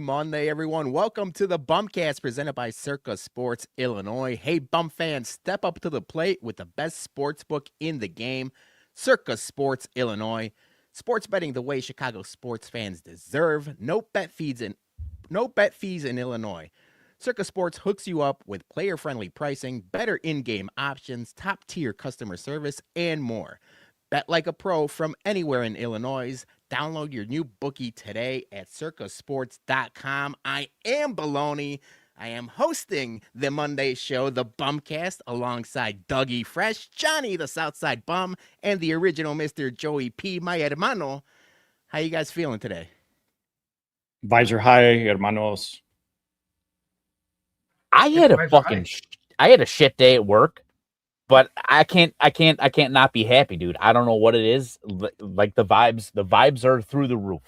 Monday, everyone. Welcome to the BumCast presented by Circa Sports Illinois. Hey, Bum fans, step up to the plate with the best sports book in the game, Circa Sports Illinois. Sports betting the way Chicago sports fans deserve. No bet fees in Illinois. Circa Sports hooks you up with player-friendly pricing, better in-game options, top-tier customer service, and more. Bet like a pro from anywhere in Illinois. Download your new bookie today at circasports.com. I am Bologna. I am hosting the Monday show, the BumCast, alongside Dougie Fresh, Johnny the Southside Bum, and the original Mr. Joey P, my hermano. How you guys feeling today? Vibes are high, hermanos. I had a shit day at work, but I can't not be happy, dude. I don't know what it is. Like the vibes are through the roof.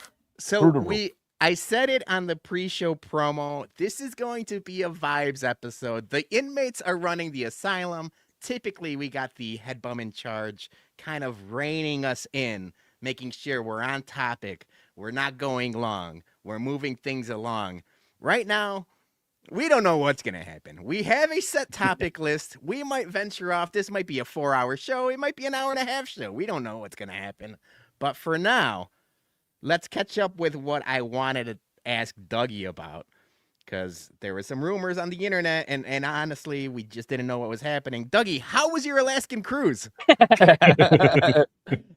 I said it on the pre-show promo. This is going to be a vibes episode. The inmates are running the asylum. Typically, we got the head bum in charge kind of reining us in, making sure we're on topic. We're not going long. We're moving things along. Right now, we don't know what's going to happen. We have a set topic list. We might venture off. This might be a 4-hour show. It might be an hour and a half show. We don't know what's going to happen. But for now, let's catch up with what I wanted to ask Dougie about, because there were some rumors on the internet, and honestly, we just didn't know what was happening. Dougie, how was your Alaskan cruise? That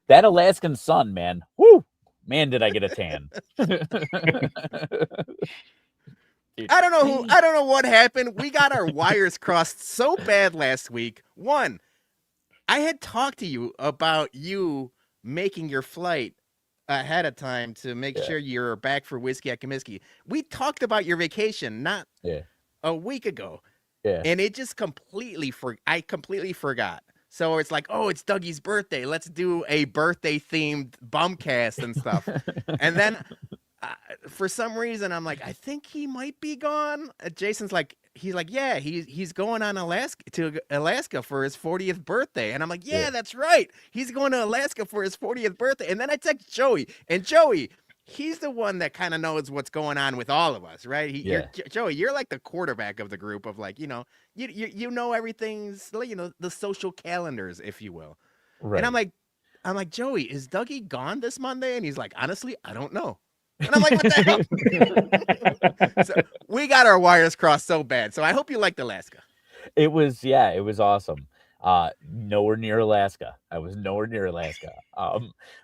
Alaskan sun, man. Woo! Man, did I get a tan. I don't know what happened. We got our wires crossed so bad last week. One, I had talked to you about you making your flight ahead of time to make sure you're back for Whiskey at Comiskey. We talked about your vacation not a week ago. Yeah. And it just I completely forgot. So it's like, oh, it's Dougie's birthday. Let's do a birthday themed BumCast and stuff. And then for some reason, I'm like, I think he might be gone. Jason's like, he's going on Alaska for his 40th birthday. And I'm like, yeah, that's right. He's going to Alaska for his 40th birthday. And then I text Joey, and Joey, he's the one that kind of knows what's going on with all of us, right? Joey, you're like the quarterback of the group of like, you know everything's, the social calendars, if you will. Right. And I'm like, Joey, is Dougie gone this Monday? And he's like, honestly, I don't know. And I'm like, what the hell? So we got our wires crossed so bad. So I hope you liked Alaska. It was awesome. Nowhere near Alaska. I was nowhere near Alaska.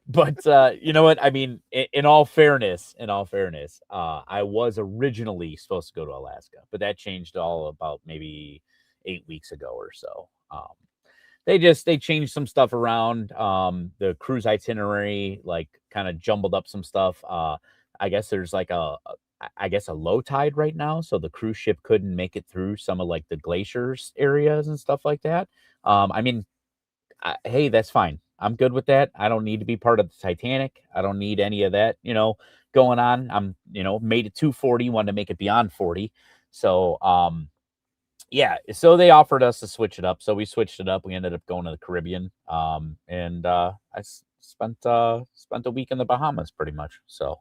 But you know what? I mean, in all fairness, I was originally supposed to go to Alaska, but that changed all about maybe 8 weeks ago or so. They changed some stuff around. The cruise itinerary, like, kind of jumbled up some stuff. I guess there's like a low tide right now, so the cruise ship couldn't make it through some of like the glaciers areas and stuff like that. I mean, hey, that's fine. I'm good with that. I don't need to be part of the Titanic. I don't need any of that, going on. I'm, made it 240, wanted to make it beyond 40. So, so they offered us to switch it up. So we switched it up. We ended up going to the Caribbean. And I spent a week in the Bahamas pretty much. So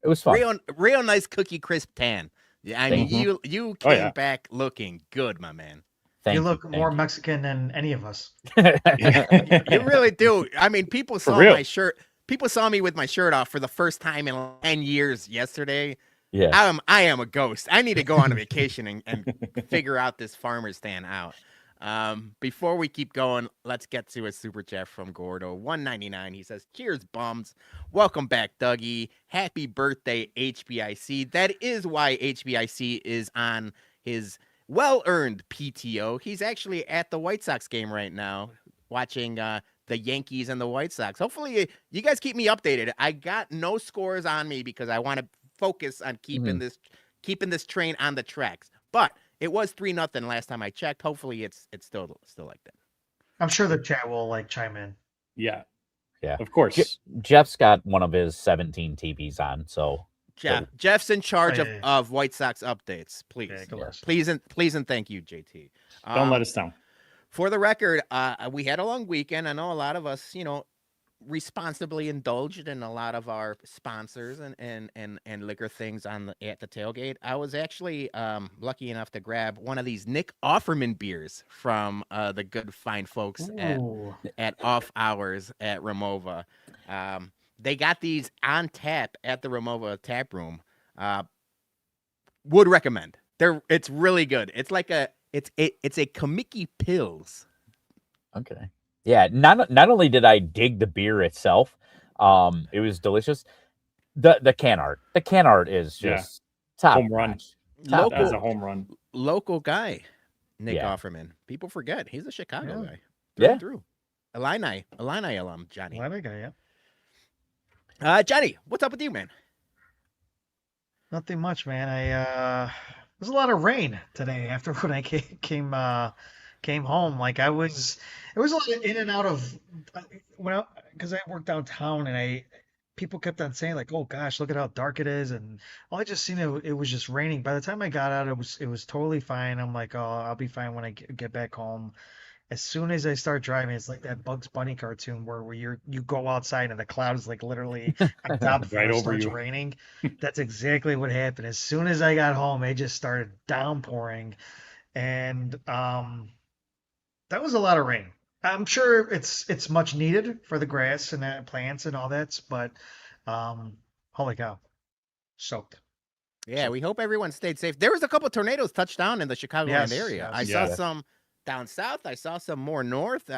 it was fun. Real nice cookie crisp tan. Yeah, I mean, you came back looking good, my man. You look more Mexican than any of us. You really do. I mean, people saw my shirt. People saw me with my shirt off for the first time in 10 years yesterday. Yeah, I am a ghost. I need to go on a vacation and figure out this farmer's stand out. Before we keep going, let's get to a super chat from Gordo 199. He says, "Cheers, bums. Welcome back, Dougie. Happy birthday, HBIC." That is why HBIC is on his well-earned PTO. He's actually at the White Sox game right now, watching the Yankees and the White Sox. Hopefully, you guys keep me updated. I got no scores on me because I want to focus on keeping this train on the tracks. But it was 3-0 last time I checked. Hopefully, it's still like that. I'm sure the chat will chime in. Yeah, of course. Jeff's got one of his 17 TVs on, so. Jeff's in charge of White Sox updates. Please, please and thank you, JT. Don't let us down. For the record, we had a long weekend. I know a lot of us, responsibly indulged in a lot of our sponsors and liquor things at the tailgate. I was actually lucky enough to grab one of these Nick Offerman beers from the good fine folks at Off Hours at Ramova. They got these on tap at the Ramova tap room. Would recommend. It's really good. It's like it's a Kamiki Pils. Okay. Yeah, not only did I dig the beer itself, it was delicious. The can art. The can art is just top home run. Top That's a home run. Local guy, Nick Offerman. People forget he's a Chicago guy. Through. Illini alum, Johnny. Illini guy, Johnny, what's up with you, man? Nothing much, man. There's a lot of rain today after when I came home. Like it was a lot of in and out of because I worked downtown and people kept on saying like, oh gosh, look at how dark it is, and all I just seen it was just raining. By the time I got out, it was totally fine. I'm like, oh, I'll be fine when I get back home. As soon as I start driving, it's like that Bugs Bunny cartoon where you go outside and the cloud is like literally on top right over starts you. raining. That's exactly what happened. As soon as I got home, it just started downpouring, and that was a lot of rain. I'm sure it's much needed for the grass and plants and all that, but holy cow, soaked. Yeah, we hope everyone stayed safe. There was a couple of tornadoes touched down in the Chicagoland area. I saw some down south. I saw some more north.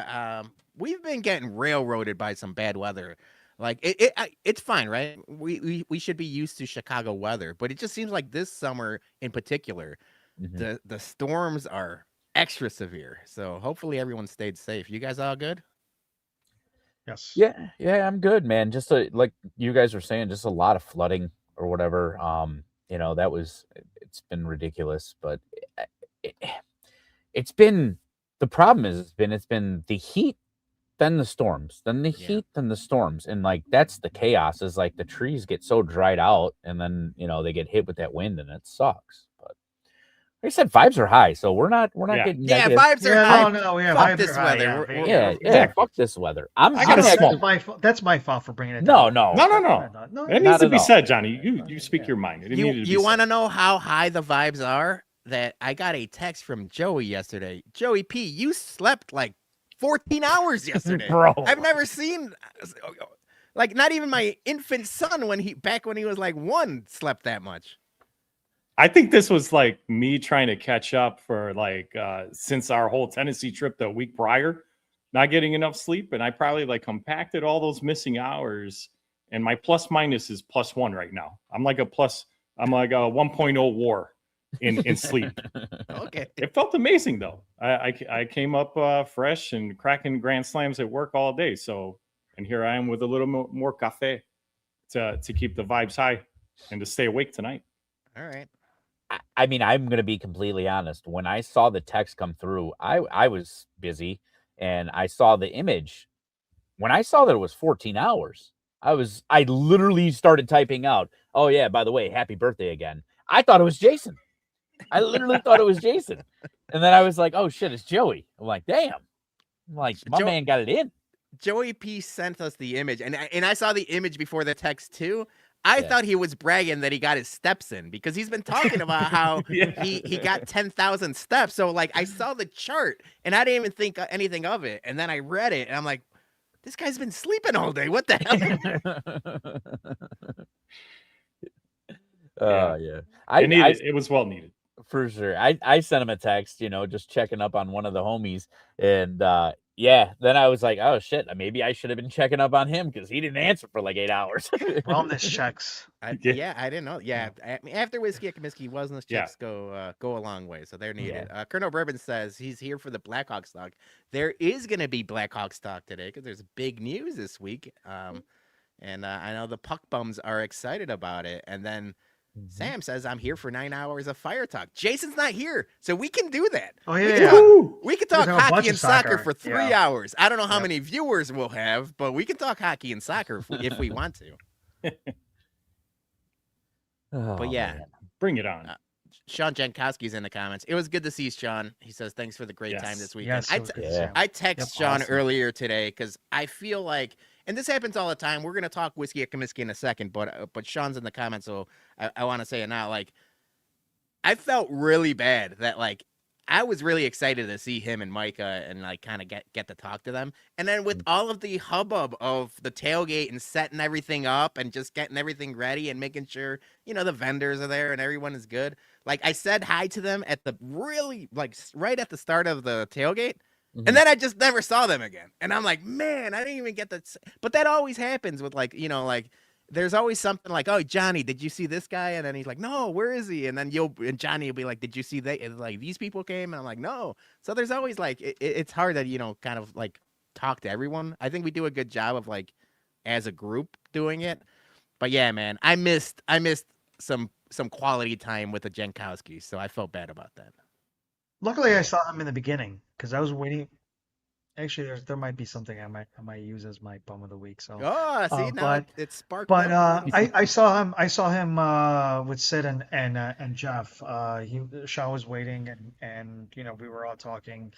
We've been getting railroaded by some bad weather. Like it's fine, right? We should be used to Chicago weather, but it just seems like this summer in particular, the storms are extra severe. So hopefully everyone stayed safe. You guys all good? Yes. Yeah, I'm good, man. Just like you guys were saying, just a lot of flooding or whatever. It's been ridiculous, but it's been the problem is it's been the heat, then the storms, then the heat, then the storms, and like that's the chaos. Is like the trees get so dried out, and then they get hit with that wind, and it sucks. But like I said, vibes are high, so we're not getting negative. Vibes are high. Fuck this weather. Fuck this weather. That's my fault for bringing it. No. No. It needs to be said, Johnny. You speak your mind. You want to know how high the vibes are? That I got a text from Joey yesterday. Joey P, you slept like 14 hours yesterday. Bro. I've never seen, like, not even my infant son when he was like 1 slept that much. I think this was like me trying to catch up for like since our whole Tennessee trip the week prior, not getting enough sleep, and I probably like compacted all those missing hours, and my plus minus is +1 right now. I'm like a 1.0 war in sleep. Okay. It felt amazing though. I came up fresh and cracking grand slams at work all day. So, and here I am with a little more cafe to keep the vibes high and to stay awake tonight. All right. I mean, I'm going to be completely honest. When I saw the text come through, I was busy and I saw the image. When I saw that it was 14 hours, I literally started typing out, oh yeah, by the way, happy birthday again. I thought it was Jason. I literally thought it was Jason. And then I was like, oh shit, it's Joey. I'm like, damn. I'm like, my man got it in. Joey P sent us the image, and I saw the image before the text too. I thought he was bragging that he got his steps in because he's been talking about how he got 10,000 steps. So like I saw the chart and I didn't even think anything of it. And then I read it and I'm like, this guy's been sleeping all day. What the hell? Yeah. It was well needed. For sure. I sent him a text, just checking up on one of the homies. And then I was like, oh shit, maybe I should have been checking up on him because he didn't answer for like 8 hours. Wellness checks. I didn't know. Yeah. After Whiskey at Comiskey, wellness checks go a long way. So they're needed. Colonel Bourbon says he's here for the Blackhawks talk. There is going to be Blackhawks talk today because there's big news this week. And I know the puck bums are excited about it. And then Sam says, I'm here for 9 hours of fire talk. Jason's not here, so we can do that. Oh, yeah. We can talk hockey and soccer for 3 hours. I don't know how many viewers we'll have, but we can talk hockey and soccer if we want to. But yeah. Man. Bring it on. Sean Jankowski's in the comments. It was good to see Sean. He says, thanks for the great time this weekend. Yes, I text Sean earlier today because I feel like and this happens all the time. We're gonna talk whiskey at Comiskey in a second, but Sean's in the comments, so I want to say it now. Like, I felt really bad that like I was really excited to see him and Micah and like kind of get to talk to them. And then with all of the hubbub of the tailgate and setting everything up and just getting everything ready and making sure, the vendors are there and everyone is good. Like I said hi to them at the really like right at the start of the tailgate. Mhm. And then I just never saw them again. And I'm like, man, I didn't even get that. But that always happens with like, like there's always something like, oh, Johnny, did you see this guy? And then he's like, no, where is he? And then Johnny will be like, did you see that? And like these people came, and I'm like, no. So there's always like, it's hard to, kind of like talk to everyone. I think we do a good job of like, as a group doing it. But yeah, man, I missed some quality time with the Jankowski. So I felt bad about that. Luckily, I saw him in the beginning because I was waiting. Actually, there might be something I might use as my bum of the week. So, Oh, see, now but it sparked but up. I saw him with Sid and Jeff. Sean was waiting and we were all talking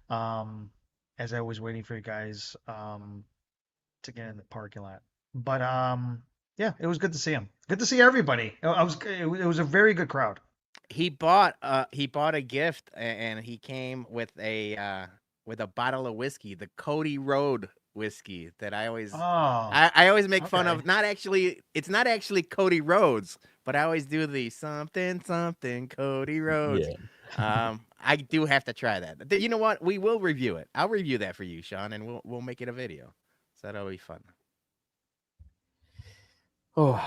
as I was waiting for you guys to get in the parking lot. But yeah, it was good to see him. Good to see everybody. It was a very good crowd. He bought a gift, and he came with a bottle of whiskey, the Cody Road whiskey that I always Oh, I always make fun okay. of. It's not actually Cody Rhodes, but I always do the something Cody Rhodes. Yeah. I do have to try that. You know what? We will review it. I'll review that for you, Sean, and we'll make it a video. So that'll be fun. Oh,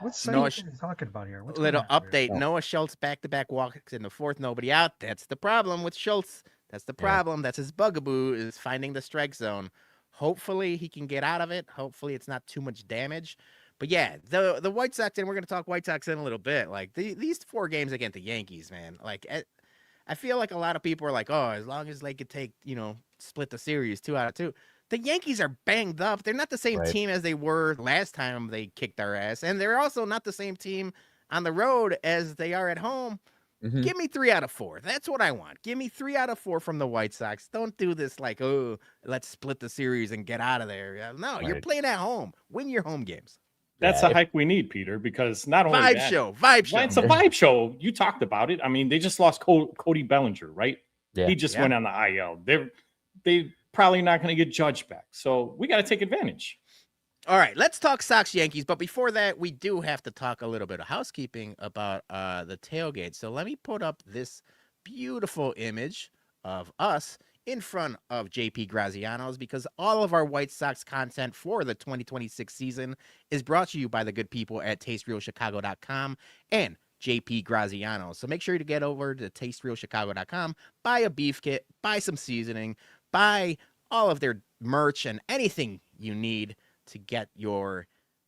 What's Noah Sagan talking about here? What's Little going on here? update. Noah Schultz back-to-back walks in the fourth, nobody out. That's the problem with Schultz. That's the problem. That's his bugaboo, is finding the strike zone. Hopefully he can get out of it. Hopefully it's not too much damage. But yeah, the White Sox, and we're going to talk White Sox in a little bit. Like these 4 games against the Yankees, man. Like I feel like a lot of people are like, oh, as long as they could take, split the series 2 out of 2. The Yankees are banged up. They're not the same team as they were last time they kicked our ass. And they're also not the same team on the road as they are at home. Mhm. Give me 3 out of 4. That's what I want. Give me 3 out of 4 from the White Sox. Don't do this like, oh, let's split the series and get out of there. No, you're Right. playing at home. Win your home games. That's Yeah, the hype we need, Peter, because not only Vibe that, show. It's a vibe show. You talked about it. I mean, they just lost Cody Bellinger, right? Yeah. He just went on the IL. They probably not going to get Judge back. So we got to take advantage. All right, let's talk Sox Yankees. But before that, we do have to talk a little bit of housekeeping about the tailgate. So let me put up this beautiful image of us in front of JP Graziano's, because all of our White Sox content for the 2026 season is brought to you by the good people at TasteRealChicago.com and JP Graziano. So make sure to get over to TasteRealChicago.com, buy a beef kit, buy some seasoning, buy all of their merch and anything you need to get your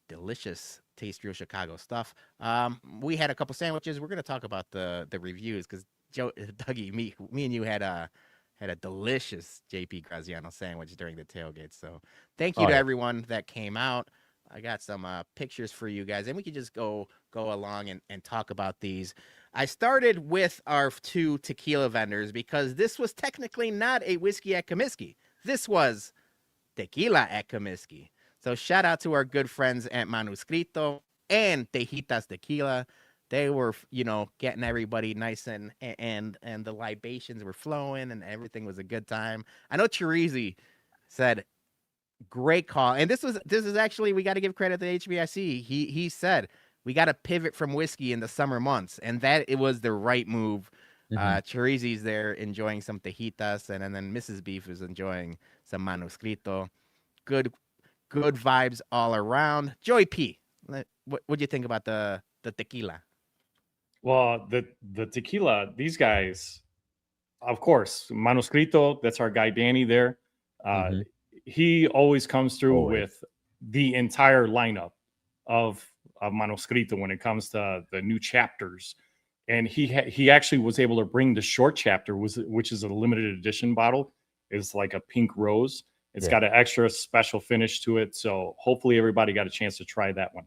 delicious Taste Real Chicago stuff. We had a couple sandwiches. We're going to talk about the reviews because Dougie, me and you had a delicious JP Graziano sandwich during the tailgate. So thank you to everyone that came out. I got some pictures for you guys, and we could just go along and talk about these. I started with our 2 tequila vendors because this was technically not a whiskey at Comiskey. This was tequila at Comiskey. So shout out to our good friends at Manuscrito and Tejitas Tequila. They were, getting everybody nice and the libations were flowing and everything was a good time. I know Chirizi said, great call. And this is actually, we got to give credit to HBIC. He said, we got to pivot from whiskey in the summer months, and that it was the right move. Chirizi's there enjoying some tejitas, and then Mrs. Beef is enjoying some Manuscrito. Good vibes all around. Joey P, what do you think about the tequila? Well, the tequila, these guys, of course, Manuscrito, that's our guy Danny there. He always comes through with the entire lineup of Manuscrito when it comes to the new chapters. And he actually was able to bring the short chapter, which is a limited edition bottle. It's like a pink rose. It's got an extra special finish to it. So hopefully everybody got a chance to try that one.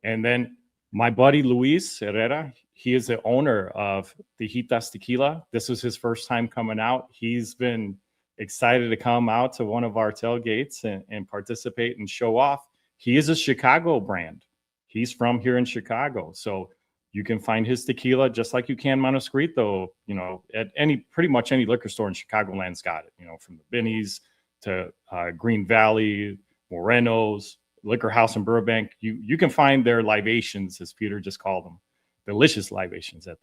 And then my buddy Luis Herrera, he is the owner of Tejitas Tequila. This was his first time coming out. He's been excited to come out to one of our tailgates and participate and show off. He is a Chicago brand. He's from here in Chicago. So you can find his tequila just like you can Montescrito, at pretty much any liquor store in Chicagoland's got it, from the Benny's to Green Valley, Moreno's, Liquor House in Burbank. You can find their libations, as Peter just called them, delicious libations at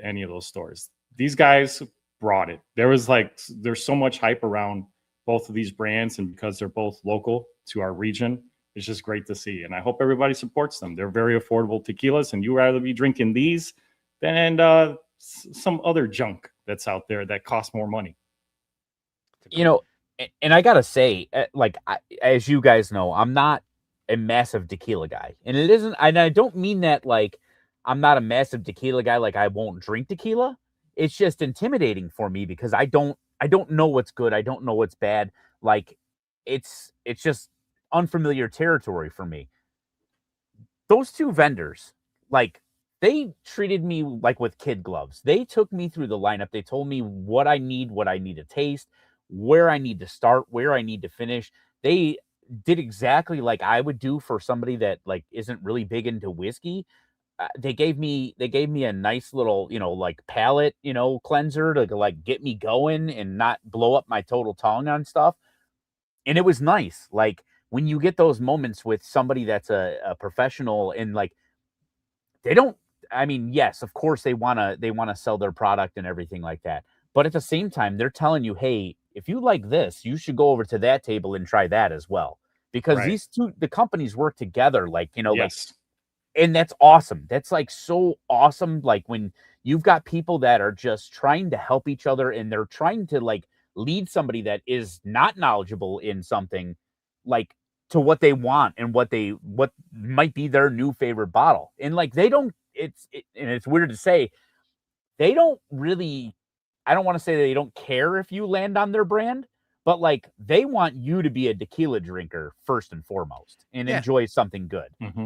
any of those stores. These guys brought it. There's so much hype around both of these brands, and because they're both local to our region, it's just great to see. And I hope everybody supports them. They're very affordable tequilas, and you rather be drinking these than some other junk that's out there that costs more money. And I gotta say, as you guys know, I'm not a massive tequila guy, and it isn't. And I don't mean that like I'm not a massive tequila guy. Like I won't drink tequila. It's just intimidating for me because I don't know what's good. I don't know what's bad. Like it's just unfamiliar territory for me. Those two vendors, like they treated me like with kid gloves. They took me through the lineup. They told me what I need to taste, where I need to start, where I need to finish. They did exactly like I would do for somebody that like isn't really big into whiskey. They gave me a nice little, like palate, cleanser to like get me going and not blow up my total tongue on stuff. And it was nice. Like when you get those moments with somebody that's a professional and like, yes, of course they want to sell their product and everything like that. But at the same time, they're telling you, hey, if you like this, you should go over to that table and try that as well. Because the companies work together, like, yes. And that's awesome. That's like so awesome. Like when you've got people that are just trying to help each other and they're trying to like lead somebody that is not knowledgeable in something like to what they want and what might be their new favorite bottle. And like, and it's weird to say, they don't really, I don't want to say they don't care if you land on their brand, but like they want you to be a tequila drinker first and foremost and enjoy something good. Mm-hmm.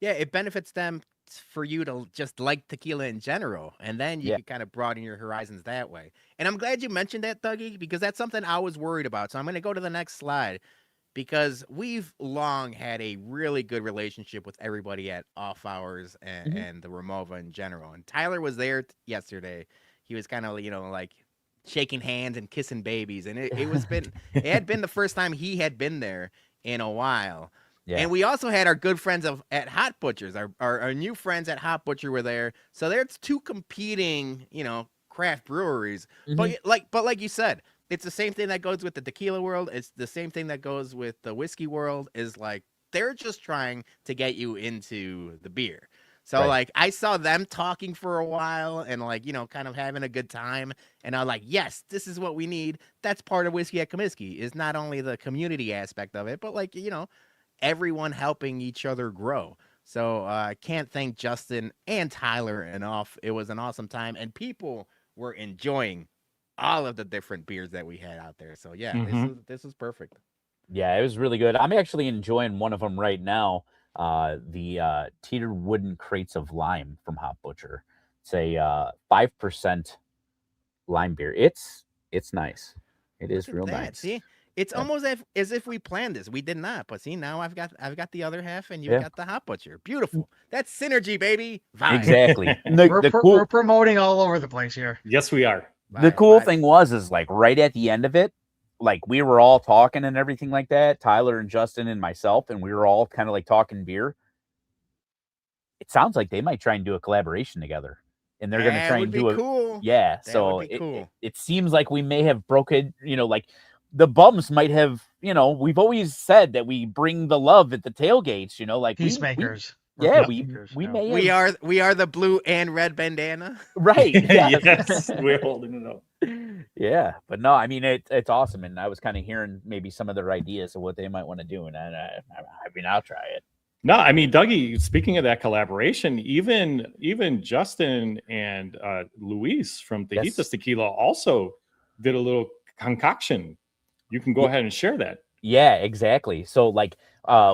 Yeah, it benefits them for you to just like tequila in general, and then you can kind of broaden your horizons that way. And I'm glad you mentioned that, Dougie, because that's something I was worried about. So I'm going to go to the next slide because we've long had a really good relationship with everybody at Off Hours and the Ramova in general. And Tyler was there yesterday. He was kind of, like shaking hands and kissing babies. And it had been the first time he had been there in a while. Yeah. And we also had our good friends at Hot Butchers. Our new friends at Hot Butcher were there. So there's two competing, craft breweries. Mm-hmm. But like you said, it's the same thing that goes with the tequila world. It's the same thing that goes with the whiskey world. Is like they're just trying to get you into the beer. So like I saw them talking for a while and like, kind of having a good time. And I'm like, yes, this is what we need. That's part of Whiskey at Comiskey is not only the community aspect of it, but like, everyone helping each other grow. So I can't thank Justin and Tyler enough. It was an awesome time, and people were enjoying all of the different beers that we had out there. So yeah, this was perfect. Yeah, it was really good. I'm actually enjoying one of them right now. The Teeter Wooden Crates of Lime from Hot Butcher. It's a 5% lime beer. It's nice. It is real nice. See? It's almost as if we planned this. We did not, but see, now I've got the other half, and you've got the Hot Butcher. Beautiful. That's synergy, baby. Vibe. Exactly. We're promoting all over the place here. Yes, we are. The cool thing is like right at the end of it, like we were all talking and everything like that, Tyler and Justin and myself, and we were all kind of like talking beer. It sounds like they might try and do a collaboration together. And they're going to try and do it. Cool. Yeah. That so it seems like we may have broken, like the bums might have, we've always said that we bring the love at the tailgates, like peacemakers. We may have. We are the blue and red bandana. Right. Yeah. Yes. We're holding it up. Yeah. But no, I mean, it's awesome. And I was kind of hearing maybe some of their ideas of what they might want to do. And I'll try it. No, I mean, Dougie, speaking of that collaboration, even Justin and Luis from Tejitas Tequila also did a little concoction. You can go ahead and share that. Yeah, exactly. So like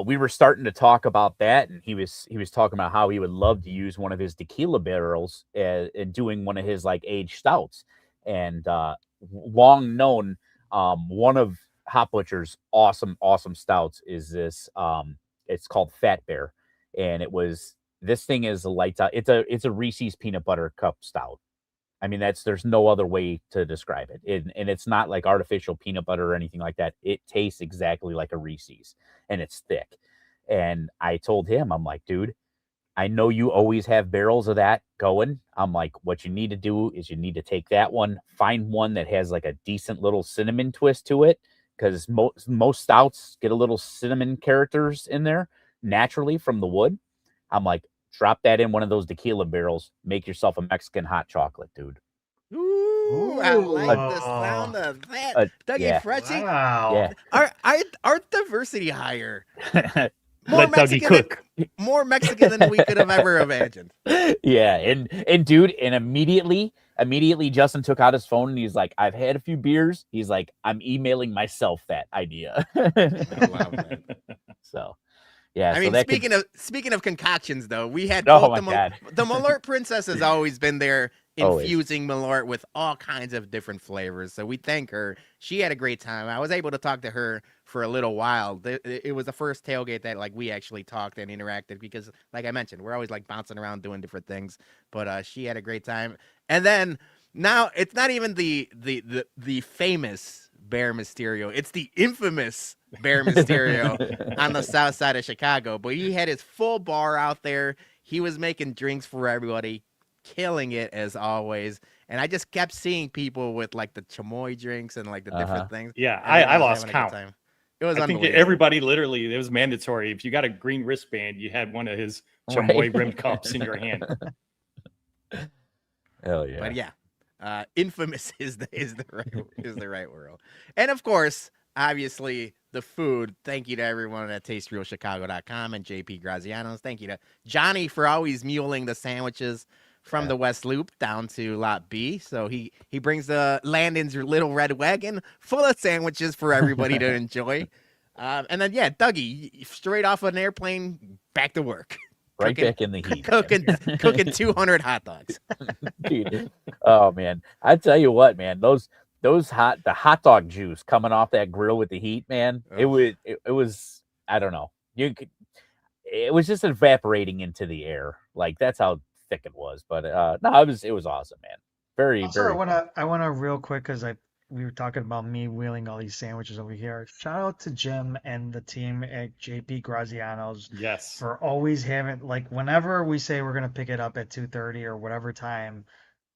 we were starting to talk about that, and he was talking about how he would love to use one of his tequila barrels and doing one of his like aged stouts. And long known, One of Hot Butcher's awesome stouts is this. It's called Fat Bear, and this thing is a lights out. It's a Reese's peanut butter cup stout. I mean, there's no other way to describe it. And it's not like artificial peanut butter or anything like that. It tastes exactly like a Reese's, and it's thick. And I told him, I'm like, dude, I know you always have barrels of that going. I'm like, what you need to do is you need to take that one, find one that has like a decent little cinnamon twist to it, because most stouts get a little cinnamon characters in there naturally from the wood. I'm like, drop that in one of those tequila barrels. Make yourself a Mexican hot chocolate, dude. Ooh, I like the sound of that. Dougie Fresh. Wow. Yeah. Our diversity higher. Let Dougie cook. More Mexican than we could have ever imagined. Yeah, and dude, and immediately Justin took out his phone and he's like, I've had a few beers. He's like, I'm emailing myself that idea. I love that. So yeah. I so mean, speaking of concoctions, though, we had Oh both my God. the Malort Princess has always been there, Always. infusing Malort with all kinds of different flavors. So we thank her. She had a great time. I was able to talk to her for a little while. It was the first tailgate that like we actually talked and interacted because, like I mentioned, we're always like bouncing around doing different things. But she had a great time. And then now it's not even the famous Bear Mysterio. It's the infamous Bear Mysterio on the south side of Chicago. But he had his full bar out there. He was making drinks for everybody, killing it as always. And I just kept seeing people with like the chamoy drinks and like the different things. Yeah, And I was lost having a good count. time. It was I think unbelievable. everybody literally, it was mandatory. If you got a green wristband, you had one of his chamoy rimmed cups in your hand. Hell yeah. But yeah, infamous is the right word. And of course, obviously, the food. Thank you to everyone at TasteRealChicago.com and JP Graziano's. Thank you to Johnny for always muling the sandwiches from the West Loop down to Lot B. So he brings the Landon's little red wagon full of sandwiches for everybody to enjoy. And then, yeah, Dougie, straight off an airplane, back to work. Right back in the heat. Cooking 200 hot dogs. Dude. Oh man, I tell you what, man, the hot dog juice coming off that grill with the heat, man. It was I don't know. It was just evaporating into the air. Like that's how thick it was. But no, it was awesome, man. Very. I wanna real quick because we were talking about me wheeling all these sandwiches over here. Shout out to Jim and the team at JP Graziano's. Yes. For always having, like, whenever we say we're going to pick it up at 2:30 or whatever time,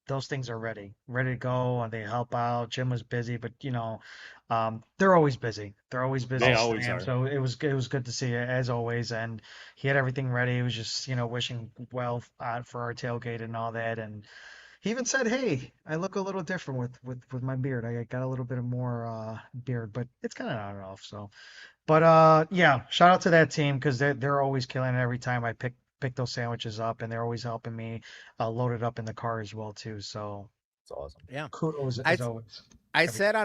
those things are ready to go, and they help out. Jim was busy, but they're always busy. They're always busy. They always are. So it was good to see it as always, and he had everything ready. He was just wishing well for our tailgate and all that, and he even said, "Hey, I look a little different with my beard. I got a little bit of more beard, but it's kind of not enough." So, but yeah, shout out to that team because they're always killing it every time I pick those sandwiches up, and they're always helping me load it up in the car as well too. So it's awesome. Yeah, kudos as always. I said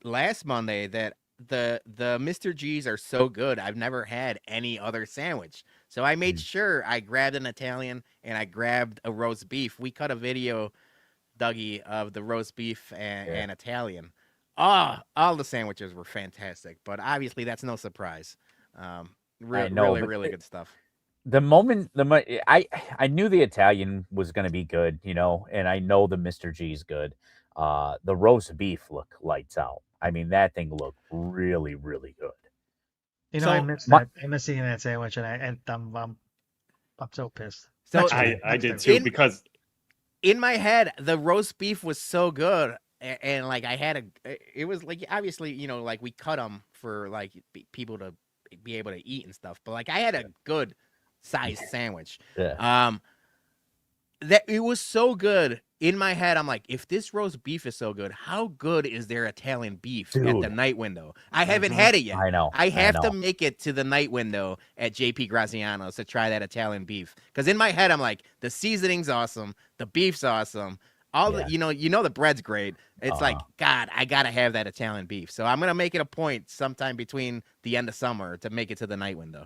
last Monday that the Mr. G's are so good. I've never had any other sandwich. So I made sure I grabbed an Italian and I grabbed a roast beef. We cut a video, Dougie, of the roast beef and Italian. All the sandwiches were fantastic, but obviously that's no surprise. Really good stuff. The moment I knew the Italian was going to be good, and I know the Mr. G's good. The roast beef looked lights out. I mean, that thing looked really, really good. I missed that. I missed eating that sandwich, and I'm so pissed. So I did too because in my head the roast beef was so good, and like I had it was like obviously like we cut them for like people to be able to eat and stuff, but like I had a good sized sandwich. Yeah. That it was so good. In my head, I'm like, if this roast beef is so good, how good is their Italian beef at the night window? I haven't had it yet. I know. I have to make it to the night window at JP Graziano's to try that Italian beef. Because in my head, I'm like, the seasoning's awesome, the beef's awesome, the the bread's great. It's like, God, I gotta have that Italian beef. So I'm gonna make it a point sometime between the end of summer to make it to the night window.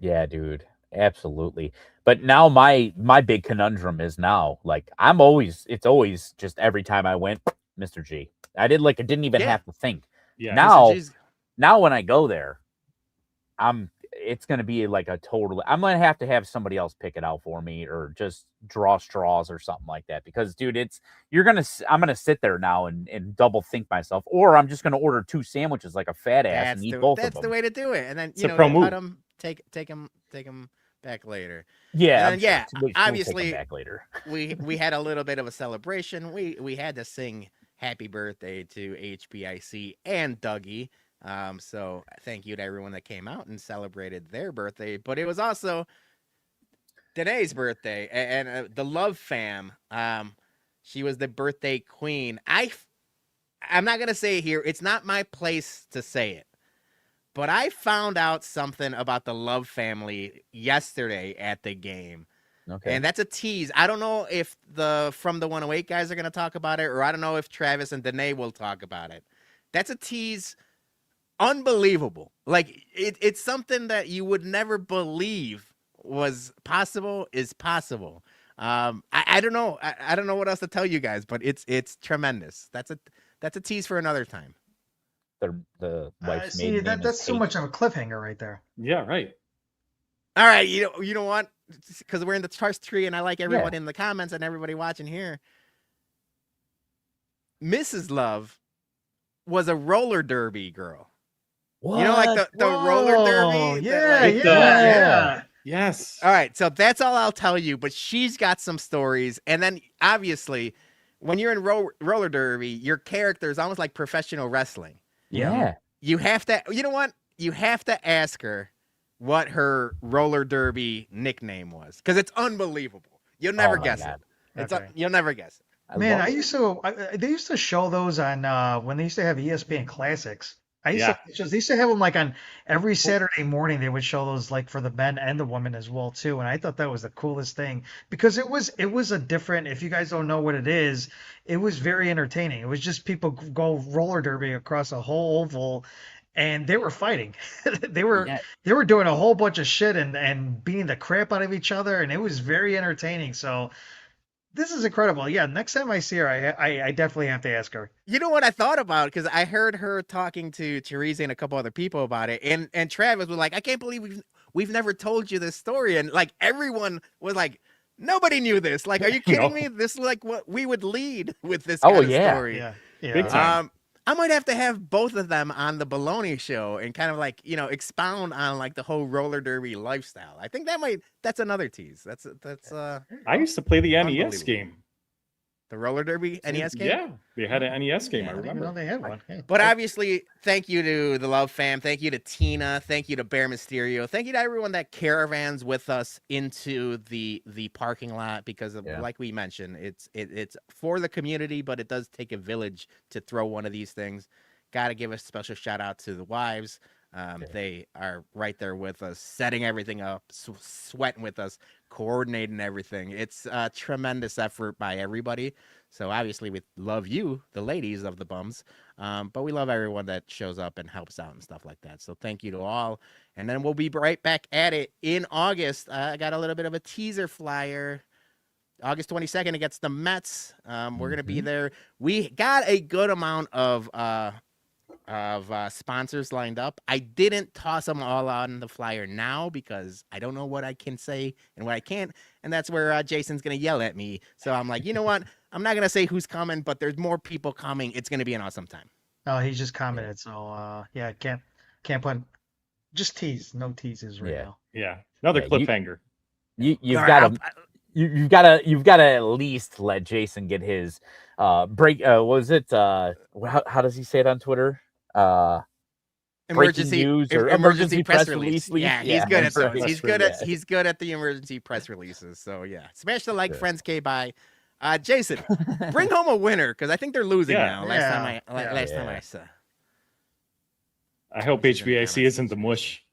Yeah, dude. Absolutely. But now my big conundrum is now like it's always just every time I went, Mr. G. I didn't even Yeah. have to think. Yeah. Now when I go there, it's going to be like I'm going to have somebody else pick it out for me or just draw straws or something like that. Because dude, I'm going to sit there now and double think myself, or I'm just going to order 2 sandwiches like a fat ass and eat both of them. That's the way to do it. And then, It's a cut pro move. them, take them back later. Yeah. And then, we'll take 'em obviously back later. we had a little bit of a celebration. We had to sing happy birthday to HBIC and Dougie. So thank you to everyone that came out and celebrated their birthday. But it was also Danae's birthday, and the Love Fam. She was the birthday queen. I'm not gonna say it here. It's not my place to say it. But I found out something about the Love family yesterday at the game. Okay. And that's a tease. I don't know if the From the 108 guys are going to talk about it, or I don't know if Travis and Danae will talk about it. That's a tease. Unbelievable. Like, it's something that you would never believe was possible is possible. I don't know. I don't know what else to tell you guys, but it's tremendous. That's a tease for another time. The wife's see, maiden name that's is too Kate. much of a cliffhanger right there. Yeah, right. All right, you know what? Because we're in the trust tree, and I like everyone in the comments and everybody watching here. Mrs. Love was a roller derby girl. What? You know, like the roller derby. Yeah. Yes. All right, so that's all I'll tell you. But she's got some stories, and then obviously, when you're in roller derby, your character is almost like professional wrestling. Yeah. You have to. You know what? You have to ask her what her roller derby nickname was, because it's unbelievable. You'll never my guess God. it. Okay. You'll never guess it. Man, they used to show those on when they used to have ESPN Classics. They used to have them like on every Saturday morning. They would show those like for the men and the women as well too. And I thought that was the coolest thing because it was a different. If you guys don't know what it is, it was very entertaining. It was just people go roller derby across a whole oval, and they were fighting. they were doing a whole bunch of shit and beating the crap out of each other, and it was very entertaining. So. This is incredible. Yeah, next time I see her, I definitely have to ask her. You know what I thought about? Because I heard her talking to Teresa and a couple other people about it, and Travis was like, "I can't believe we've never told you this story," and like everyone was like, "Nobody knew this. Like, are you kidding me? This is like what we would lead with this kind of story." Yeah. Big time. I might have to have both of them on the Bologna show and kind of like, expound on like the whole roller derby lifestyle. I think that's another tease. That's I used to play the NES Unbelievable. game. the roller derby NES game. Yeah, they had an NES game. I I didn't even remember. know they had one. Hey. But obviously, thank you to the Love Fam. Thank you to Tina. Thank you to Bear Mysterio. Thank you to everyone that caravans with us into the parking lot because, like we mentioned, it's for the community, but it does take a village to throw one of these things. Got to give a special shout out to the wives. They are right there with us, setting everything up, sweating with us, coordinating everything. It's a tremendous effort by everybody. So obviously we love you, the ladies of the bums, but we love everyone that shows up and helps out and stuff like that. So thank you to all. And then we'll be right back at it in August. I got a little bit of a teaser flyer. August 22nd against the Mets. We're going to be there. We got a good amount of sponsors lined up. I didn't toss them all on the flyer now because I don't know what I can say and what I can't. And that's where Jason's going to yell at me. So I'm like, you know what? I'm not going to say who's coming, but there's more people coming. It's going to be an awesome time. Oh, he just commented. So, can't put, just tease. No teases right now. Yeah. Another cliffhanger. You've got to at least let Jason get his break. What was it? How does he say it on Twitter? Emergency news or emergency press release. Yeah, he's good at those. Press He's good at the emergency press releases. So yeah, smash the like, friends. K-bye. Jason, bring home a winner because I think they're losing now. Last time I saw. I hope HBIC isn't the mush.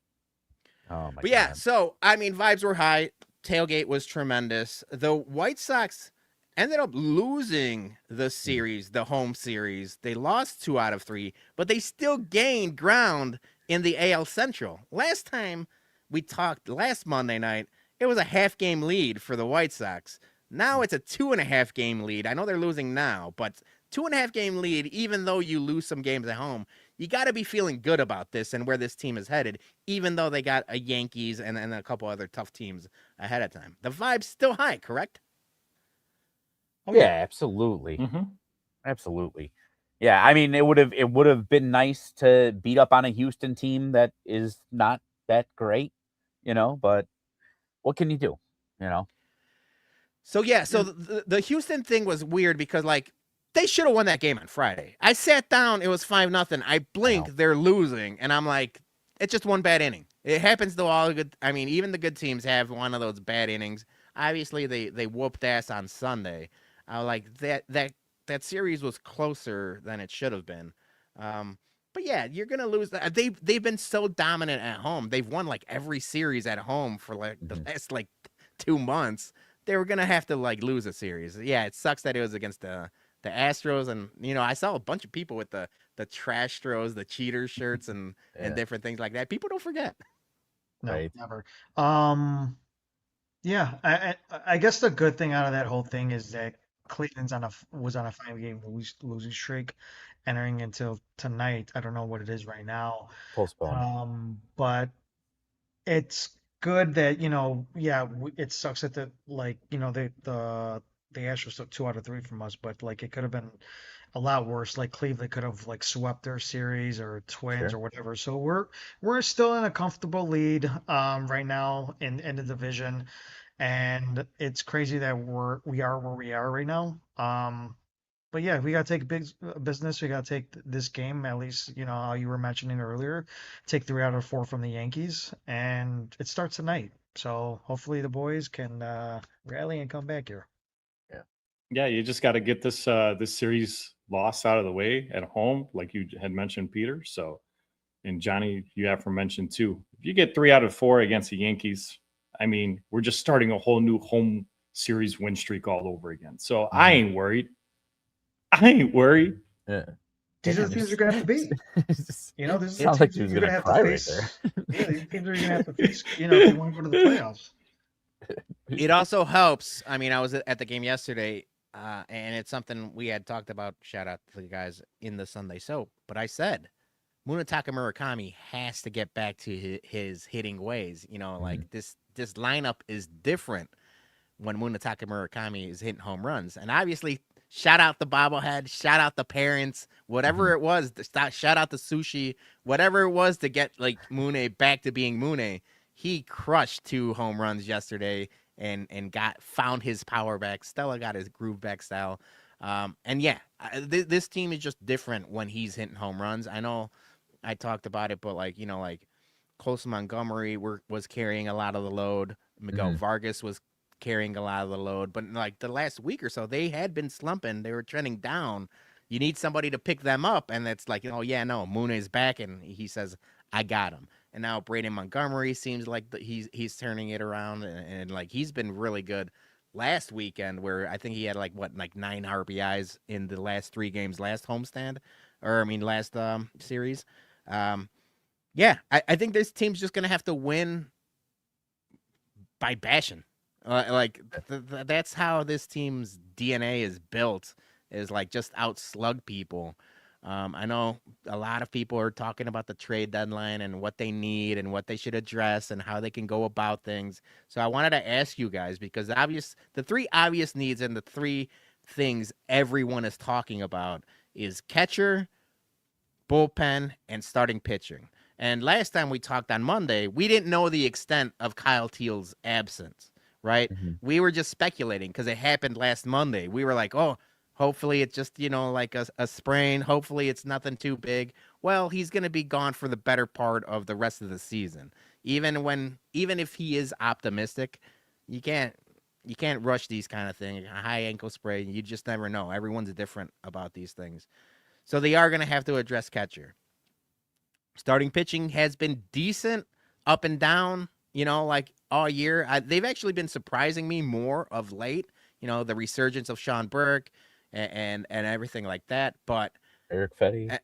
Oh my But yeah, God. so I mean, vibes were high. Tailgate was tremendous. The White Sox ended up losing the series, the home series. They lost 2 out of 3, but they still gained ground in the AL Central. Last time we talked, last Monday night, it was a half-game lead for the White Sox. Now it's a 2.5-game lead. I know they're losing now, but 2.5 game lead, even though you lose some games at home, you got to be feeling good about this and where this team is headed, even though they got a Yankees and a couple other tough teams ahead of time. The vibe's still high, correct? Oh, Yeah, absolutely. Mm-hmm. Absolutely. Yeah, I mean, it would have been nice to beat up on a Houston team that is not that great, but what can you do, So the Houston thing was weird because like they should have won that game on Friday. I sat down, it was 5-0. I blinked, they're losing, and I'm like, it's just one bad inning. It happens to all good. I mean, even the good teams have one of those bad innings. Obviously, they whooped ass on Sunday. I was like that series was closer than it should have been. But yeah, you're gonna lose. They've been so dominant at home. They've won like every series at home for like the last like 2 months. They were gonna have to like lose a series. Yeah, it sucks that it was against the Astros, and I saw a bunch of people with the trash throws, the cheater shirts, and different things like that. People don't forget. No, Right. never. Yeah, I guess the good thing out of that whole thing is that Cleveland's was on a 5 game losing streak entering into tonight. I don't know what it is right now. Postponed. But it's good that, it sucks that the Astros took 2 out of 3 from us, but like it could have been a lot worse. Like Cleveland could have like swept their series or Twins Sure. or whatever. So we're still in a comfortable lead right now in the division, and it's crazy that we are where we are right now. But yeah, we gotta take big business. We gotta take this game, at least, how you were mentioning earlier. Take 3 out of 4 from the Yankees, and it starts tonight. So hopefully the boys can rally and come back here. Yeah, you just got to get this series loss out of the way at home, like you had mentioned, Peter. So, and Johnny, you have mentioned too. If you get 3 out of 4 against the Yankees, I mean, we're just starting a whole new home series win streak all over again. So I ain't worried. Yeah. These are the teams you're gonna have to beat. This is the Sounds like teams she was you're gonna gonna have cry to right face. there. Yeah, these teams are gonna have to face. If you want to go to the playoffs. It also helps. I mean, I was at the game yesterday, and it's something we had talked about. Shout out to the guys in the Sunday Soap. But I said, Munetaka Murakami has to get back to his hitting ways. Like this lineup is different when Munetaka Murakami is hitting home runs. And obviously, shout out the bobblehead, shout out the parents, whatever it was. Shout out the Sushi, whatever it was to get like Mune back to being Mune. He crushed 2 home runs yesterday and found his power back. Stella got his groove back style. And yeah, this team is just different when he's hitting home runs. I know I talked about it, but like Colson Montgomery was carrying a lot of the load. Miguel Vargas was carrying a lot of the load, but like the last week or so, they had been slumping. They were trending down. You need somebody to pick them up, and it's like, Mune is back, and he says, "I got him." And now Braden Montgomery seems like he's turning it around, and like he's been really good. Last weekend, where I think he had like 9 RBIs in the last 3 games, last last series. Yeah, I think this team's just gonna have to win by bashing. That's how this team's DNA is built, is like just outslug people. I know a lot of people are talking about the trade deadline and what they need and what they should address and how they can go about things. So I wanted to ask you guys, because the 3 obvious needs and the 3 things everyone is talking about is catcher, bullpen, and starting pitching. And last time we talked on Monday, we didn't know the extent of Kyle Teal's absence, right? We were just speculating because it happened last Monday. We were like, oh, hopefully it's just, like a sprain. Hopefully it's nothing too big. Well, he's going to be gone for the better part of the rest of the season. Even if he is optimistic, you can't rush these kind of things. A high ankle sprain, you just never know. Everyone's different about these things. So they are going to have to address catcher. Starting pitching has been decent, up and down, like all year. They've actually been surprising me more of late. The resurgence of Sean Burke and everything like that. But Eric Fetty.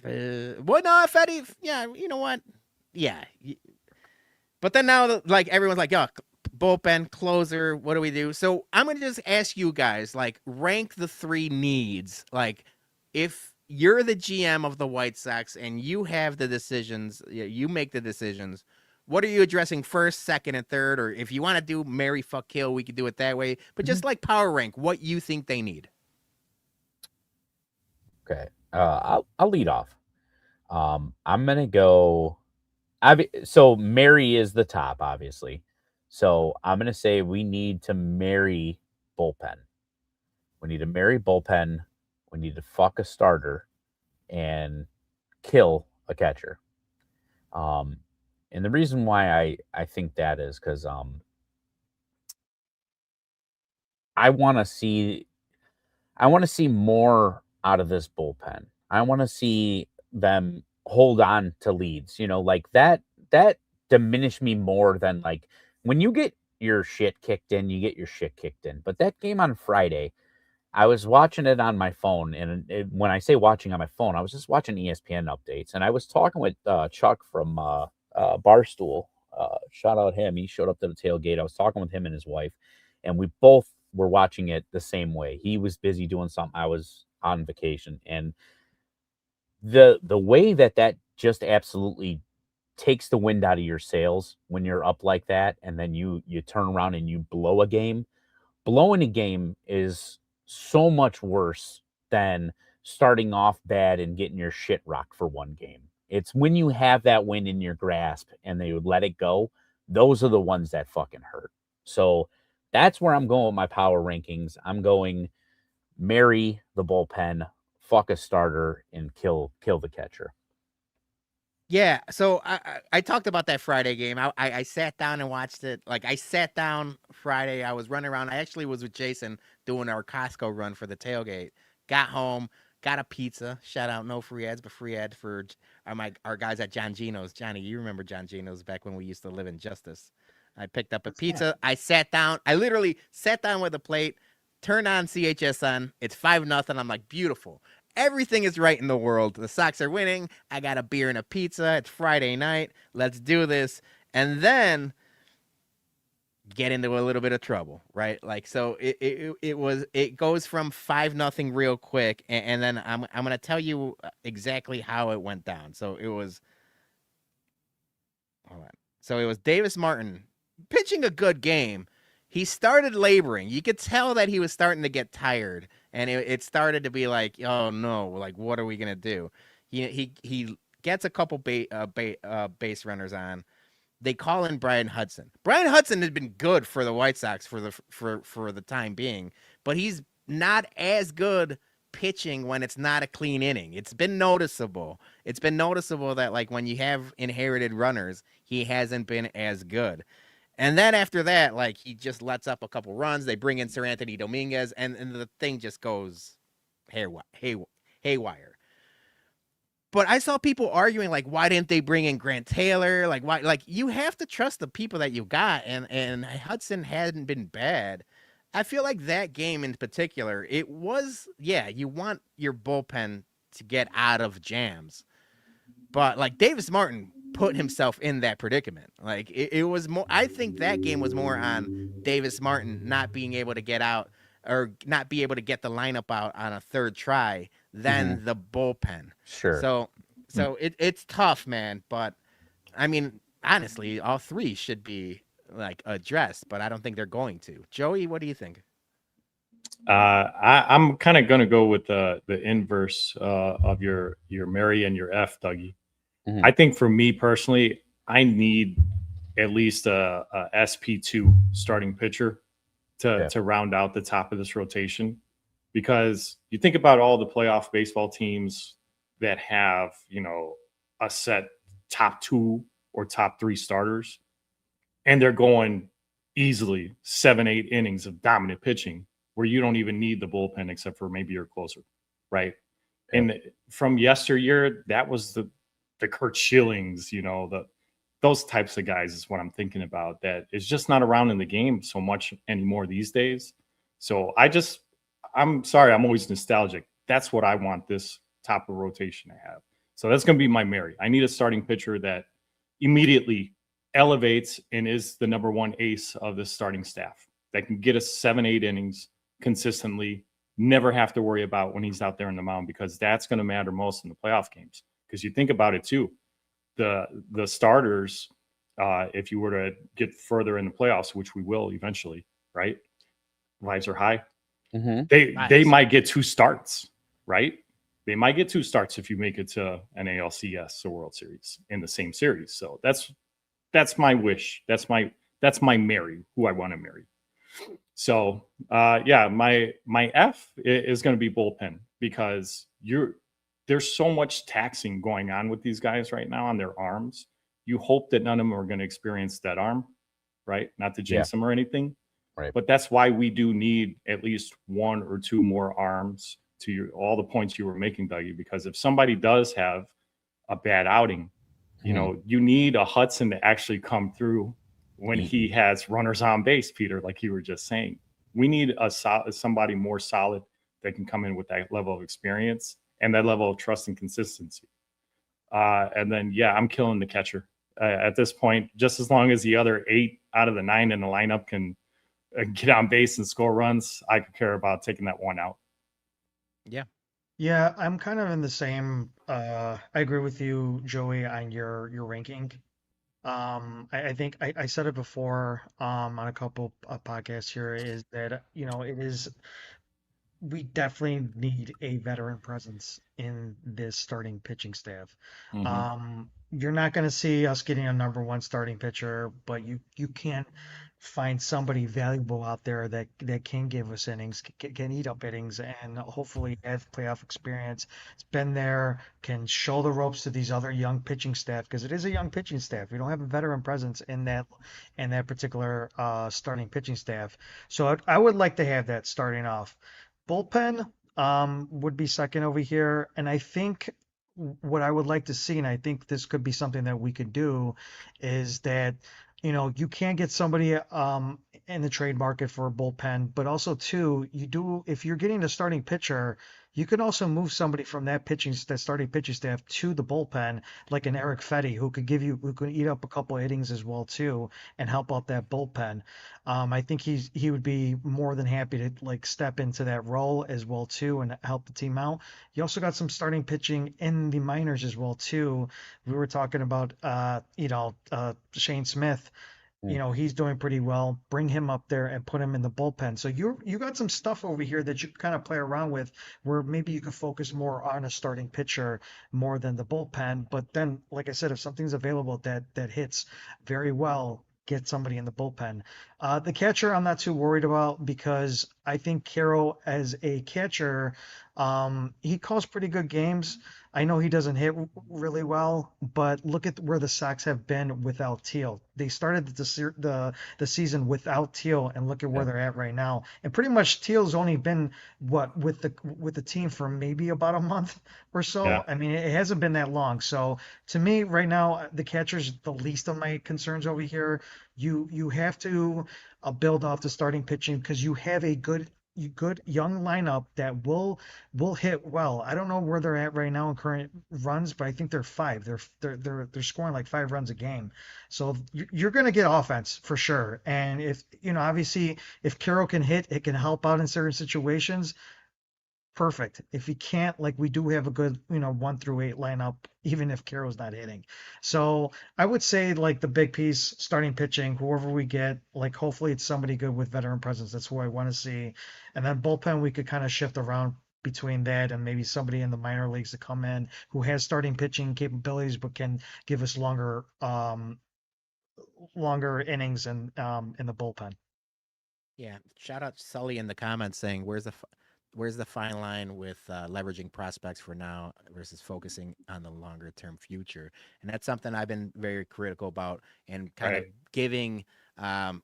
Fetty. Yeah, you know what? Yeah. But then now, like everyone's like, "Yo, bullpen, closer. What do we do? So I'm gonna just ask you guys, like, rank the 3 needs. Like, if you're the GM of the White Sox and you have the decisions, you make the decisions. What are you addressing first, second, and third? Or if you want to do Mary fuck kill, we could do it that way. But just like power rank, what you think they need. Okay. I'll lead off. I'm gonna go. So Mary is the top, obviously. So I'm gonna say we need to marry bullpen. We need to marry bullpen. We need to fuck a starter and kill a catcher. And the reason why I think that is because I want to see more out of this bullpen. I want to see them hold on to leads. Like that diminished me more than like when you get your shit kicked in, you get your shit kicked in. But that game on Friday, I was watching it on my phone, and when I say watching on my phone, I was just watching ESPN updates, and I was talking with Chuck from Barstool. Shout out him. He showed up to the tailgate. I was talking with him and his wife, and we both were watching it the same way. He was busy doing something. I was on vacation, and the way that just absolutely takes the wind out of your sails when you're up like that, and then you turn around and you blow a game. Blowing a game is so much worse than starting off bad and getting your shit rocked for one game. It's when you have that win in your grasp and they would let it go. Those are the ones that fucking hurt. So that's where I'm going with my power rankings. I'm going marry the bullpen, fuck a starter, and kill the catcher. Yeah, so I talked about that Friday game. I sat down and watched it. Like, I sat down Friday. I was running around. I actually was with Jason doing our Costco run for the tailgate. Got home, got a pizza. Shout out, no free ads, but free ad for our guys at John Gino's. Johnny, you remember John Gino's back when we used to live in Justice. I picked up a pizza. I sat down. I literally sat down with a plate, turned on CHSN. It's 5-0. I'm like, beautiful. Everything is right in the world. The Sox are winning. I got a beer and a pizza. It's Friday night. Let's do this. And then get into a little bit of trouble, right? Like, so it goes from 5-0 real quick, and then I'm gonna tell you exactly how it went down. So it was, hold on. So it was Davis Martin pitching a good game. He started laboring. You could tell that he was starting to get tired, and it started to be like, oh no, like what are we gonna do? He gets a couple base runners on. They call in Brian Hudson. Brian Hudson had been good for the White Sox for the time being, but he's not as good pitching when it's not a clean inning. It's been noticeable. It's been noticeable that, like, when you have inherited runners, he hasn't been as good. And then after that, like, he just lets up a couple runs. They bring in Sir Anthony Dominguez, and the thing just goes haywire. But I saw people arguing, like, why didn't they bring in Grant Taylor? Like, why? Like, you have to trust the people that you got, and Hudson hadn't been bad. I feel like that game in particular, it was, yeah, you want your bullpen to get out of jams. But, like, Davis Martin put himself in that predicament. Like, it was more, I think that game was more on Davis Martin not being able to get out or not be able to get the lineup out on a third try than the bullpen. Sure. So it's tough, man. But I mean, honestly, all three should be like addressed, but I don't think they're going to. Joey, what do you think? I'm kind of going to go with the inverse of your Mary and your F, Dougie. Mm-hmm. I think for me personally, I need at least a SP2 starting pitcher to round out the top of this rotation, because you think about all the playoff baseball teams that have, you know, a set top 2 or top 3 starters, and they're going easily 7-8 innings of dominant pitching where you don't even need the bullpen except for maybe your closer, right? Yeah. And from yesteryear, that was the Kurt Schillings, you know, those types of guys is what I'm thinking about. That is just not around in the game so much anymore these days. So I'm sorry, I'm always nostalgic. That's what I want this top of rotation to have. So that's going to be my Mary. I need a starting pitcher that immediately elevates and is the number one ace of the starting staff that can get us 7-8 innings consistently, never have to worry about when he's out there on the mound, because that's going to matter most in the playoff games. Because you think about it too, the starters, if you were to get further in the playoffs, which we will eventually, right? Lives are high. They might get 2 starts, right? They might get 2 starts if you make it to an ALCS or World Series in the same series. So that's my wish. That's my Mary, who I want to marry. So my F is going to be bullpen, because there's so much taxing going on with these guys right now on their arms. You hope that none of them are going to experience that arm, right? Not to jinx them or anything. Right. But that's why we do need at least 1 or 2 more arms, to all the points you were making, Dougie, because if somebody does have a bad outing, you know, you need a Hudson to actually come through when he has runners on base, Peter, like you were just saying. We need somebody more solid that can come in with that level of experience and that level of trust and consistency. And then, I'm killing the catcher at this point. Just as long as the other 8 out of the 9 in the lineup can get on base and score runs, I could care about taking that one out. Yeah, I'm kind of in the same. I agree with you, Joey, on your ranking. I think I said it before on a couple of podcasts here, is that we definitely need a veteran presence in this starting pitching staff. You're not going to see us getting a number 1 starting pitcher, but you can find somebody valuable out there that can give us innings, can eat up innings, and hopefully have playoff experience. It's been there, can show the ropes to these other young pitching staff, because it is a young pitching staff. We don't have a veteran presence in that particular starting pitching staff. So I would like to have that starting off. Bullpen would be second over here, and I think what I would like to see, and I think this could be something that we could do, is that you can get somebody in the trade market for a bullpen, but also too, if you're getting a starting pitcher, you can also move somebody from that starting pitching staff to the bullpen, like an Eric Fetty, who could eat up a couple of innings as well too, and help out that bullpen. I think he would be more than happy to step into that role as well too, and help the team out. You also got some starting pitching in the minors as well too. We were talking about Shane Smith. He's doing pretty well. Bring him up there and put him in the bullpen. So you got some stuff over here that you can kind of play around with, where maybe you can focus more on a starting pitcher more than the bullpen. But then, like I said, if something's available that hits very well, get somebody in the bullpen. The catcher, I'm not too worried about, because I think Carroll, as a catcher, he calls pretty good games. I know he doesn't hit really well, but look at where the Sox have been without Teal. They started the season without Teal, and look at where they're at right now. And pretty much Teal's only been with the team for maybe about a month or so. Yeah. I mean, it hasn't been that long. So to me, right now, the catcher's the least of my concerns over here. You have to build off the starting pitching, because you have a good young lineup that will hit well. I don't know where they're at right now in current runs, but I think they're 5. They're scoring like 5 runs a game. So you're going to get offense for sure. And if obviously if Carroll can hit, it can help out in certain situations. Perfect. If he can't, we do have a good 1 through 8 lineup, even if Carroll's not hitting. So I would say the big piece, starting pitching, whoever we get, hopefully it's somebody good with veteran presence. That's who I want to see. And then bullpen, we could kind of shift around between that and maybe somebody in the minor leagues to come in who has starting pitching capabilities but can give us longer innings in the bullpen. Yeah, shout out Sully in the comments saying, where's the fine line with leveraging prospects for now versus focusing on the longer term future? And that's something I've been very critical about, and kind of giving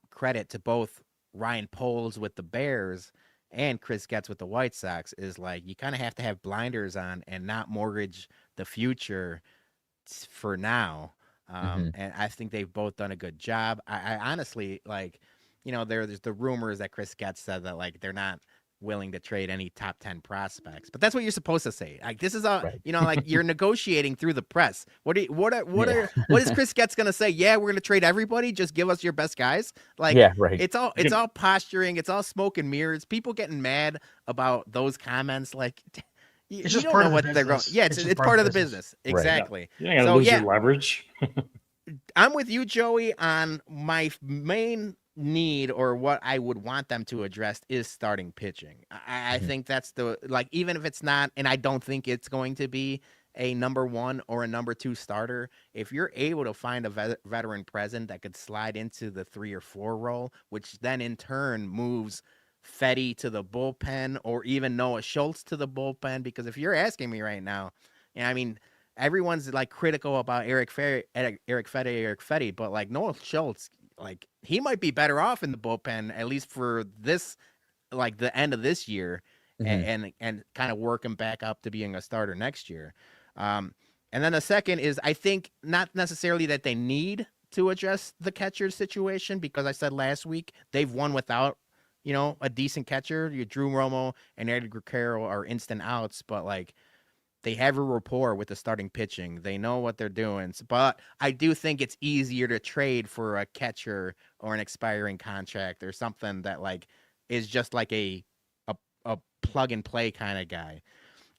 credit to both Ryan Poles with the Bears and Chris Getz with the White Sox, is you kind of have to have blinders on and not mortgage the future for now. And I think they've both done a good job. I honestly, there's the rumors that Chris Getz said that they're not willing to trade any top 10 prospects. But that's what you're supposed to say. Like this is Right. like you're negotiating through the press. What is Chris Getz gonna say? Yeah, we're gonna trade everybody. Just give us your best guys. Like Yeah, right. it's all posturing. It's all smoke and mirrors. People getting mad about those comments. Like you just don't part know of the what they're going. business. Yeah, It's it's just part of the business. Right. Exactly. You ain't gonna So, lose yeah. your leverage. I'm with you, Joey, on my main need or what I would want them to address is starting pitching. I think that's even if it's not, and I don't think it's going to be a number 1 or a number 2 starter, if you're able to find a veteran present that could slide into the 3 or 4 role, which then in turn moves Fetty to the bullpen or even Noah Schultz to the bullpen, because if you're asking me right now, I mean, everyone's like critical about Eric Fetty, but like Noah Schultz, like he might be better off in the bullpen, at least for this, like the end of this year, and kind of work him back up to being a starter next year. And then the second is, I think not necessarily that they need to address the catcher situation, because I said last week they've won without, a decent catcher. Drew Romo and Edgar Carroll are instant outs, but like they have a rapport with the starting pitching. They know what they're doing. But I do think it's easier to trade for a catcher or an expiring contract or something that like is just like a plug and play kind of guy.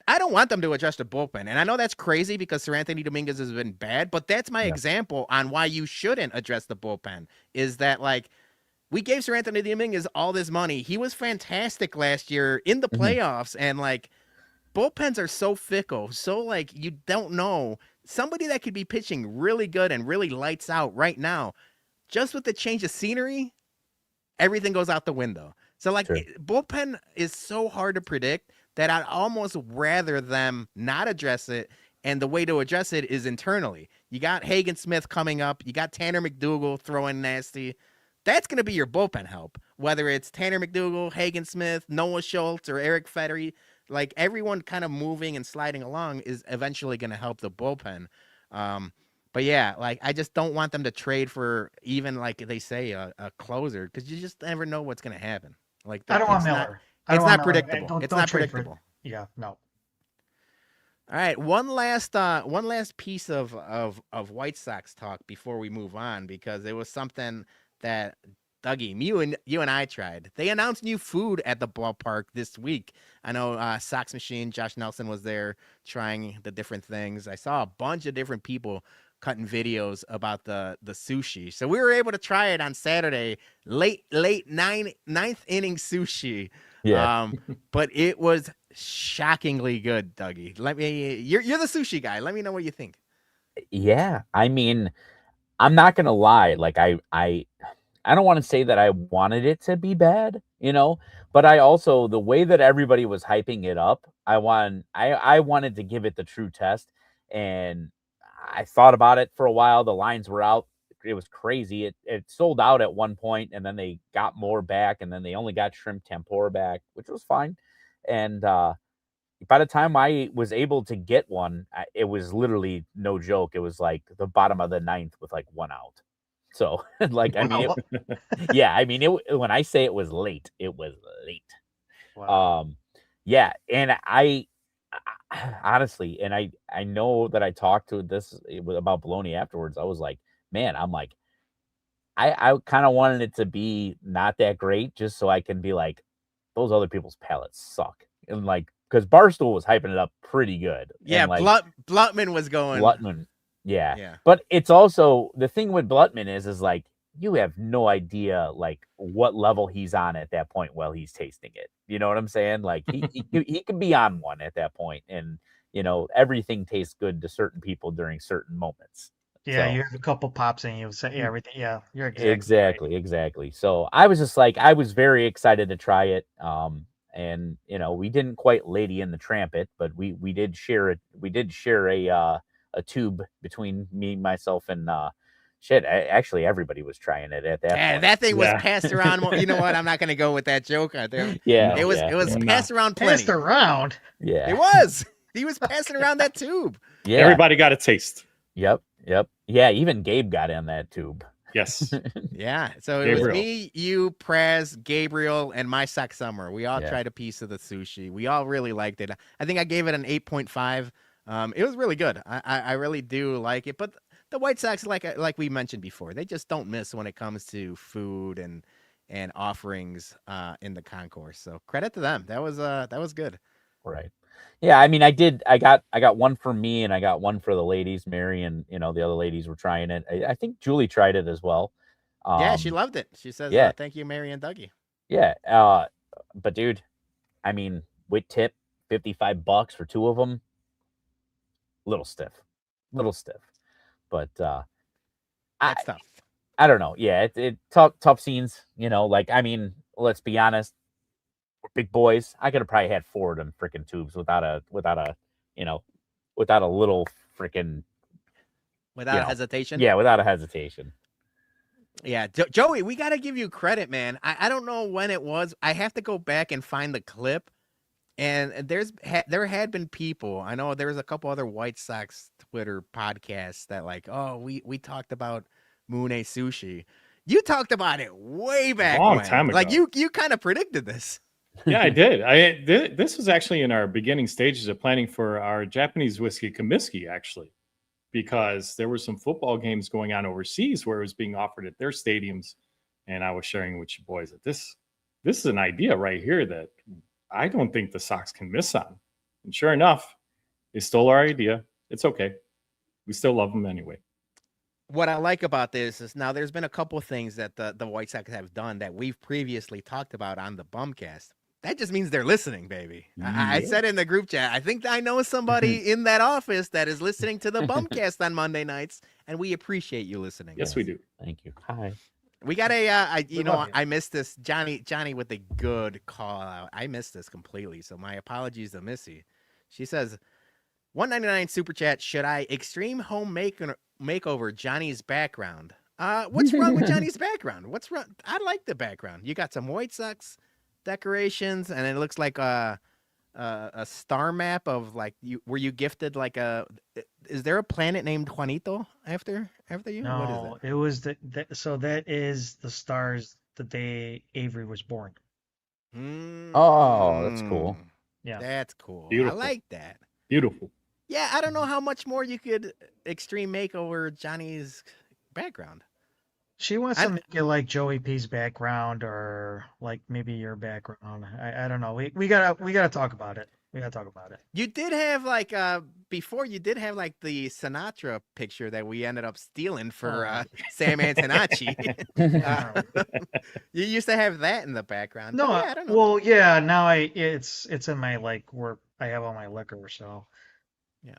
I don't want them to adjust the bullpen. And I know that's crazy because Sir Anthony Dominguez has been bad, but that's my example on why you shouldn't address the bullpen, is that like we gave Sir Anthony Dominguez all this money. He was fantastic last year in the playoffs, and like bullpens are so fickle. So like you don't know, somebody that could be pitching really good and really lights out right now, just with the change of scenery, everything goes out the window. So like bullpen is so hard to predict that I'd almost rather them not address it. And the way to address it is internally. You got Hagen Smith coming up. You got Tanner McDougal throwing nasty. That's going to be your bullpen help, whether it's Tanner McDougal, Hagen Smith, Noah Schultz, or Eric Fettery. Like everyone kind of moving and sliding along is eventually going to help the bullpen. But yeah, like I just don't want them to trade for even like they say a closer, because you just never know what's going to happen. Like I don't want Miller. It's not Miller. predictable. It's not trade predictable. Yeah, no. All right, one last piece of White Sox talk before we move on, because it was something that Dougie, you and I tried. They announced new food at the ballpark this week. I know Sox Machine, Josh Nelson was there trying the different things. I saw a bunch of different people cutting videos about the sushi. So we were able to try it on Saturday, late ninth inning sushi. Yeah. But it was shockingly good, Dougie. You're the sushi guy. Let me know what you think. Yeah. I mean, I'm not going to lie. Like I don't want to say that I wanted it to be bad, but I also, the way that everybody was hyping it up, I wanted to give it the true test. And I thought about it for a while. The lines were out. It was crazy. It sold out at one point, and then they got more back, and then they only got shrimp tempura back, which was fine. And by the time I was able to get one, it was literally no joke. It was like the bottom of the ninth with like 1 out. So like, I mean, when I say it was late, it was late. Wow. Yeah. And I honestly, and I know that I talked to about Bologna afterwards. I was like, man, I kind of wanted it to be not that great, just so I can be like, those other people's palates suck. And like, because Barstool was hyping it up pretty good. Yeah. And like, Blutman was going. Blutman. Yeah. But it's also, the thing with Blutman is like, you have no idea like what level he's on at that point while he's tasting it. You know what I'm saying? Like he could be on one at that point, and everything tastes good to certain people during certain moments. Yeah, So, you have a couple pops and you say everything. Yeah, you're exactly. So I was just like, I was very excited to try it. And we didn't quite Lady in the Tramp it, but we did share it. We did share a tube between me, myself, and actually everybody was trying it at that point. That thing was passed around. You know what? I'm not going to go with that joke out there. Yeah. It was passed around plenty. Passed around? Yeah. It was. He was passing around that tube. Yeah. Everybody got a taste. Yep. Yeah, even Gabe got in that tube. Yes. Yeah. So it was Gabriel. me, you, Praz, Gabriel, and my Sack Summer. We all Yeah. tried a piece of the sushi. We all really liked it. I think I gave it an 8.5. It was really good. I really do like it. But the White Sox, like we mentioned before, they just don't miss when it comes to food and offerings in the concourse. So credit to them. That was good. Right. Yeah, I mean, I got one for me and I got one for the ladies. Mary and the other ladies were trying it. I think Julie tried it as well. Yeah, she loved it. She says, yeah. Thank you, Mary and Dougie. Yeah. But dude, I mean, with tip, $55 for two of them. Little stiff. But That's tough. I don't know. Yeah, it tough scenes. Like, I mean, let's be honest. We're big boys. I could have probably had 4 of them freaking tubes without a little freaking Without hesitation. Yeah, without a hesitation. Yeah, Joey, we got to give you credit, man. I don't know when it was. I have to go back and find the clip. And there had been people. I know there was a couple other White Sox Twitter podcasts that we talked about Mune Sushi. You talked about it way back Long when. time ago. Like you kind of predicted this. Yeah, I did. This was actually in our beginning stages of planning for our Japanese whiskey Comiskey, actually, because there were some football games going on overseas where it was being offered at their stadiums, and I was sharing with you boys that this is an idea right here that I don't think the Sox can miss on. And sure enough, they stole our idea. It's okay. We still love them anyway. What I like about this is now there's been a couple of things that the White Sox have done that we've previously talked about on the BumCast. That just means they're listening, baby. I said in the group chat, I think I know somebody in that office that is listening to the BumCast on Monday nights, and we appreciate you listening. Yes, we do. Thank you. Hi. We got I missed this. Johnny with a good call out. I missed this completely, so my apologies to Missy. She says, $1.99 super chat. Should I extreme home makeover Johnny's background? What's wrong with Johnny's background? What's wrong? I like the background. You got some White Sox decorations, and it looks like a star map of were you gifted is there a planet named Juanito after you? No, what is it was so that is the stars the day Avery was born. Oh, that's cool. Yeah, that's cool. Beautiful. I like that. Beautiful. Yeah, I don't know how much more you could extreme makeover Johnny's background. She wants to make it like Joey P's background or like maybe your background. I don't know. We gotta talk about it. You did have before you did have the Sinatra picture that we ended up stealing for Sam Antonacci. You used to have that in the background. No, I don't know. well, yeah. Now it's in my where I have all my liquor. So yeah,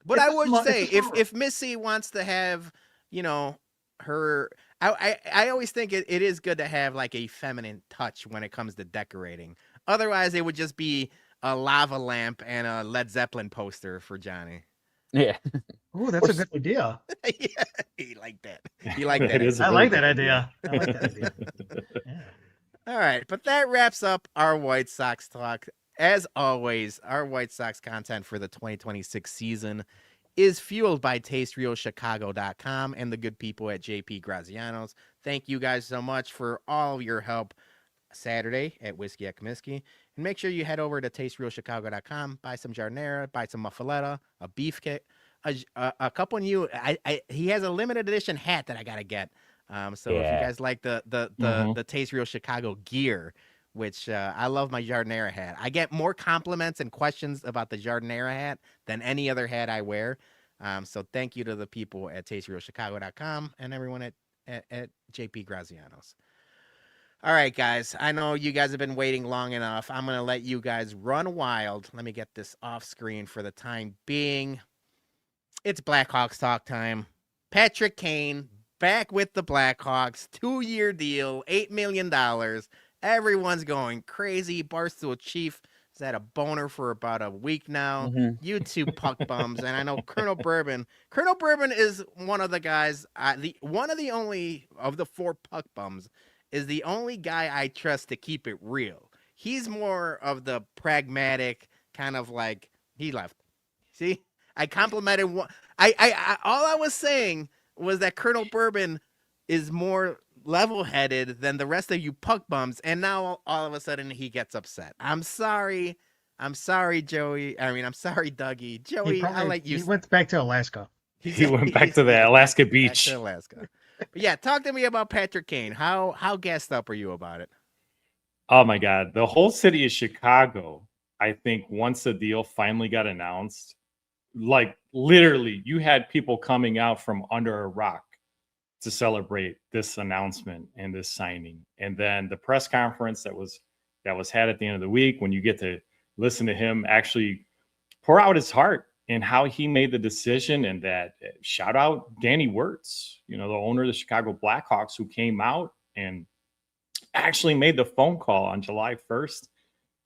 but I would say if Missy wants to have her. I always think it is good to have a feminine touch when it comes to decorating. Otherwise, it would just be a lava lamp and a Led Zeppelin poster for Johnny. Yeah. Ooh, that's a good idea. Yeah, he liked that. He liked that. I like that idea. Yeah. All right, but that wraps up our White Sox talk. As always, our White Sox content for the 2026 season is fueled by TasteRealChicago.com and the good people at JP Graziano's. Thank you guys so much for all of your help Saturday at Whiskey at Comiskey. And make sure you head over to TasteRealChicago.com, buy some Jardinera, buy some Muffaletta, a beef kit, a couple new. He has a limited edition hat that I got to get. So if you guys like the Taste Real Chicago gear, which I love my Jardinera hat. I get more compliments and questions about the Jardinera hat than any other hat I wear. So thank you to the people at TasteRealChicago.com and everyone at JP Graziano's. All right, guys. I know you guys have been waiting long enough. I'm going to let you guys run wild. Let me get this off screen for the time being. It's Blackhawks talk time. Patrick Kane back with the Blackhawks. 2-year deal, $8 million. Everyone's going crazy. Barstool Chief has had a boner for about a week now. You two puck bums. And I know Colonel Bourbon is one of the guys, one of the only of the 4 puck bums is the only guy I trust to keep it real. He's more of the pragmatic kind of he left. See, I complimented one. All I was saying was that Colonel Bourbon is more level-headed than the rest of you puck bums, and now all of a sudden he gets upset. I'm sorry, Joey. I mean, I'm sorry, Dougie. Joey, I'll let you. He went back to Alaska. He went back to the Alaska back beach. to Alaska. But yeah, talk to me about Patrick Kane. How gassed up are you about it? Oh my God. The whole city of Chicago, I think once the deal finally got announced, like literally you had people coming out from under a rock to celebrate this announcement and this signing. And then the press conference that was had at the end of the week, when you get to listen to him actually pour out his heart and how he made the decision. And that shout out Danny Wirtz, the owner of the Chicago Blackhawks, who came out and actually made the phone call on July 1st.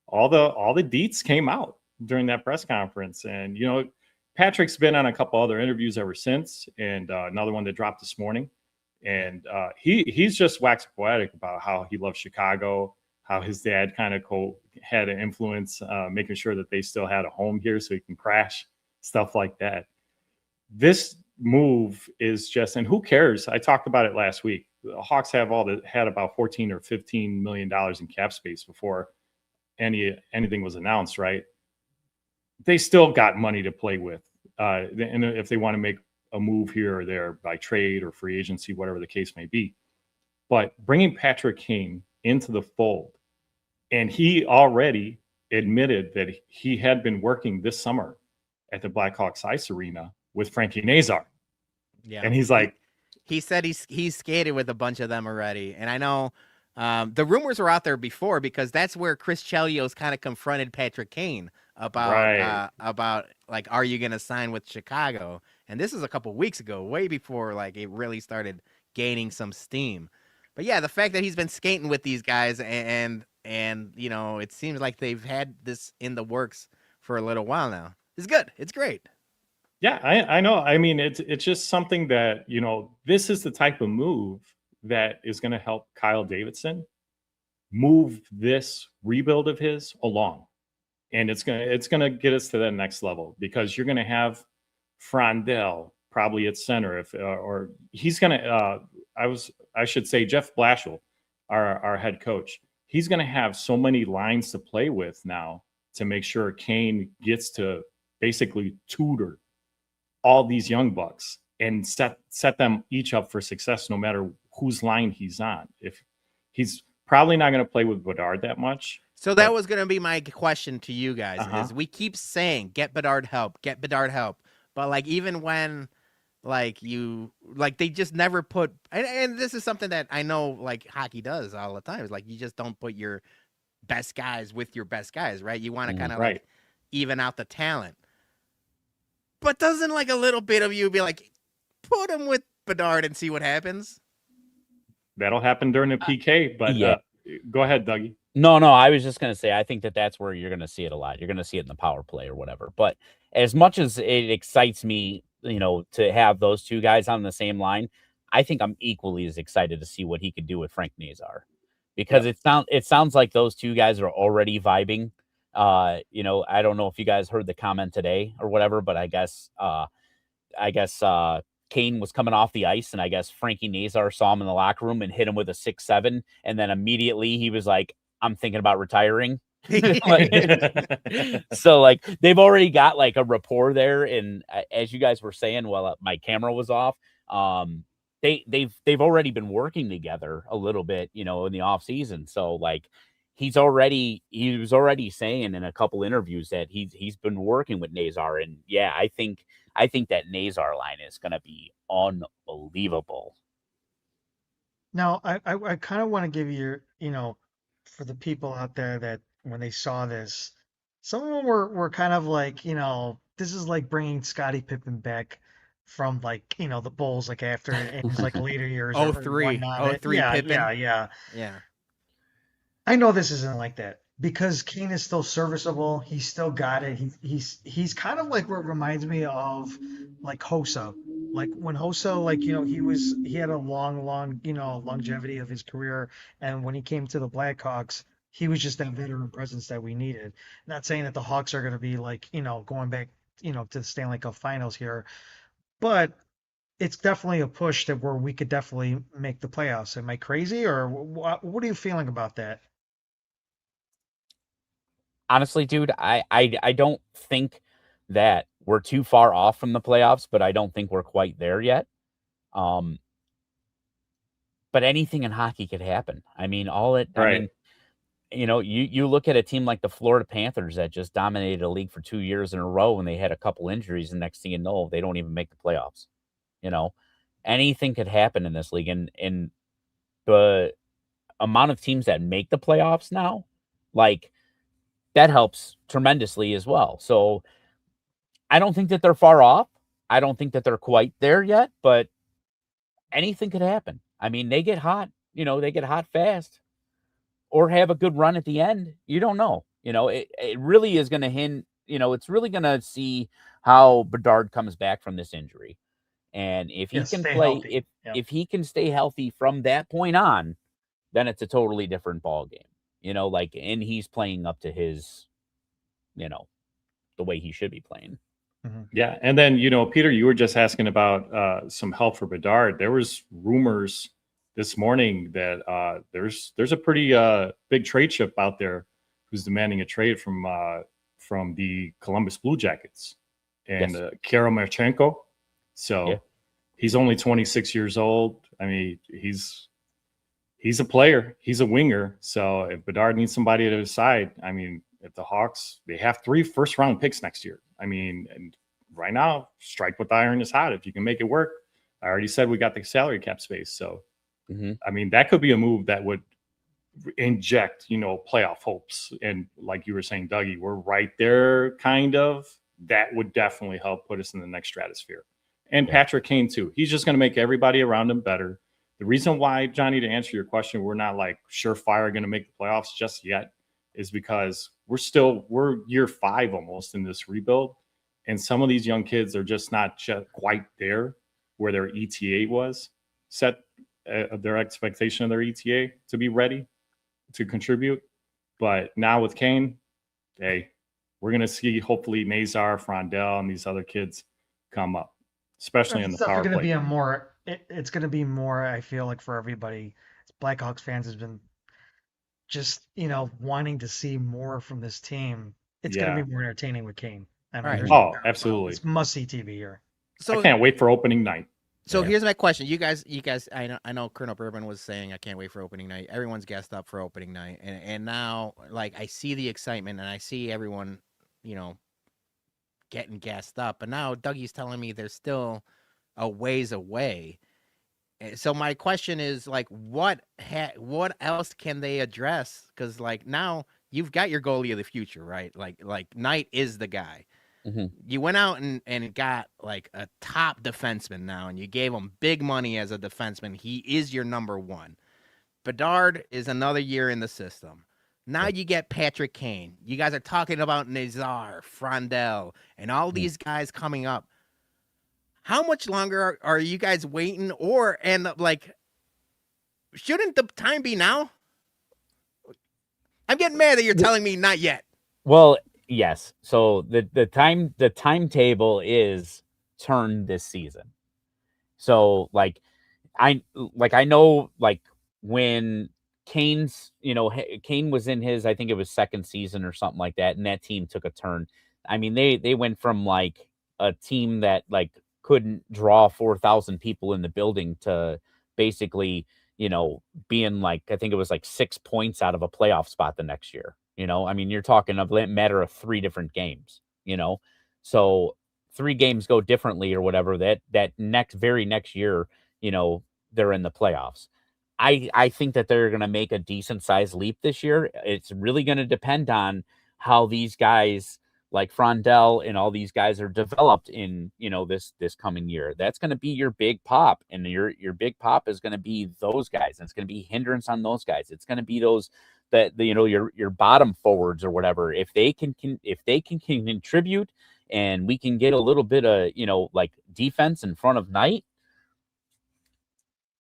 All the deets came out during that press conference. And, Patrick's been on a couple other interviews ever since, and another one that dropped this morning. And he's just waxed poetic about how he loves Chicago, how his dad kind of had an influence, making sure that they still had a home here so he can crash, stuff like that. This move is just, and who cares? I talked about it last week. The Hawks had about 14 or 15 million dollars in cap space before anything was announced, right? They still got money to play with. And if they want to make a move here or there by trade or free agency, whatever the case may be. But bringing Patrick Kane into the fold, and he already admitted that he had been working this summer at the Blackhawks ice arena with Frankie Nazar. Yeah. And he's like, he said he's skated with a bunch of them already. And I know the rumors were out there before, because that's where Chris Chelios kind of confronted Patrick Kane about like, are you going to sign with Chicago? And this is a couple weeks ago, way before like it really started gaining some steam. But yeah, the fact that he's been skating with these guys and it seems like they've had this in the works for a little while now. It's good. It's great. Yeah, I know. I mean, it's just something that, this is the type of move that is going to help Kyle Davidson move this rebuild of his along. And it's gonna get us to that next level, because you're gonna have Frondell probably at center, or he's gonna I should say Jeff Blashill, our head coach. He's gonna have so many lines to play with now to make sure Kane gets to basically tutor all these young bucks and set them each up for success, no matter whose line he's on. If he's probably not going to play with Bedard that much. So that was going to be my question to you guys. Is we keep saying, get Bedard help. But like, even when they just never put, and this is something that I know like hockey does all the time. Is like, you just don't put your best guys with your best guys, right? You want to kind of like even out the talent. But doesn't like a little bit of you be like, put him with Bedard and see what happens? That'll happen during the PK, but yeah. Go ahead, Dougie. No, I was just going to say, I think that's where you're going to see it a lot. You're going to see it in the power play or whatever. But as much as it excites me, to have those two guys on the same line, I think I'm equally as excited to see what he could do with Frank Nazar, because it sounds like those two guys are already vibing. I don't know if you guys heard the comment today or whatever, but I guess Kane was coming off the ice, and I guess Frankie Nazar saw him in the locker room and hit him with a 6-7, and then immediately he was like, I'm thinking about retiring. So like they've already got like a rapport there, and as you guys were saying while my camera was off, they've already been working together a little bit, in the off season. So like he was already saying in a couple interviews that he's been working with Nazar, and yeah, I think that Nazar line is going to be unbelievable. Now, I kind of want to give you, for the people out there that when they saw this, some of them were kind of like, this is like bringing Scottie Pippen back from like, the Bulls, like after in his like later years. 03 Pippen. Yeah. I know this isn't like that, because Kane is still serviceable. He's still got it. He's kind of like what reminds me of like Hossa. Like when Hossa, like, he had a long, longevity of his career. And when he came to the Blackhawks, he was just that veteran presence that we needed. Not saying that the Hawks are going to be like, going back, to the Stanley Cup finals here, but it's definitely a push that where we could definitely make the playoffs. Am I crazy, or what are you feeling about that? Honestly, dude, I don't think that we're too far off from the playoffs, but I don't think we're quite there yet. Um, but anything in hockey could happen. I mean, I Right. mean, you look at a team like the Florida Panthers that just dominated a league for 2 years in a row, and they had a couple injuries, and next thing you know, they don't even make the playoffs. You know, anything could happen in this league, and the amount of teams that make the playoffs now, like that helps tremendously as well. So I don't think that they're far off. I don't think that they're quite there yet, but anything could happen. I mean, they get hot, they get hot fast or have a good run at the end. You don't know. It really is going to it's really going to see how Bedard comes back from this injury. And if he Yes, can stay play, healthy. Yeah. if he can stay healthy from that point on, then it's a totally different ball game. And he's playing up to his, the way he should be playing. Mm-hmm. Yeah, and then Peter, you were just asking about some help for Bedard. There was rumors this morning that there's a pretty big trade ship out there who's demanding a trade from the Columbus Blue Jackets and Yes. Karamarchenko. So Yeah. he's only 26 years old. I mean, he's a player. He's a winger. So if Bedard needs somebody at his side, I mean, if the Hawks, they have 3 first-round picks next year. I mean, and right now, strike with iron is hot. If you can make it work, I already said we got the salary cap space. So, I mean, that could be a move that would inject, playoff hopes. And like you were saying, Dougie, we're right there, kind of. That would definitely help put us in the next stratosphere. And Patrick Kane, too. He's just going to make everybody around him better. The reason why, Johnny, to answer your question, we're not like surefire going to make the playoffs just yet is because we're year 5 almost in this rebuild. And some of these young kids are just not quite there where their ETA was set, their expectation of their ETA to be ready to contribute. But now with Kane, hey, we're going to see hopefully Nazar, Frondell, and these other kids come up, especially in the power play. It's going to be more, I feel like, for everybody. Blackhawks fans has been just, wanting to see more from this team. It's going to be more entertaining with Kane. I mean, right. Absolutely. It's must-see TV here. So I can't wait for opening night. So here's my question. You guys, I know Colonel Bourbon was saying I can't wait for opening night. Everyone's gassed up for opening night. And now, like, I see the excitement and I see everyone, getting gassed up. But now Dougie's telling me there's still a ways away. So my question is, like, what else can they address? Because, like, now you've got your goalie of the future, right? Like Knight is the guy. Mm-hmm. You went out and got like a top defenseman now, and you gave him big money as a defenseman. He is your number 1. Bedard is another year in the system. Now you get Patrick Kane. You guys are talking about Nazar, Frondell, and all these guys coming up. How much longer are you guys waiting? Shouldn't the time be now? I'm getting mad that you're telling me not yet. Well, yes. So the timetable is turned this season. So I know when Kane's, Kane was in his, I think it was second season or something like that, and that team took a turn. I mean, they went from like a team that couldn't draw 4,000 people in the building to basically, being I think it was 6 points out of a playoff spot the next year. I mean, you're talking a matter of 3 different games, so 3 games go differently or whatever that very next year, they're in the playoffs. I think that they're going to make a decent sized leap this year. It's really going to depend on how these guys like Frondell and all these guys are developed in, this coming year. That's going to be your big pop, and your big pop is going to be those guys. And it's going to be hindrance on those guys. It's going to be those that your bottom forwards or whatever. If they can contribute, and we can get a little bit of defense in front of Knight,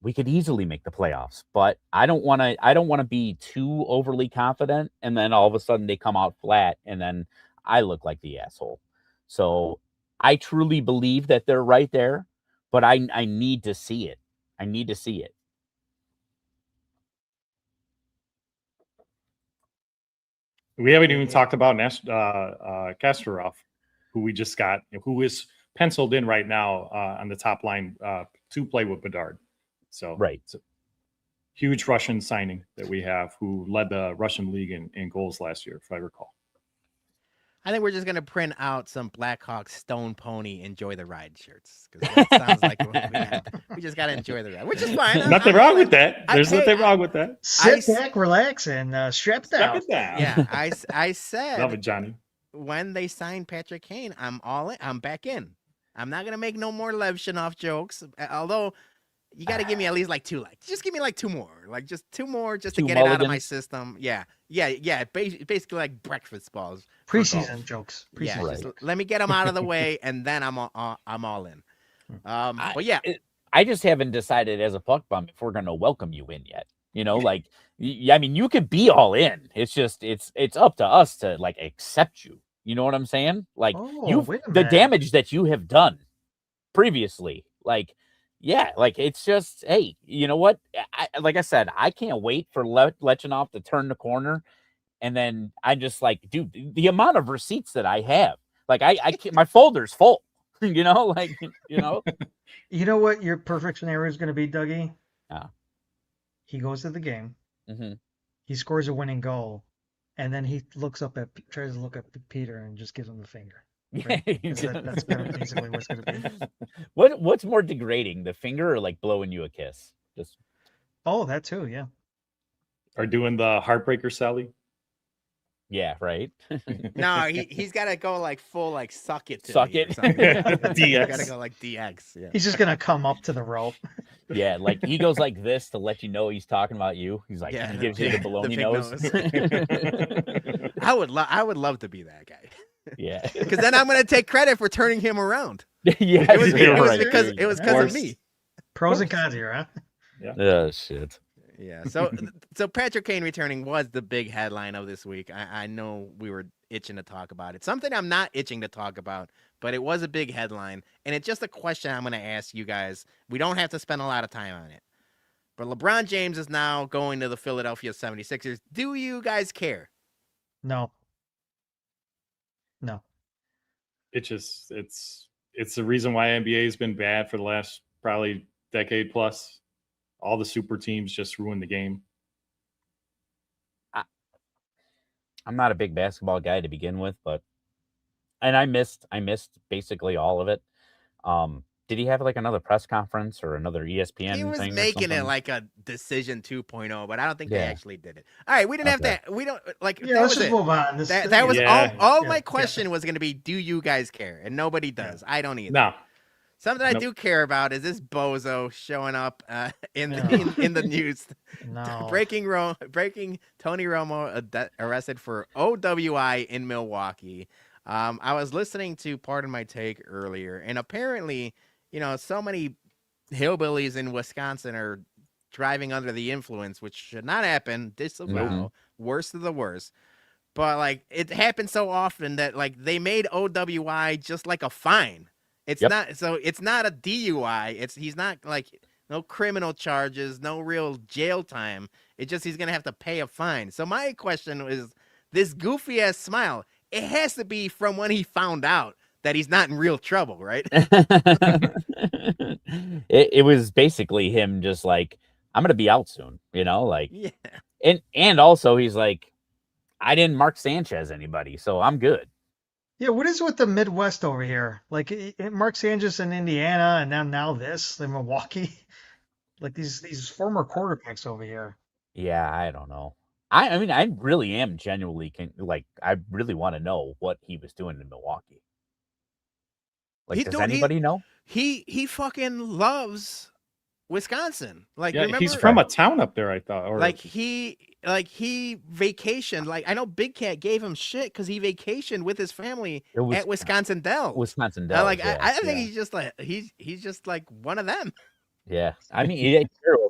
we could easily make the playoffs. But I don't want to be too overly confident, and then all of a sudden they come out flat, and then I look like the asshole. So I truly believe that they're right there, but I need to see it. I need to see it. We haven't even talked about Kasparov, who we just got, who is penciled in right now on the top line to play with Bedard. So Right. it's a huge Russian signing that we have, who led the Russian league in goals last year, if I recall. I think we're just gonna print out some Blackhawks Stone Pony Enjoy the Ride shirts, because that sounds like what we have. We just gotta enjoy the ride, which is fine. Nothing wrong with that. There's nothing wrong with that. Sit back, relax, and strap down. Step it down. Yeah, I said Love it, Johnny. when they signed Patrick Kane, I'm all in. I'm back in. I'm not gonna make no more Lev Shinov jokes. Although you got to give me at least like 2 likes. Just give me like 2 more, like just 2 more, just to get it out of my system. Yeah. Basically like breakfast balls. Preseason jokes. Yeah, Preseason. just let me get them out of the way, and then I'm all in. But yeah, I just haven't decided as a puck bum if we're going to welcome you in yet. You know, like, I mean, you could be all in. It's just, it's up to us to like accept you. You know what I'm saying? Like, the damage that you have done previously, like, yeah, like it's just, hey, you know what? Like I said, I can't wait for Lechinov to turn the corner, and then I just like, dude, the amount of receipts that I have, like I can't, my folder's full, you know, like, you know. You know what your perfect scenario is going to be, Dougie? He goes to the game, he scores a winning goal, and then he tries to look up at Peter and just gives him the finger. Right? That's basically what's going to be. What's more degrading, the finger or like blowing you a kiss? Just that too, yeah. Are doing the heartbreaker Sally? Yeah, right. No, he's got to go like full like suck it. DX. Got to go like DX. Yeah. He's just gonna come up to the rope. Yeah, like he goes like this to let you know he's talking about you. He's like, he gives you the Bologna nose. I would love to be that guy. Yeah, because then I'm gonna take credit for turning him around. Yeah, it was because of me. Pros and cons here, huh? Yeah. Oh shit. Yeah. So Patrick Kane returning was the big headline of this week. I know we were itching to talk about it. Something I'm not itching to talk about, but it was a big headline, and it's just a question I'm gonna ask you guys. We don't have to spend a lot of time on it. But LeBron James is now going to the Philadelphia 76ers. Do you guys care? No. It's the reason why NBA has been bad for the last probably decade plus. All the super teams just ruined the game. I'm not a big basketball guy to begin with, and I missed basically all of it. Did he have like another press conference or another ESPN? He was thing making it like a decision 2.0, but I don't think they actually did it. All right, we didn't have that. We don't like. Yeah, let's just move on. That was all. My question was going to be, do you guys care? And nobody does. I don't either. No. Something I do care about is this bozo showing up in the news. No. Breaking Tony Romo arrested for OWI in Milwaukee. I was listening to Pardon My Take earlier, and apparently, so many hillbillies in Wisconsin are driving under the influence, which should not happen. Disavow, worst of the worst. But like, it happens so often that like they made OWI just like a fine. It's not, so it's not a DUI. He's not like no criminal charges, no real jail time. It's just he's gonna have to pay a fine. So my question is, this goofy ass smile, it has to be from when he found out that he's not in real trouble, right? It was basically him just like, I'm gonna be out soon, like, yeah. And also he's like, I didn't Mark Sanchez anybody, so I'm good. Yeah, what is with the Midwest over here? Like Mark Sanchez in Indiana, and now this in Milwaukee. Like these former quarterbacks over here. Yeah, I don't know. I mean, I really am genuinely I really want to know what he was doing in Milwaukee. Like, does anybody know? He fucking loves Wisconsin. Like, yeah, remember, he's from a town up there, I thought. Or he vacationed. Like, I know Big Cat gave him shit because he vacationed with his family at Wisconsin Dells. Wisconsin Dells. I think he's just like he's just like one of them. Yeah, I mean, he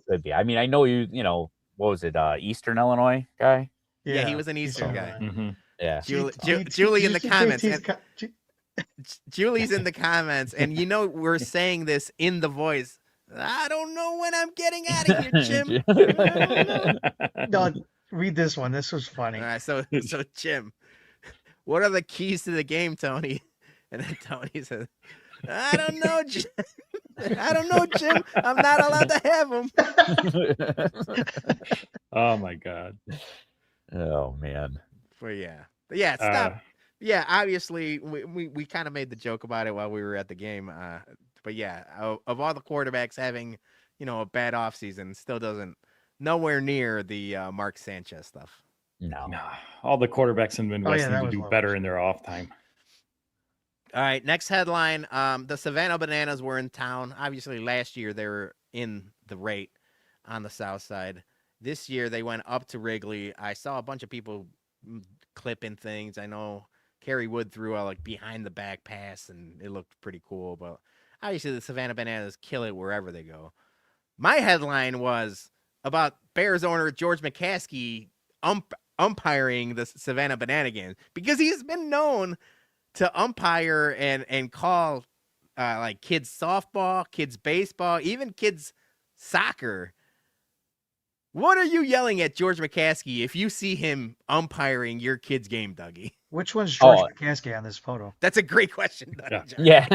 could be. I mean, I know what was it? Eastern Illinois guy. Yeah, he was an Eastern guy. Mm-hmm. Yeah, Julie in the comments. Julie's in the comments, and we're saying this in the voice. I don't know when I'm getting out of here, Jim. I don't know. No, read this one. This was funny. All right, so Jim, what are the keys to the game, Tony? And then Tony says, I don't know, Jim. I don't know, Jim. I'm not allowed to have them. Oh my God. Oh man. But yeah, stop. Yeah, obviously we kind of made the joke about it while we were at the game. But yeah, of all the quarterbacks having, a bad offseason, still doesn't nowhere near the Mark Sanchez stuff. No. All the quarterbacks in the Midwest that need to was do low. better in their off time. All right, next headline. The Savannah Bananas were in town. Obviously, last year they were in the rate on the south side. This year they went up to Wrigley. I saw a bunch of people clipping things. I know Kerry Wood threw a behind the back pass, and it looked pretty cool. But obviously, the Savannah Bananas kill it wherever they go. My headline was about Bears owner George McCaskey umpiring the Savannah Banana games, because he's been known to umpire and call kids softball, kids baseball, even kids soccer. What are you yelling at George McCaskey if you see him umpiring your kid's game, Dougie? Which one's George McCaskey on this photo? That's a great question, Dougie. Yeah.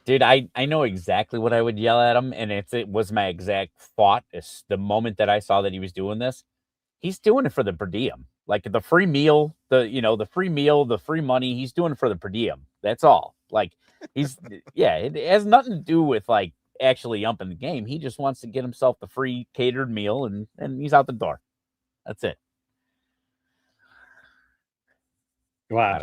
Dude, I know exactly what I would yell at him, and it was my exact thought the moment that I saw that he was doing this. He's doing it for the per diem. Like the free meal, the free money, he's doing it for the per diem. That's all. Like it has nothing to do with actually umping the game. He just wants to get himself the free catered meal and he's out the door. That's it. Wow,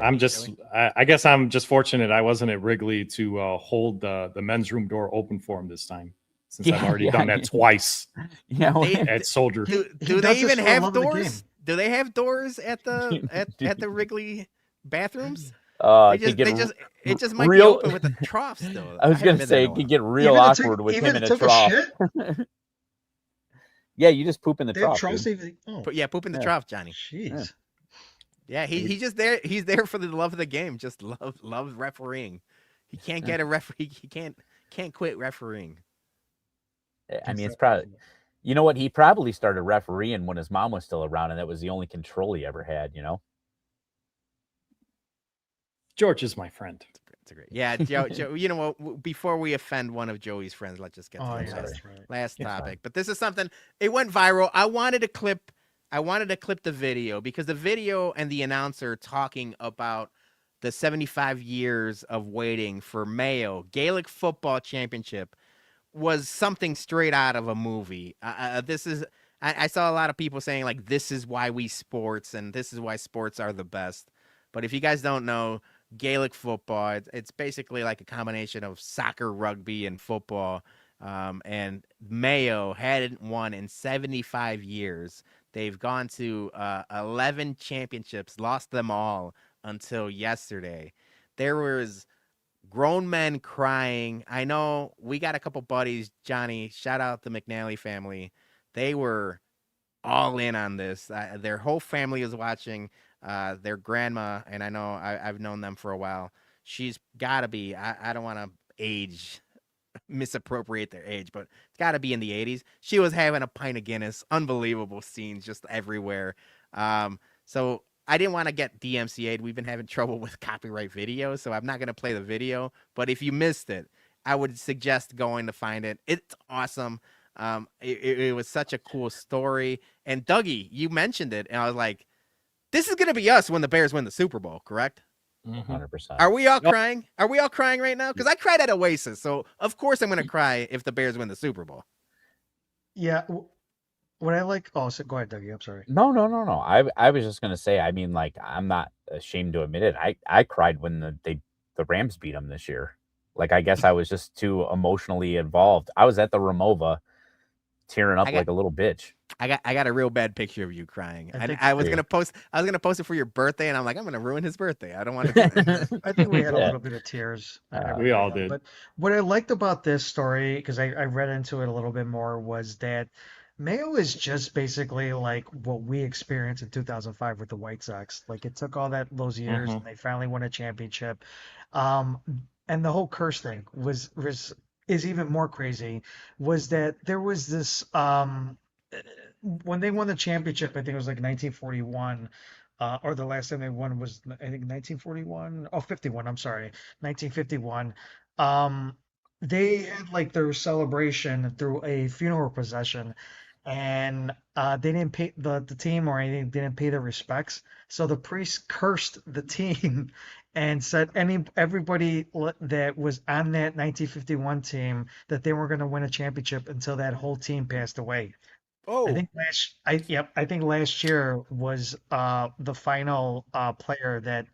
I guess I'm just fortunate I wasn't at Wrigley to hold the men's room door open for him this time, since I've already done that twice. Yeah, at Soldier. Do they even have doors? Do they have doors at the at the Wrigley bathrooms? It just might be open with the troughs though. I was gonna say it could get real awkward with him in a trough. Yeah, you just poop in the trough. Poop in the trough, Johnny. Jeez. Yeah, he's just there. He's there for the love of the game. Just loves refereeing. He can't get a referee. He can't quit refereeing. I mean, it's probably, you know what? He probably started refereeing when his mom was still around, and that was the only control he ever had. George is my friend. It's a great. Yeah, Joe. You know what? Before we offend one of Joey's friends, let's just get to the last topic. But this is something. It went viral. I wanted to clip the video, because the video and the announcer talking about the 75 years of waiting for Mayo Gaelic Football Championship was something straight out of a movie. I saw a lot of people saying this is why we sports, and this is why sports are the best. But if you guys don't know, Gaelic football, it's basically like a combination of soccer, rugby, and football. And Mayo hadn't won in 75 years. They've gone to 11 championships, lost them all until yesterday. There was grown men crying. I know we got a couple buddies, Johnny, shout out the McNally family. They were all in on this. Their whole family is watching. Their grandma, and I know I've known them for a while. She's got to be, I don't want to misappropriate their age, but it's got to be in the 80s. She was having a pint of Guinness. Unbelievable scenes just everywhere. So I didn't want to get DMCA'd. We've been having trouble with copyright videos, so I'm not going to play the video. But if you missed it, I would suggest going to find it. It's awesome. It was such a cool story. And Dougie, you mentioned it, and I was like, this is going to be us when the Bears win the Super Bowl, correct? 100%. Are we all crying? Are we all crying right now? Because I cried at Oasis, so of course I'm going to cry if the Bears win the Super Bowl. Yeah. What I like... Oh, so go ahead, Dougie. I'm sorry. No. I was just going to say, I mean, I'm not ashamed to admit it. I cried when the Rams beat them this year. I guess I was just too emotionally involved. I was at the Ramova tearing up like a little bitch. I got a real bad picture of you crying. I was gonna post it for your birthday, and I'm like, I'm gonna ruin his birthday. I don't want to do that. I think we had a little bit of tears. We all did. But what I liked about this story, because I read into it a little bit more, was that Mayo is just basically like what we experienced in 2005 with the White Sox. Like it took all those years and they finally won a championship. Um, and the whole curse thing is even more crazy. Was that there was this when they won the championship, I think it was like 1941. Or the last time they won was I think 1941. Oh, 51. I'm sorry, 1951. Um, they had like their celebration through a funeral procession, and they didn't pay the team or anything didn't pay their respects. So the priest cursed the team and said everybody that was on that 1951 team that they were going to win a championship until that whole team passed away. Oh, I think last year was the final player that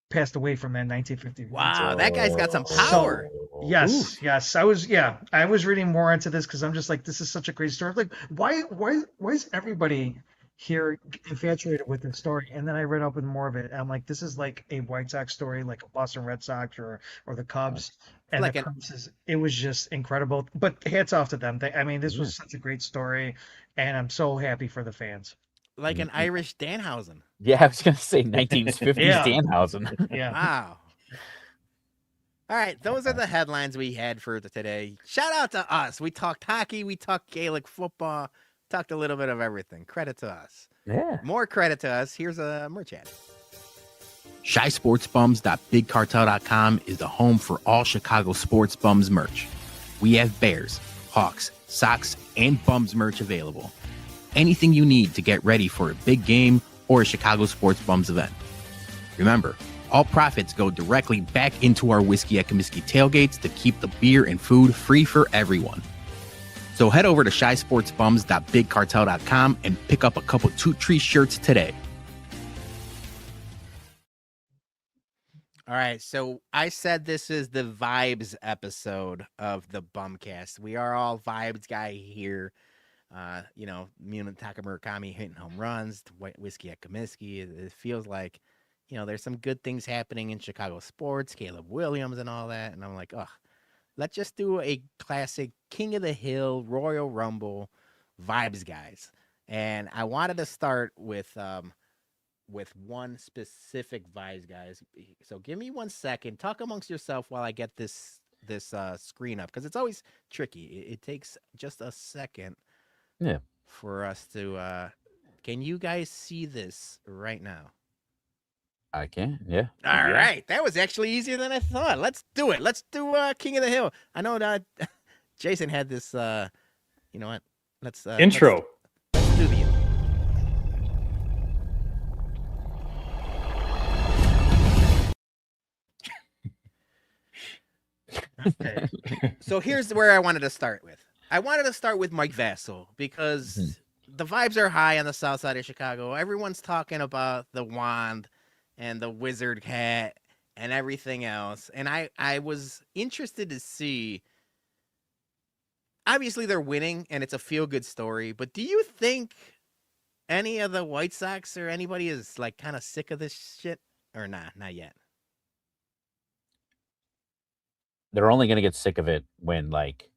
passed away from that 1951 team. wow, that guy's got some So power. yes, I was reading more into this because I'm just like, this is such a crazy story. Like, why is everybody here infatuated with this story? And then I read up on more of it. And I'm like, this is like a White Sox story, like a Boston Red Sox or the Cubs. And Like the an Cubs it was just incredible. But hats off to them. I mean, this Yeah. was such a great story, and I'm so happy for the fans. like an Irish Danhausen. Yeah, I was gonna say 1950s Yeah. Danhausen. Yeah. Wow. All right, those are the headlines we had for today. Shout out to us. We talked hockey, we talked Gaelic football, talked a little bit of everything. Credit to us. Yeah. More credit to us. Here's a merch ad. ShySportsBums.BigCartel.com is the home for all Chicago sports bums merch. We have Bears, Hawks, Sox, and Bums merch available. Anything you need to get ready for a big game or a Chicago Sports Bums event. Remember, all profits go directly back into our Whiskey at Comiskey tailgates to keep the beer and food free for everyone. So head over to ShySportsBums.BigCartel.com and pick up a couple Toot Tree shirts today. All right, so I said this is the vibes episode of the BumCast. We are all vibes guy here. Mune and Murakami hitting home runs, Whiskey at Comiskey. It feels like, there's some good things happening in Chicago sports, Caleb Williams and all that. And I'm like, let's just do a classic King of the Hill, Royal Rumble vibes guys. And I wanted to start with one specific vibes guys. So give me 1 second. Talk amongst yourself while I get this screen up, because it's always tricky. It takes just a second. Yeah. For us to can you guys see this right now? I can. Yeah. All right. That was actually easier than I thought. Let's do it. Let's do King of the Hill. I know that Jason had this you know what? Let's intro. Let's do the Okay. So here's where I wanted to start with. I wanted to start with Mike Vassell because the vibes are high on the south side of Chicago. Everyone's talking about the wand and the wizard hat and everything else. And I was interested to see, obviously they're winning and it's a feel-good story, but do you think any of the White Sox or anybody is like kind of sick of this shit or not yet? They're only gonna get sick of it when like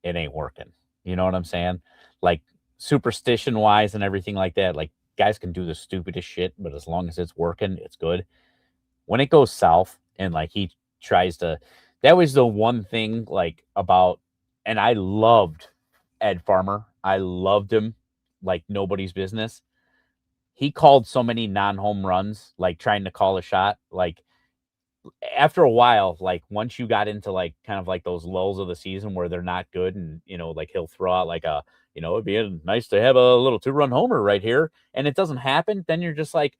it ain't working. You know what I'm saying? Like superstition wise and everything like that. Like guys can do the stupidest shit, but as long as it's working, it's good. When it goes south and like he tries to, that was the one thing like about, and I loved Ed Farmer. I loved him like nobody's business. He called so many non-home runs, like trying to call a shot. Like after a while, like once you got into like kind of like those lulls of the season where they're not good, and like he'll throw out like it'd be nice to have a little 2-run homer right here, and it doesn't happen, then you're just like,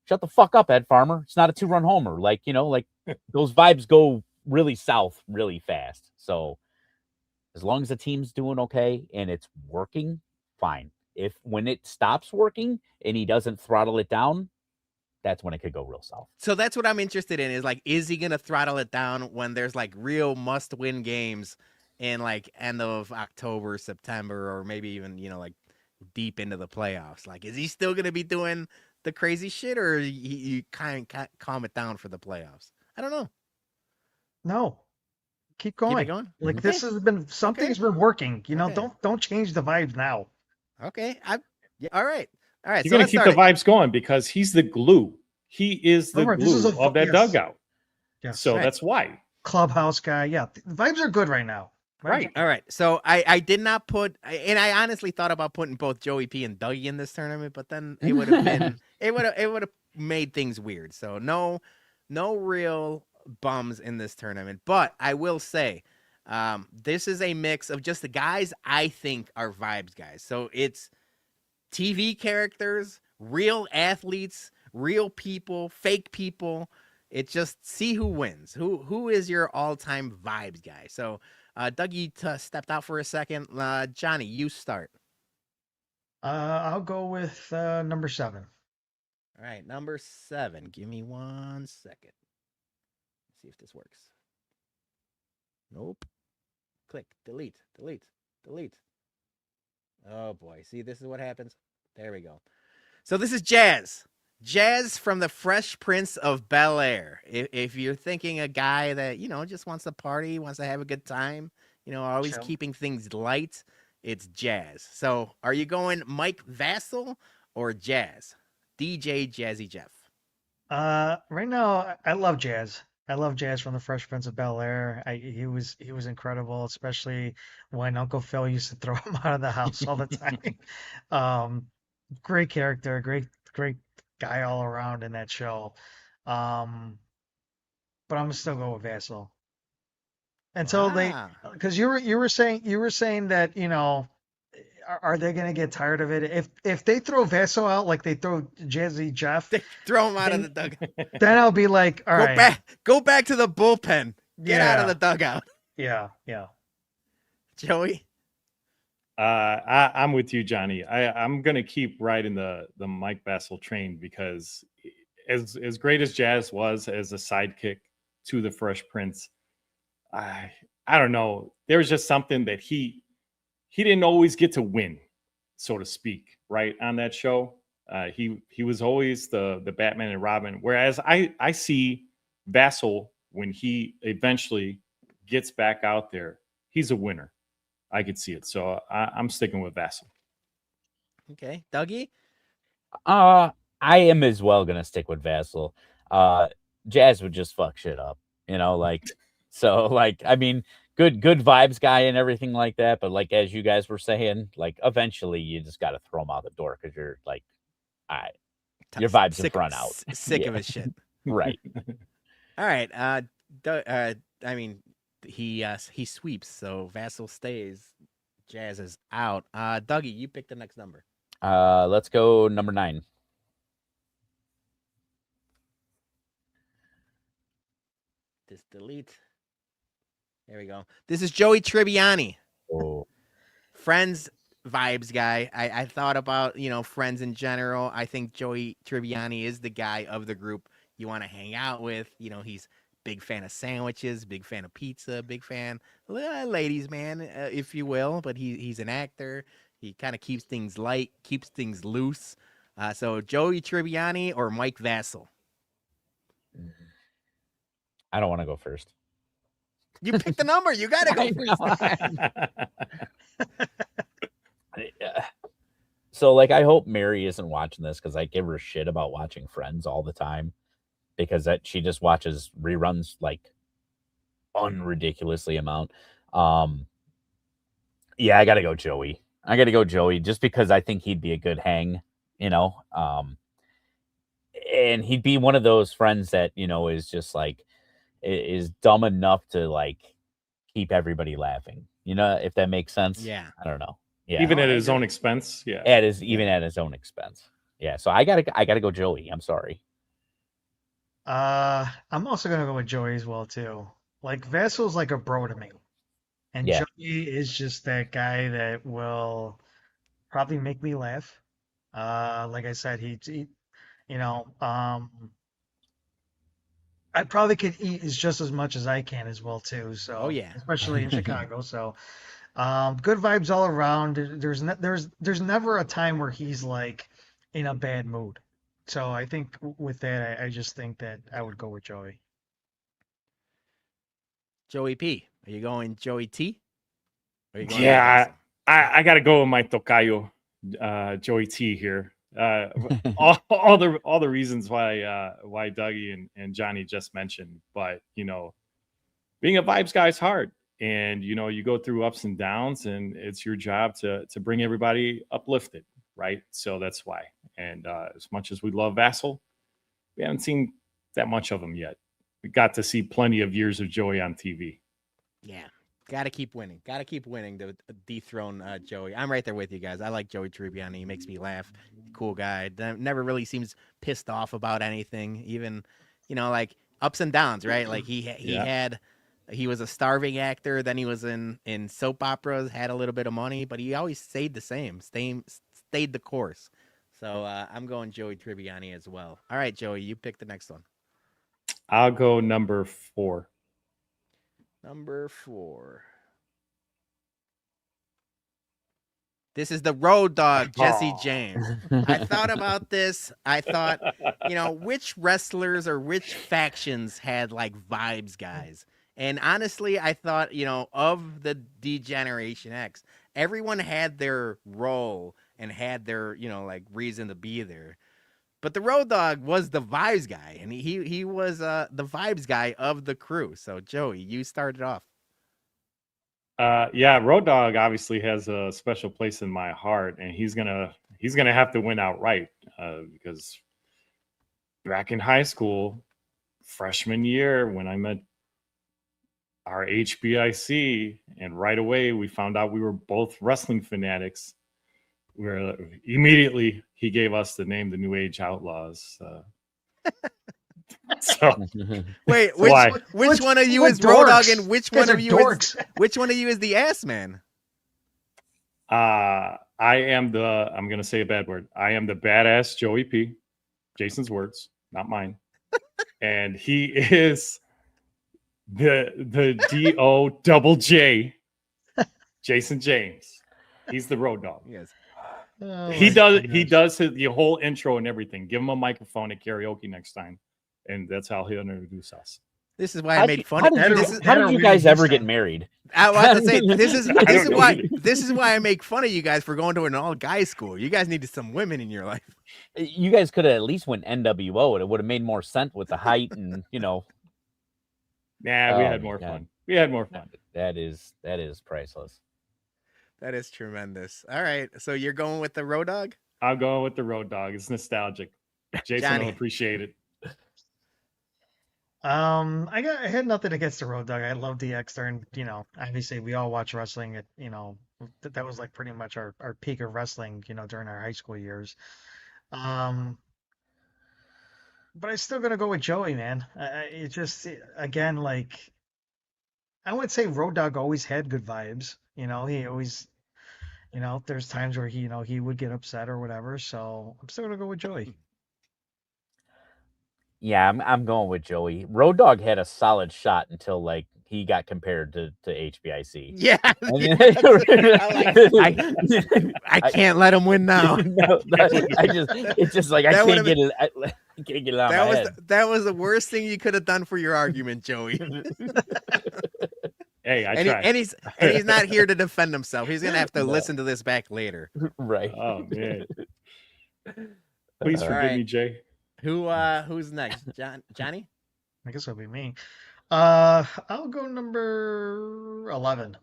shut the fuck up, Ed Farmer. It's not a 2-run homer. Like, like those vibes go really south really fast. So as long as the team's doing okay and it's working, fine. If when it stops working and he doesn't throttle it down, that's when it could go real south. So that's what I'm interested in is like, is he going to throttle it down when there's like real must win games in like end of October, September, or maybe even, like deep into the playoffs? Like, is he still going to be doing the crazy shit, or you kind of calm it down for the playoffs? I don't know. No. Keep Keep going. it going. Like Okay. this has been something's been working. You know, Okay. don't change the vibes now. Okay. Yeah, all right. All right. You're So going to let's keep start the it. vibes going because he's the glue. He is the Remember, this is glue of that yes, dugout. yes. So Right. that's why. Clubhouse guy. Yeah, the vibes are good right now. Right. All right. So I did not put, and I honestly thought about putting both Joey P and Dougie in this tournament, but then it would have been it would have made things weird. So no real bums in this tournament. But I will say, this is a mix of just the guys I think are vibes guys. So it's TV characters, real athletes, real people, fake people. It just see who wins. Who is your all-time vibes guy? So Dougie stepped out for a second. Johnny, you start. I'll go with number 7. All right, number 7. Give me 1 second. See if this works. Nope. Click. Delete. Oh boy. See, this is what happens. There we go. So this is Jazz. Jazz from the Fresh Prince of Bel-Air. If you're thinking a guy that, just wants to party, wants to have a good time, always Chill. keeping things light, it's Jazz. So are you going Mike Vassell or Jazz? DJ Jazzy Jeff. Right now, I love Jazz. I love Jazz from the Fresh Prince of Bel-Air. He was incredible, especially when Uncle Phil used to throw him out of the house all the time. Great character, great guy all around in that show. But I'm gonna still go with Vassal until Wow. because you were saying that are they gonna get tired of it if they throw Vassal out like they throw Jazzy Jeff, They throw him out of the then dugout. then I'll be like, all right, Go back to the bullpen. Get out of the dugout. yeah. Joey. I'm with you, Johnny. I'm going to keep riding the Mike Vassell train because as great as Jazz was as a sidekick to the Fresh Prince, I don't know. There was just something that he didn't always get to win, so to speak, right on that show. He was always the Batman and Robin. Whereas I see Vassell when he eventually gets back out there, he's a winner. I could see it. So I'm sticking with Vassell. Okay. Dougie? I am as well gonna stick with Vassal. Jazz would just fuck shit up, I mean, good vibes guy and everything like that. But like as you guys were saying, like eventually you just got to throw him out the door because you're like, all right, your vibes have run out. Sick of his shit. Right. All right. I mean, he sweeps, so Vassal stays. Jazz is out. Dougie, you pick the next number. Let's go number 9. Just delete. There we go. This is Joey Tribbiani. Oh, Friends vibes guy. I thought about, friends in general. I think Joey Tribbiani is the guy of the group you want to hang out with. He's big fan of sandwiches, big fan of pizza, big fan, ladies man, if you will. But he's an actor. He kind of keeps things light, keeps things loose. So Joey Tribbiani or Mike Vassell? I don't want to go first. You pick the number. You got to go first. So, like, I hope Mary isn't watching this because I give her shit about watching Friends all the time because she just watches reruns like unridiculously amount. Yeah, I got to go Joey. Just because I think he'd be a good hang, and he'd be one of those friends that, is just like, is dumb enough to like keep everybody laughing, if that makes sense. Yeah. I don't know. Yeah. Even at his own expense. Yeah. At his own expense. Yeah. So I gotta go Joey. I'm sorry. I'm also gonna go with Joey as well too. Like Vassal's like a bro to me, and Yeah. Joey is just that guy that will probably make me laugh. Like I said, I probably could eat just as much as I can as well too. So, Oh, yeah. especially in Chicago. So, good vibes all around. There's never a time where he's like in a bad mood. So I think with that, I just think that I would go with Joey. Joey P. Are you going Joey T? Or are you going Yeah, Tyson? I got to go with my tocayo, Joey T here. All the reasons why Dougie and Johnny just mentioned, but being a vibes guy is hard, and you go through ups and downs, and it's your job to bring everybody uplifted, right? So that's why. And as much as we love Vassal, we haven't seen that much of him yet. We got to see plenty of years of Joey on TV. Yeah. Got to keep winning. Got to keep winning to dethrone Joey. I'm right there with you guys. I like Joey Tribbiani. He makes me laugh. Cool guy. Never really seems pissed off about anything. Even, like ups and downs, right? Like he was a starving actor. Then he was in soap operas, had a little bit of money, but he always stayed the same. Stayed the course. So I'm going Joey Tribbiani as well. All right, Joey, you pick the next one. I'll go number 4. Number 4. This is the road dog, Jesse James. I thought about this. I thought, which wrestlers or which factions had like vibes guys. And honestly, I thought, of the D-Generation X, everyone had their role and had their, like reason to be there. But the road dog was the vibes guy, and he was the vibes guy of the crew. So Joey, you started off. Yeah, Road Dogg obviously has a special place in my heart, and he's gonna have to win outright because back in high school, freshman year, when I met our HBIC, and right away we found out we were both wrestling fanatics. Where immediately he gave us the name the New Age Outlaws. So wait, which one of you is Road Dogg and which one of you is the Ass Man? I am I'm gonna say a bad word. I am the badass Joey P. Jason's words, not mine. And he is the D-O double J Jason James. He's the Road Dogg. Yes. Oh, He does the whole intro and everything. Give him a microphone at karaoke next time, and that's how he'll introduce us. This is why I made fun how of did, how did you guys ever get married? I was to say this is why I make fun of you guys for going to an all guy school. You guys needed some women in your life. You guys could have at least went NWO, and it would have made more sense with the height and Nah, we had more fun. We had more fun. That is priceless. That is tremendous. All right, so you're going with the Road Dogg? I'm going with the Road Dogg. It's nostalgic. Jason Johnny. will appreciate it. I had nothing against the Road Dogg. I love DX during, obviously we all watch wrestling at, that was like pretty much our peak of wrestling, during our high school years. But I'm still gonna go with Joey, man. Again, like I would say Road Dogg always had good vibes. He always, there's times where he would get upset or whatever. So I'm still gonna go with Joey. Yeah, I'm going with Joey. Road Dogg had a solid shot until like he got compared to HBIC. Yeah. I can't let him win now. It's just like I can't get it out of my head. That was the worst thing you could have done for your argument, Joey. Hey, I tried. And he's not here to defend himself. He's gonna have to listen to this back later. Right. Oh man. Please forgive me, Jay. Who's next? Johnny? I guess it'll be me. I'll go number 11.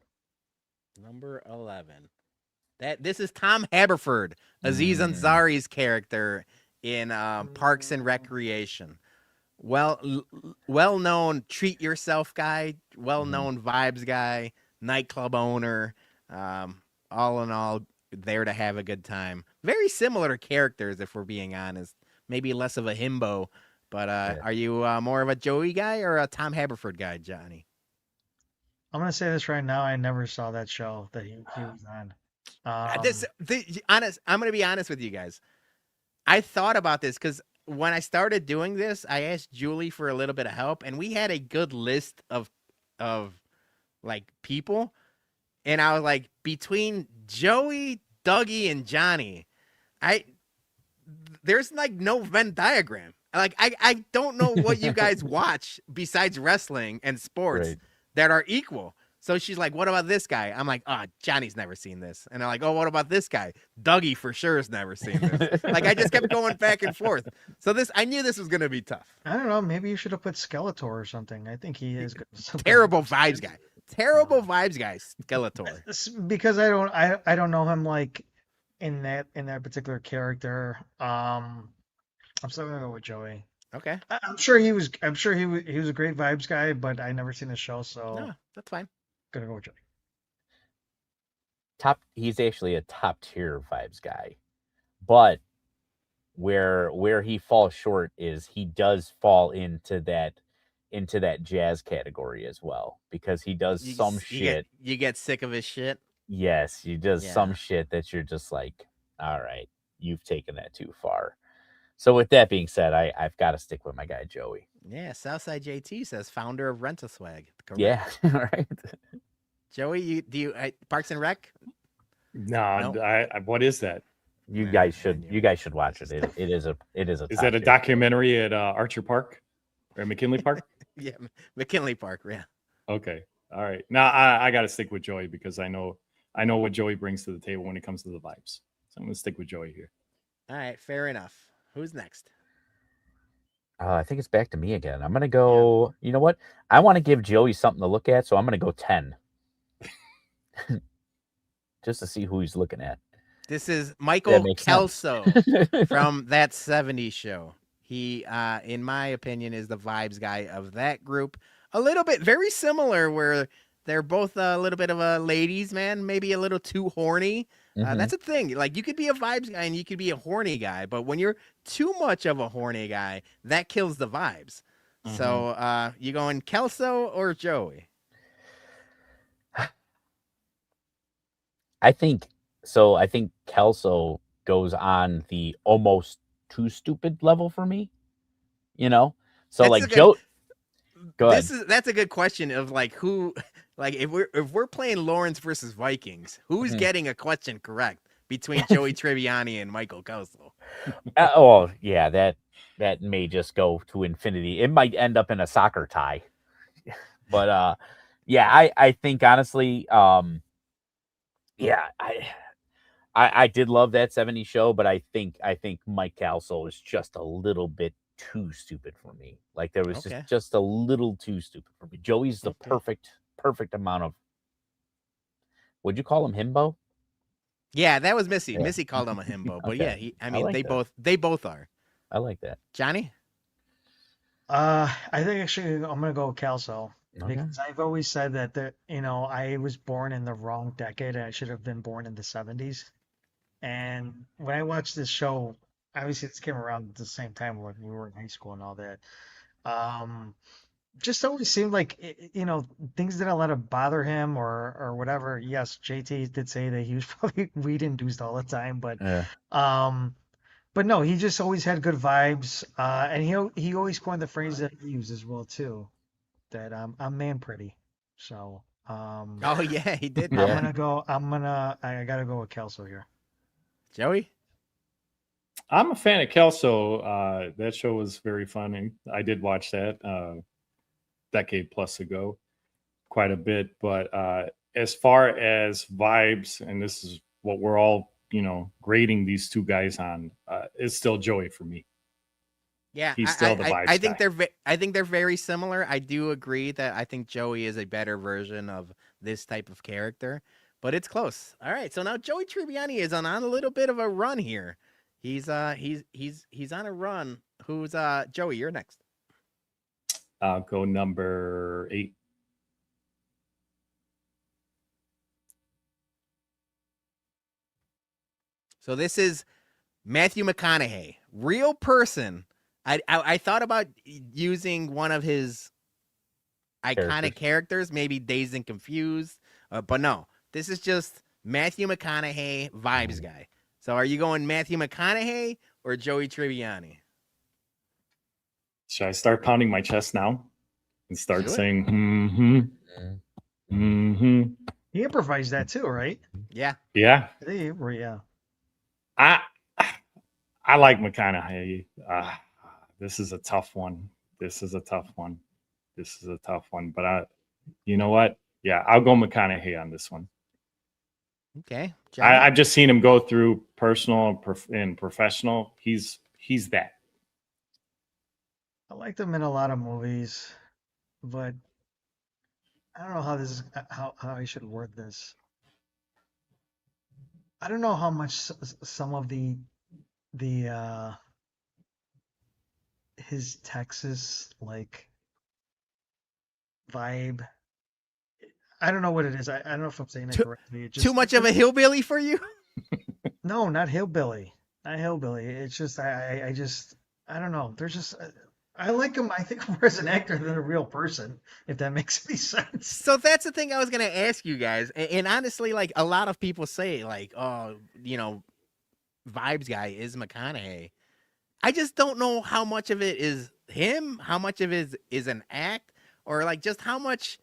Number 11. This is Tom Haberford, Aziz Ansari's character in Parks and Recreation. Well-known treat yourself guy, well-known vibes guy, nightclub owner. All in all, there to have a good time. Very similar characters, if we're being honest. Maybe less of a himbo, but are you more of a Joey guy or a Tom Haberford guy, Johnny? I'm gonna say this right now. I never saw that show that he was on. I'm gonna be honest with you guys. I thought about this because when I started doing this, I asked Julie for a little bit of help, and we had a good list of like people, and I was like, between Joey, Dougie, and Johnny, there's like no Venn diagram. Like I don't know what you guys watch besides wrestling and sports that are equal. So she's like, what about this guy? I'm like, oh, Johnny's never seen this. And they're like, oh, what about this guy? Dougie for sure has never seen this. Like, I just kept going back and forth. So I knew this was going to be tough. I don't know. Maybe you should have put Skeletor or something. I think he is good. Terrible vibes guy. Terrible vibes guy, Skeletor. Because I don't know him like in that particular character. I'm still gonna go with Joey. Okay. I'm sure he was a great vibes guy, but I never seen the show, so No, that's fine. Gonna go with Joey. He's actually a top tier vibes guy, but where he falls short is he does fall into that jazz category as well, because he does shit. You get sick of his shit. Yes, he does some shit that you're just like, all right, you've taken that too far. So with that being said, I've got to stick with my guy Joey. Yeah, Southside JT says founder of Rent-A-Swag. Correct. Yeah, right. Joey, do you Parks and Rec? No, what is that? You guys should watch it. It is a. Is that a documentary at Archer Park or McKinley Park? Yeah, McKinley Park. Yeah. Okay. All right. Now I got to stick with Joey because I know what Joey brings to the table when it comes to the vibes. So I'm gonna stick with Joey here. All right, fair enough. Who's next? I think it's back to me again. I'm gonna go. Yeah. You know what? I want to give Joey something to look at, so I'm gonna go 10, just to see who he's looking at. This is Michael Kelso from That 70s Show. He, in my opinion, is the vibes guy of that group. A little bit very similar, where they're both a little bit of a ladies' man, maybe a little too horny. That's a thing. Like, you could be a vibes guy and you could be a horny guy, but when you're too much of a horny guy, that kills the vibes. So, you going Kelso or Joey? I think Kelso goes on the almost too stupid level for me. So that's like Joe. Go ahead. That's a good question of like who, like if we're playing Lawrence versus Vikings, who's getting a question correct between Joey Tribbiani and Michael Kelso? Oh yeah, that may just go to infinity. It might end up in a soccer tie, but yeah, I think honestly, yeah, I did love that 70s Show, but I think Mike Kelso is just a little bit too stupid for me. Like there was just a little too stupid for me. Joey's the perfect amount of. Would you call him himbo? Yeah, that was Missy. Yeah. Missy called him a himbo, but yeah, they both are. I like that. Johnny? I think actually I'm gonna go with Kelso. Because I've always said that I was born in the wrong decade and I should have been born in the 70s. And when I watched this show, obviously this came around at the same time when we were in high school and all that. Just always seemed like things didn't let it bother him or whatever. Yes, JT did say that he was probably weed induced all the time, but no, he just always had good vibes. And he always coined the phrase that he used as well too. That I'm man pretty, so oh yeah, he did. Yeah. I gotta go with Kelso here. Joey? I'm a fan of Kelso. That show was very funny. I did watch that decade plus ago, quite a bit. But as far as vibes, and this is what we're all grading these two guys on, it's still Joey for me. Yeah, he's still the vibes guy. I think they're very similar. I do agree that I think Joey is a better version of this type of character, but it's close. All right, so now Joey Tribbiani is on a little bit of a run here. He's on a run. Who's Joey? You're next. I'll go number 8. So this is Matthew McConaughey, real person. I thought about using one of his iconic characters, maybe Dazed and Confused, but no. This is just Matthew McConaughey vibes guy. So are you going Matthew McConaughey or Joey Tribbiani? Should I start pounding my chest now and start saying, He improvised that too, right? Yeah. Yeah. Yeah. I like McConaughey. This is a tough one. But you know what? Yeah, I'll go McConaughey on this one. Okay. Johnny? I've just seen him go through personal and professional. He's that. I liked him in a lot of movies, but I don't know how this is how I should word this. I don't know how much some of the his Texas like vibe. I don't know what it is. I don't know if I'm saying it correctly. It just, Too much of a hillbilly for you? No, not hillbilly. Not hillbilly. It's just I just I don't know. There's just I like him. I think more as an actor than a real person. If that makes any sense. So that's the thing I was gonna ask you guys, and honestly, like a lot of people say, like, oh, vibes guy is McConaughey. I just don't know how much of it is him, how much of it is an act, or like just how much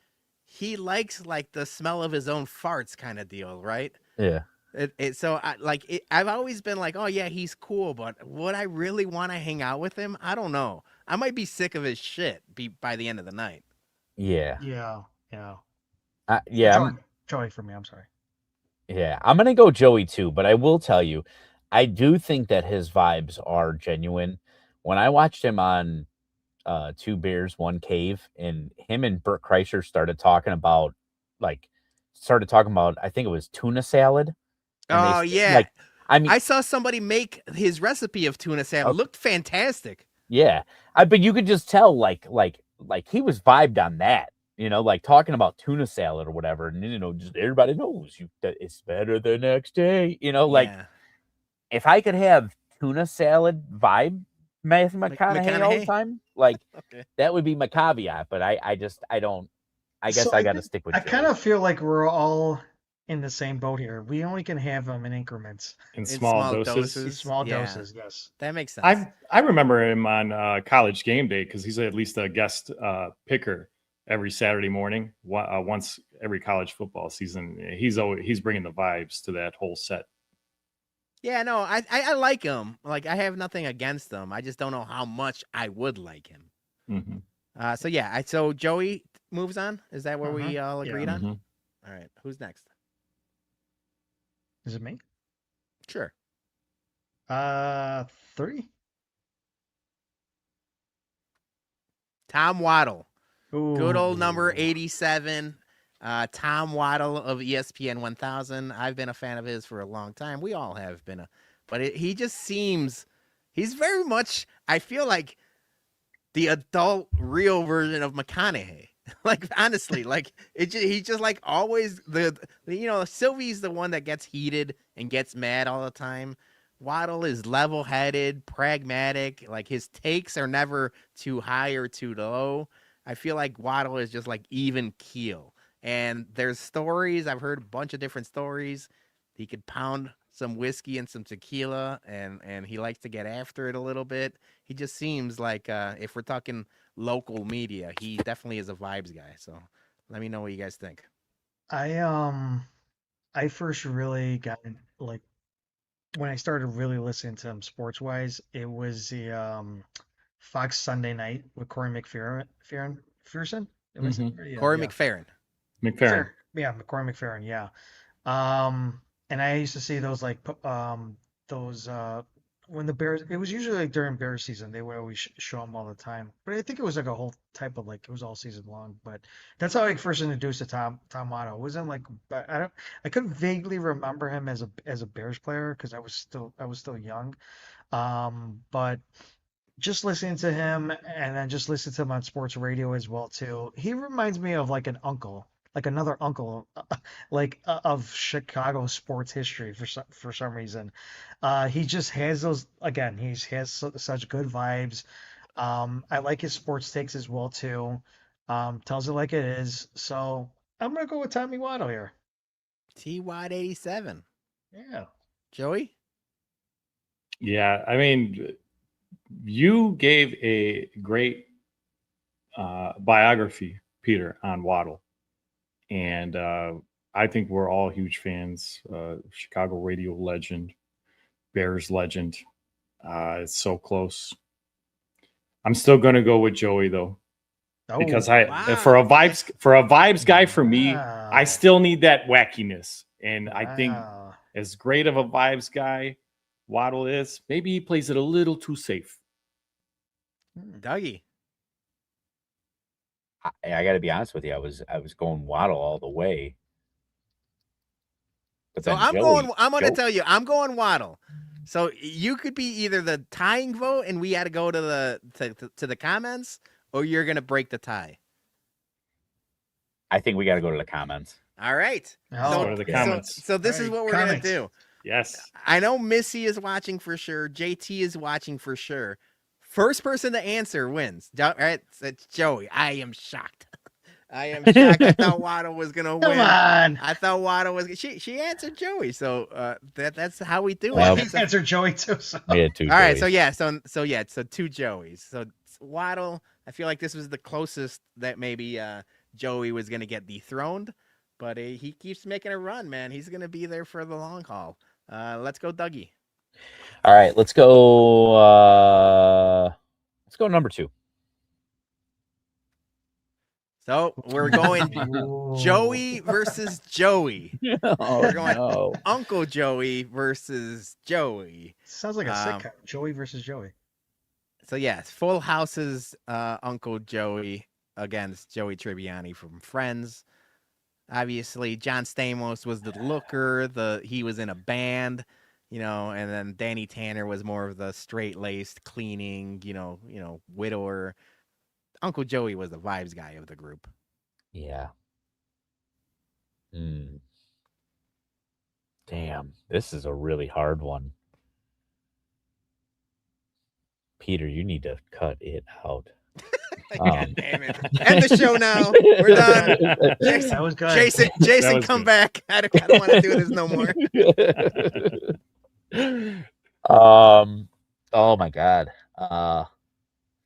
he likes like the smell of his own farts kind of deal, right? Yeah. I've always been like, oh yeah, he's cool, but would I really want to hang out with him? I don't know. I might be sick of his shit by the end of the night. Yeah. Yeah. Yeah. Yeah. Joey for me. I'm sorry. Yeah, I'm gonna go Joey too, but I will tell you, I do think that his vibes are genuine. When I watched him on Two Bears, One Cave, and him and Burt Kreischer started talking about, I think it was tuna salad. And Oh yeah. I saw somebody make his recipe of tuna salad. Okay. Looked fantastic. Yeah. But you could just tell like he was vibed on that. Like talking about tuna salad or whatever, and just everybody knows that it's better the next day. If I could have tuna salad vibe Matthew McConaughey all the time, Okay. that would be my caveat. But I guess I got to stick with. I kind of feel like we're all in the same boat here. We only can have them in increments, in small doses. In small doses, yes. That makes sense. I remember him on College Game Day because he's at least a guest picker every Saturday morning, once every college football season. He's bringing the vibes to that whole set. Yeah, no, I like him. Like I have nothing against him. I just don't know how much I would like him. Mm-hmm. So Joey moves on. Is that where we all agreed on? Mm-hmm. All right, who's next? Is it me? Sure. 3. Tom Waddle. Ooh. Good old number 87. Tom Waddle of ESPN 1000. I've been a fan of his for a long time. We all have been he just seems, he's very much, I feel like the adult real version of McConaughey. Like honestly, like he's just like always Sylvie's the one that gets heated and gets mad all the time. Waddle is level-headed, pragmatic. Like his takes are never too high or too low. I feel like Waddle is just like even keel. And there's stories, I've heard a bunch of different stories. He could pound some whiskey and some tequila, and he likes to get after it a little bit. He just seems like, if we're talking local media, he definitely is a vibes guy. So let me know what you guys think. I first really got like when I started really listening to him sports wise, it was the Fox Sunday Night with Corey McPherson. Corey McPherson. McPherson. Yeah, Corey McPherson. Yeah. And I used to see those when the Bears. It was usually like during Bears season. They would always show them all the time. But I think it was like a whole type of it was all season long. But that's how I first introduced to Tom Waddle. It wasn't like I could vaguely remember him as a Bears player because I was still young. But just listening to him and then just listening to him on sports radio as well too. He reminds me of like an uncle. Like another uncle, of Chicago sports history for some reason. He just has those again. He has such good vibes. I like his sports takes as well too. Tells it like it is. So I'm gonna go with Tommy Waddle here. T-Watt 87. Yeah. Joey? Yeah, I mean, you gave a great biography, Peter, on Waddle. And I think we're all huge fans. Chicago radio legend, Bears legend. It's so close. I'm still going to go with Joey, though. Oh, because wow. for a vibes guy for me, I wow. still need that wackiness. And I think Wow. as great of a vibes guy Waddle is, maybe he plays it a little too safe. Dougie. I got to be honest with you. I was going Waddle all the way. But So then I'm Joey, going to tell you, I'm going Waddle. So you could be either the tying vote, and we had to go to the comments, or you're going to break the tie. I think we got to go to the comments. All right. Oh, So, go to the comments. So this is All right, what we're going to comments. do. Yes. I know Missy is watching for sure. JT is watching for sure. First person to answer wins. All right, it's Joey. I am shocked. I am shocked. I thought Waddle was gonna Come win. on. I thought Waddle was. She answered Joey. So that's how we do Well, it. He answered Joey too. So. We had two. All right. Joeys. So two Joeys. So Waddle. I feel like this was the closest that maybe Joey was gonna get dethroned, but he keeps making a run, man. He's gonna be there for the long haul. Let's go, Dougie. All right, let's go. Let's go number 2. So we're going Joey versus Joey. Oh, We're going no. Uncle Joey versus Joey. Sounds like a sitcom. Joey versus Joey. So yes, Full House's Uncle Joey against Joey Tribbiani from Friends. Obviously, John Stamos was the looker. He was in a band, and then Danny Tanner was more of the straight-laced, cleaning, widower. Uncle Joey was the vibes guy of the group. Yeah. Damn, this is a really hard one. Peter, you need to cut it out. God damn it. End the show now. We're done. Jason, That was good. Jason, was come good. back. I don't want to do this no more. Oh my God.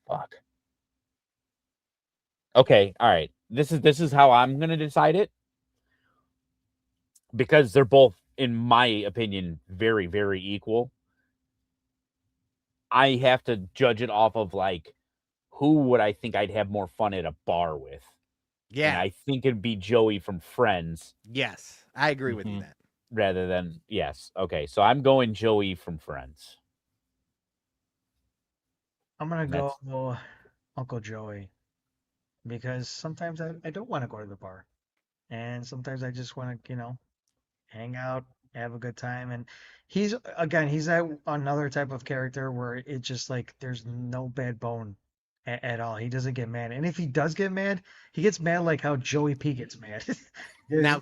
Fuck. Okay, all right. This is how I'm gonna decide it. Because they're both, in my opinion, very, very equal. I have to judge it off of like who would I think I'd have more fun at a bar with. Yeah. And I think it'd be Joey from Friends. Yes. I agree with you Mhm. that. Rather than, yes. Okay, so I'm going Joey from Friends. I'm going to go Uncle Joey. Because sometimes I don't want to go to the bar. And sometimes I just want to, hang out, have a good time. And he's that another type of character where it just like there's no bad bone at all. He doesn't get mad. And if he does get mad, he gets mad like how Joey P gets mad. Now,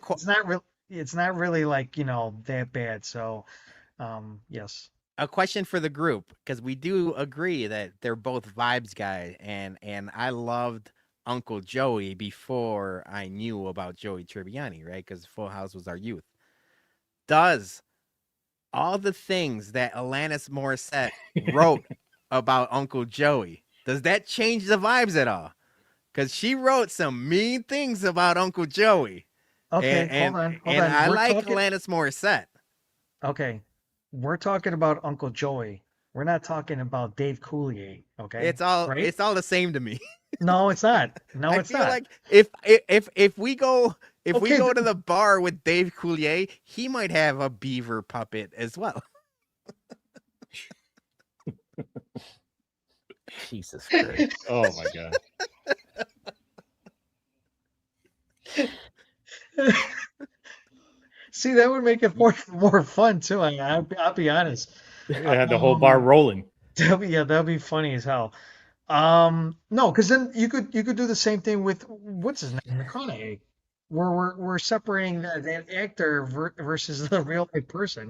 it's not really like, that bad. So, yes. a question for the group, because we do agree that they're both vibes guy, and I loved Uncle Joey before I knew about Joey Tribbiani, right? Because Full House was our youth. Does all the things that Alanis Morissette wrote about Uncle Joey, does that change the vibes at all? Because she wrote some mean things about Uncle Joey. Okay, and, hold on. And I We're like talking- Alanis Morissette. Okay, we're talking about Uncle Joey. We're not talking about Dave Coulier. Okay, It's all right? it's all the same to me. No, it's not. No, I it's feel not. like if we go we Okay, go to the bar with Dave Coulier, he might have a beaver puppet as well. Jesus Christ. Oh my God. See, that would make it more fun too. I'll be honest. I had the whole bar rolling. That'd be funny as hell. No, because then you could do the same thing with what's his name, McConaughey, where we're separating that actor versus the real life person.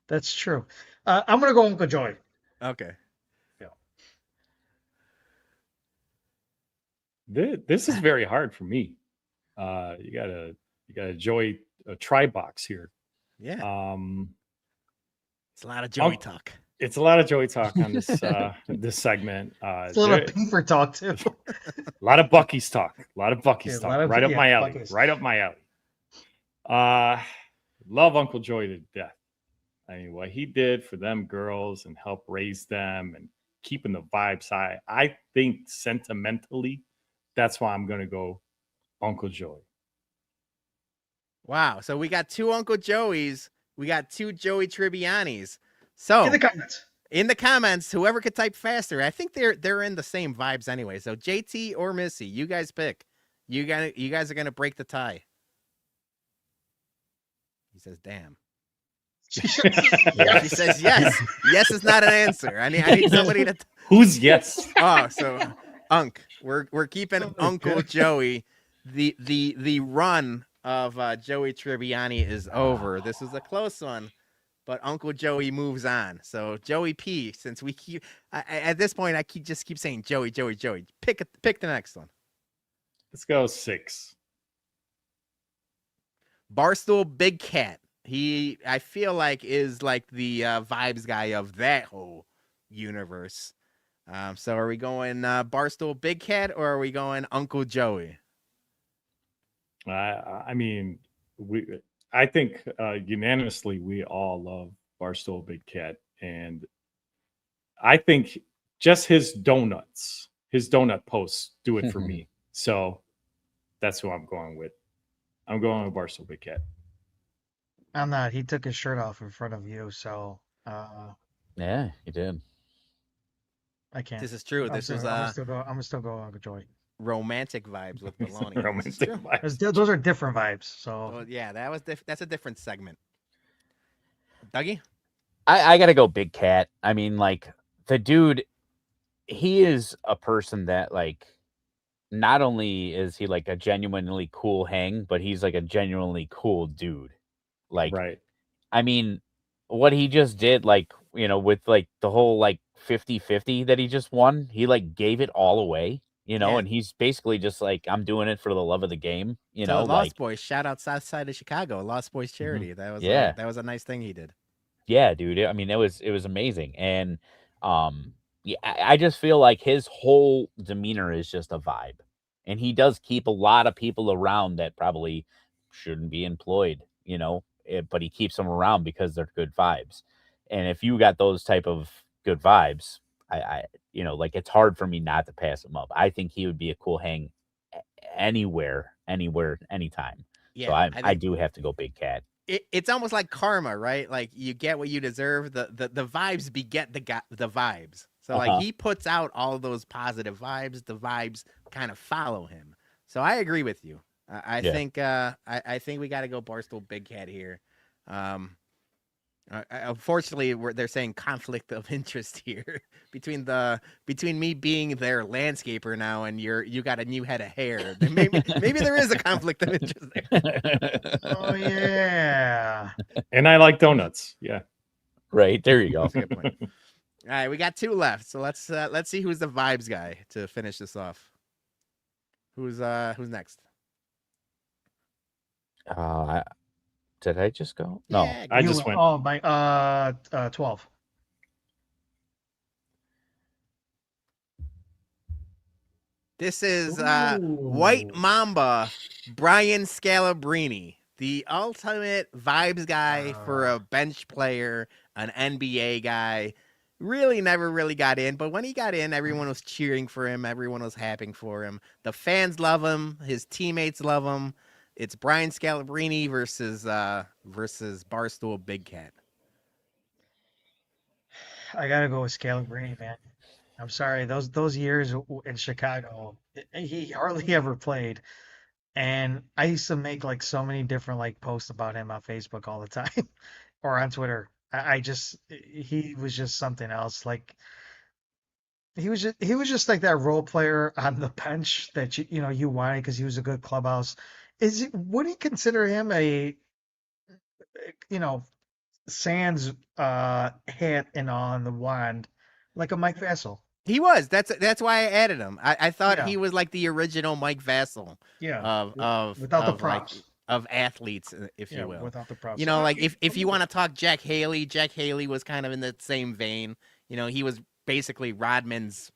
That's true. I'm gonna go Uncle Joey. Okay. This is very hard for me. You gotta Joey a try box here. Yeah. It's a lot of Joey talk. It's a lot of Joey talk on this this segment. It's a little beaver talk too. A lot of Bucky's talk. A lot of Bucky's Yeah, a lot talk. of- Right up yeah, my alley. Buc-ee's. Right up my alley. Love Uncle Joey to death. I mean, what he did for them girls and help raise them and keeping the vibes high. I think sentimentally, that's why I'm going to go Uncle Joey. Wow. So we got 2 Uncle Joeys. We got 2 Joey Tribbianis. So In the comments. whoever could type faster, I think they're in the same vibes anyway. So JT or Missy, you guys pick. You guys are gonna break the tie. He says, "Damn." She says, "Yes." Yes is not an answer. I need somebody to. Who's yes? Oh, so we're keeping Uncle Joey. The run of Joey Tribbiani is over. This was a close one, but Uncle Joey moves on. So Joey P, since we keep at this point, I keep saying Joey. Pick the next one. Let's go 6. Barstool Big Cat. He, I feel like, is like the vibes guy of that whole universe. So are we going Barstool Big Cat or are we going Uncle Joey? I mean, I think unanimously we all love Barstool Big Cat, and I think just his donut posts do it for me. So that's who I'm going with. I'm going with Barstool Big Cat. I'm not. He took his shirt off in front of you, so Yeah, he did. I can't. This is true. I'm gonna still go Uncle Joey. Romantic vibes with Bologna. Romantic vibes. Those are different vibes. So Well, yeah, that's a different segment. Dougie? I gotta go Big Cat. I mean, like, the dude, he is a person that, like, not only is he like a genuinely cool hang, but he's like a genuinely cool dude. Like, Right. I mean, what he just did, like, you know, with like the whole like 50-50 that he just won, he like gave it all away, you know, Yeah. and he's basically just like, I'm doing it for the love of the game, you So know, Lost like, Boys, shout out Southside of Chicago, Lost Boys charity. That was Yeah. that was a nice thing he did. yeah, dude. I mean, it was amazing. And yeah, I just feel like his whole demeanor is just a vibe. And he does keep a lot of people around that probably shouldn't be employed, you know, but he keeps them around because they're good vibes. And if you got those type of good vibes, I you know, like, it's hard for me not to pass him up. I think he would be a cool hang anywhere, anytime. Yeah, So I I think do have to go Big Cat. it's almost like karma, right? Like you get what you deserve. The vibes beget the vibes. So like he puts out all of those positive vibes. The vibes kind of follow him. So I agree with you. I think we got to go Barstool Big Cat here. Unfortunately, they're saying conflict of interest here between me being their landscaper now and you got a new head of hair. Maybe there is a conflict of interest there. Oh yeah. And I like donuts. Yeah. Right, there you go. That's a good point. All right, we got 2 left. So let's see who's the vibes guy to finish this off. Who's next? Did I just go? No. Yeah, I just went. Oh my 12. This is White Mamba, Brian Scalabrine, the ultimate vibes guy for a bench player, an NBA guy. Really never really got in, but when he got in, everyone was cheering for him. Everyone was happy for him. The fans love him. His teammates love him. It's Brian Scalabrine versus Barstool Big Cat. I gotta go with Scalabrine, man. I'm sorry, those years in Chicago, he hardly ever played, and I used to make like so many different like posts about him on Facebook all the time, or on Twitter. He was just something else. Like he was just like that role player on the bench that you wanted because he was a good clubhouse. Would you consider him a sans hat and on the wand like a Mike Vassell? He was. That's why I added him. I thought Yeah. he was like the original Mike Vassell Yeah. of without the props. of athletes, if you will. Without the props. You know, like if you want to talk Jack Haley was kind of in the same vein. You know, he was basically Rodman's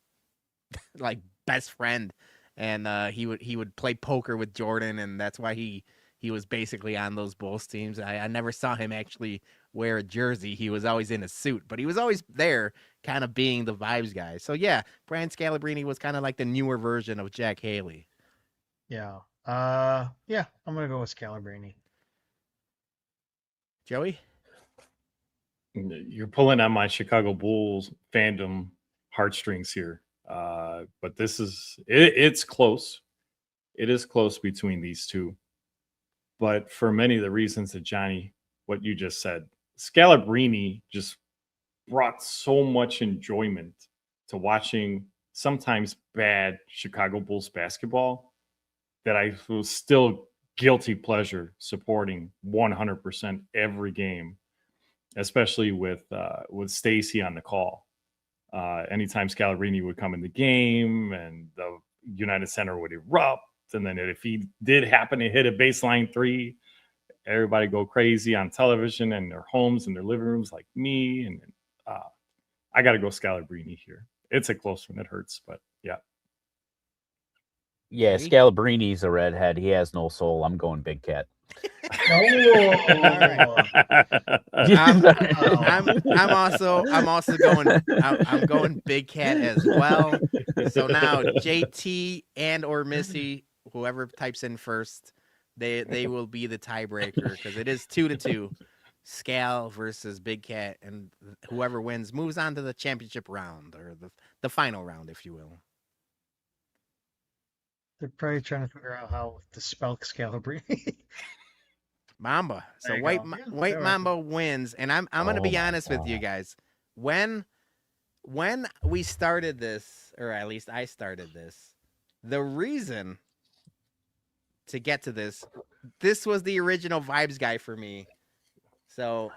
like best friend, and he would play poker with Jordan, and that's why he was basically on those Bulls teams. I never saw him actually wear a jersey. He was always in a suit, but he was always there kind of being the vibes guy. So yeah, Brian Scalabrine was kind of like the newer version of Jack Haley. Yeah. Yeah, I'm gonna go with Scalabrine. Joey? You're pulling on my Chicago Bulls fandom heartstrings here. But it's close. It is close between these two. But for many of the reasons that Johnny, what you just said, Scalabrine just brought so much enjoyment to watching sometimes bad Chicago Bulls basketball that I was still guilty pleasure supporting 100% every game, especially with Stacy on the call. Anytime Scalabrine would come in the game and the United Center would erupt, and then if he did happen to hit a baseline three, everybody go crazy on television and their homes and their living rooms like me. And I got to go Scalabrine here. It's a close one. It hurts, but yeah. Yeah, Scalabrine's a redhead. He has no soul. I'm going Big Cat. I'm also going Big Cat as well. So now JT and or Missy, whoever types in first, they will be the tiebreaker because it is 2-2. Scal versus Big Cat, and whoever wins moves on to the championship round or the final round, if you will. They're probably trying to figure out how to spell Scalabrine. Mamba. So White Mamba wins, and I'm gonna be honest with you guys. When we started this, or at least I started this, the reason to get to this was the original vibes guy for me. So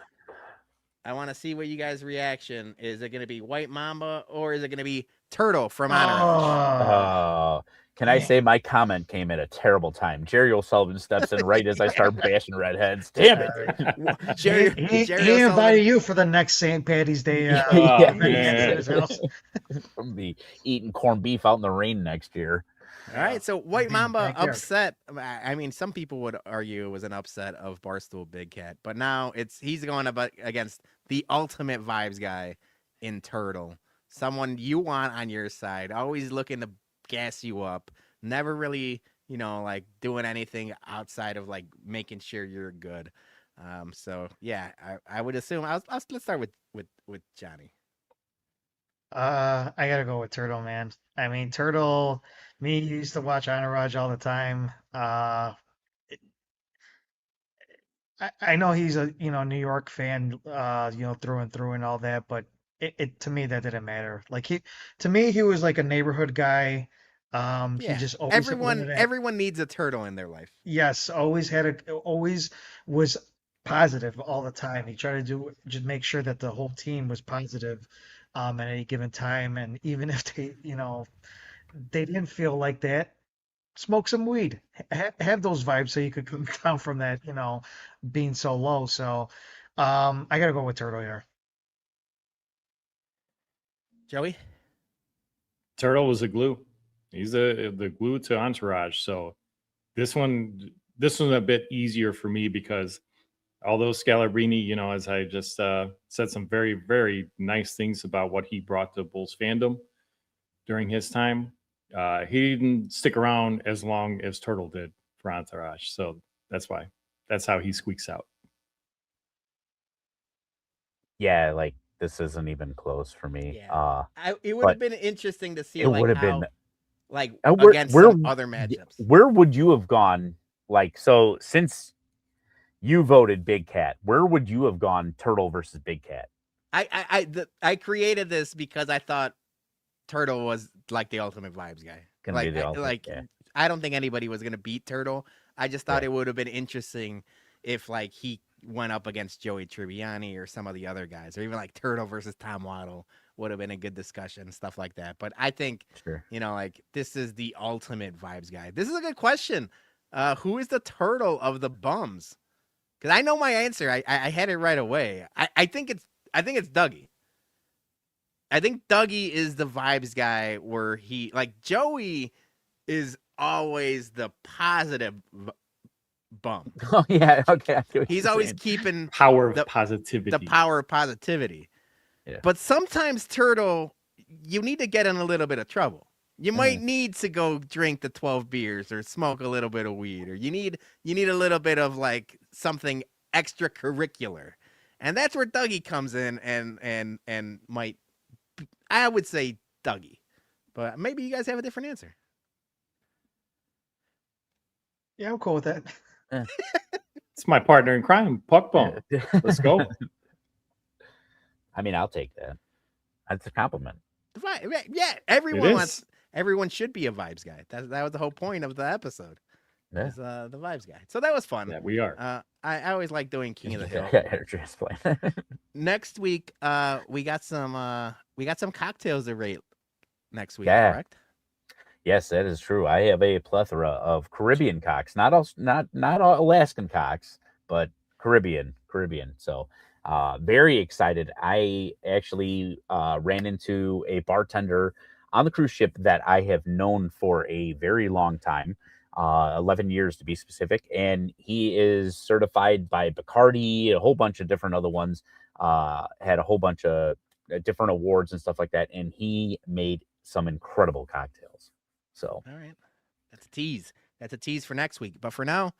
I want to see what you guys' reaction is. It going to be White Mamba or is it going to be Turtle from Entourage? Can I say my comment came at a terrible time? Jerry O'Sullivan steps in right as I start bashing redheads. Damn it! Jerry he invited you for the next St. Patty's Day. From be eating corned beef out in the rain next year. All right, so White Mamba upset. I mean, some people would argue it was an upset of Barstool Big Cat, but now he's going up against the ultimate vibes guy in Turtle, someone you want on your side, always looking to gas you up, never really, like doing anything outside of like making sure you're good. So yeah, I would assume. Let's start with Johnny. I gotta go with Turtle, man. I mean, Turtle. Me used to watch Entourage all the time. I know he's a New York fan, through and through and all that, but it to me that didn't matter. Like to me he was like a neighborhood guy. He just always everyone needs a Turtle in their life. Yes, always was positive all the time. He tried to just make sure that the whole team was positive at any given time, and even if they didn't feel like that, smoke some weed, have those vibes so you could come down from that, being so low. So I gotta go with Turtle here. Joey? Turtle was a glue. He's the glue to Entourage. So this one was a bit easier for me because although Scalabrine, as I just said some very, very nice things about what he brought to Bulls fandom during his time, he didn't stick around as long as Turtle did for Entourage. So that's how he squeaks out. Yeah, like this isn't even close for me. Yeah. It would have been interesting to see against some other matchups. Where would you have gone? Like, so since you voted Big Cat, where would you have gone Turtle versus Big Cat? I created this because I thought Turtle was like the ultimate vibes guy. I don't think anybody was gonna beat Turtle. I just thought it would have been interesting if like he went up against Joey Tribbiani or some of the other guys, or even like Turtle versus Tom Waddle would have been a good discussion, stuff like that. But I think this is the ultimate vibes guy. This is a good question. Who is the Turtle of the Bums? Because I know my answer. I had it right away. I think it's Dougie. I think Dougie is the vibes guy where he, like, Joey is always the positive bum. Oh yeah, okay. I see what He's you're always saying. keeping Power of the positivity. power of positivity. Yeah. But sometimes, Turtle, you need to get in a little bit of trouble. You might need to go drink the 12 beers or smoke a little bit of weed, or you need a little bit of like something extracurricular. And that's where Dougie comes in and might, I would say Dougie. But maybe you guys have a different answer. Yeah, I'm cool with that. It's my partner in crime, Puck Bum. Let's go. I mean, I'll take that. That's a compliment. Yeah, everyone should be a vibes guy. That was the whole point of the episode. Yeah. Is the vibes guy. So that was fun. Yeah, we are. I always like doing King of the Hill. Hair transplant. Next week, we got some cocktails to rate next week, Yeah. correct? Yes, that is true. I have a plethora of Caribbean cocks, not all Alaskan cocks, but Caribbean. So, very excited. I actually ran into a bartender on the cruise ship that I have known for a very long time, 11 years to be specific, and he is certified by Bacardi, a whole bunch of different other ones. Had a whole bunch of different awards and stuff like that, and he made some incredible cocktails. So, all right, that's a tease. That's a tease for next week. But for now,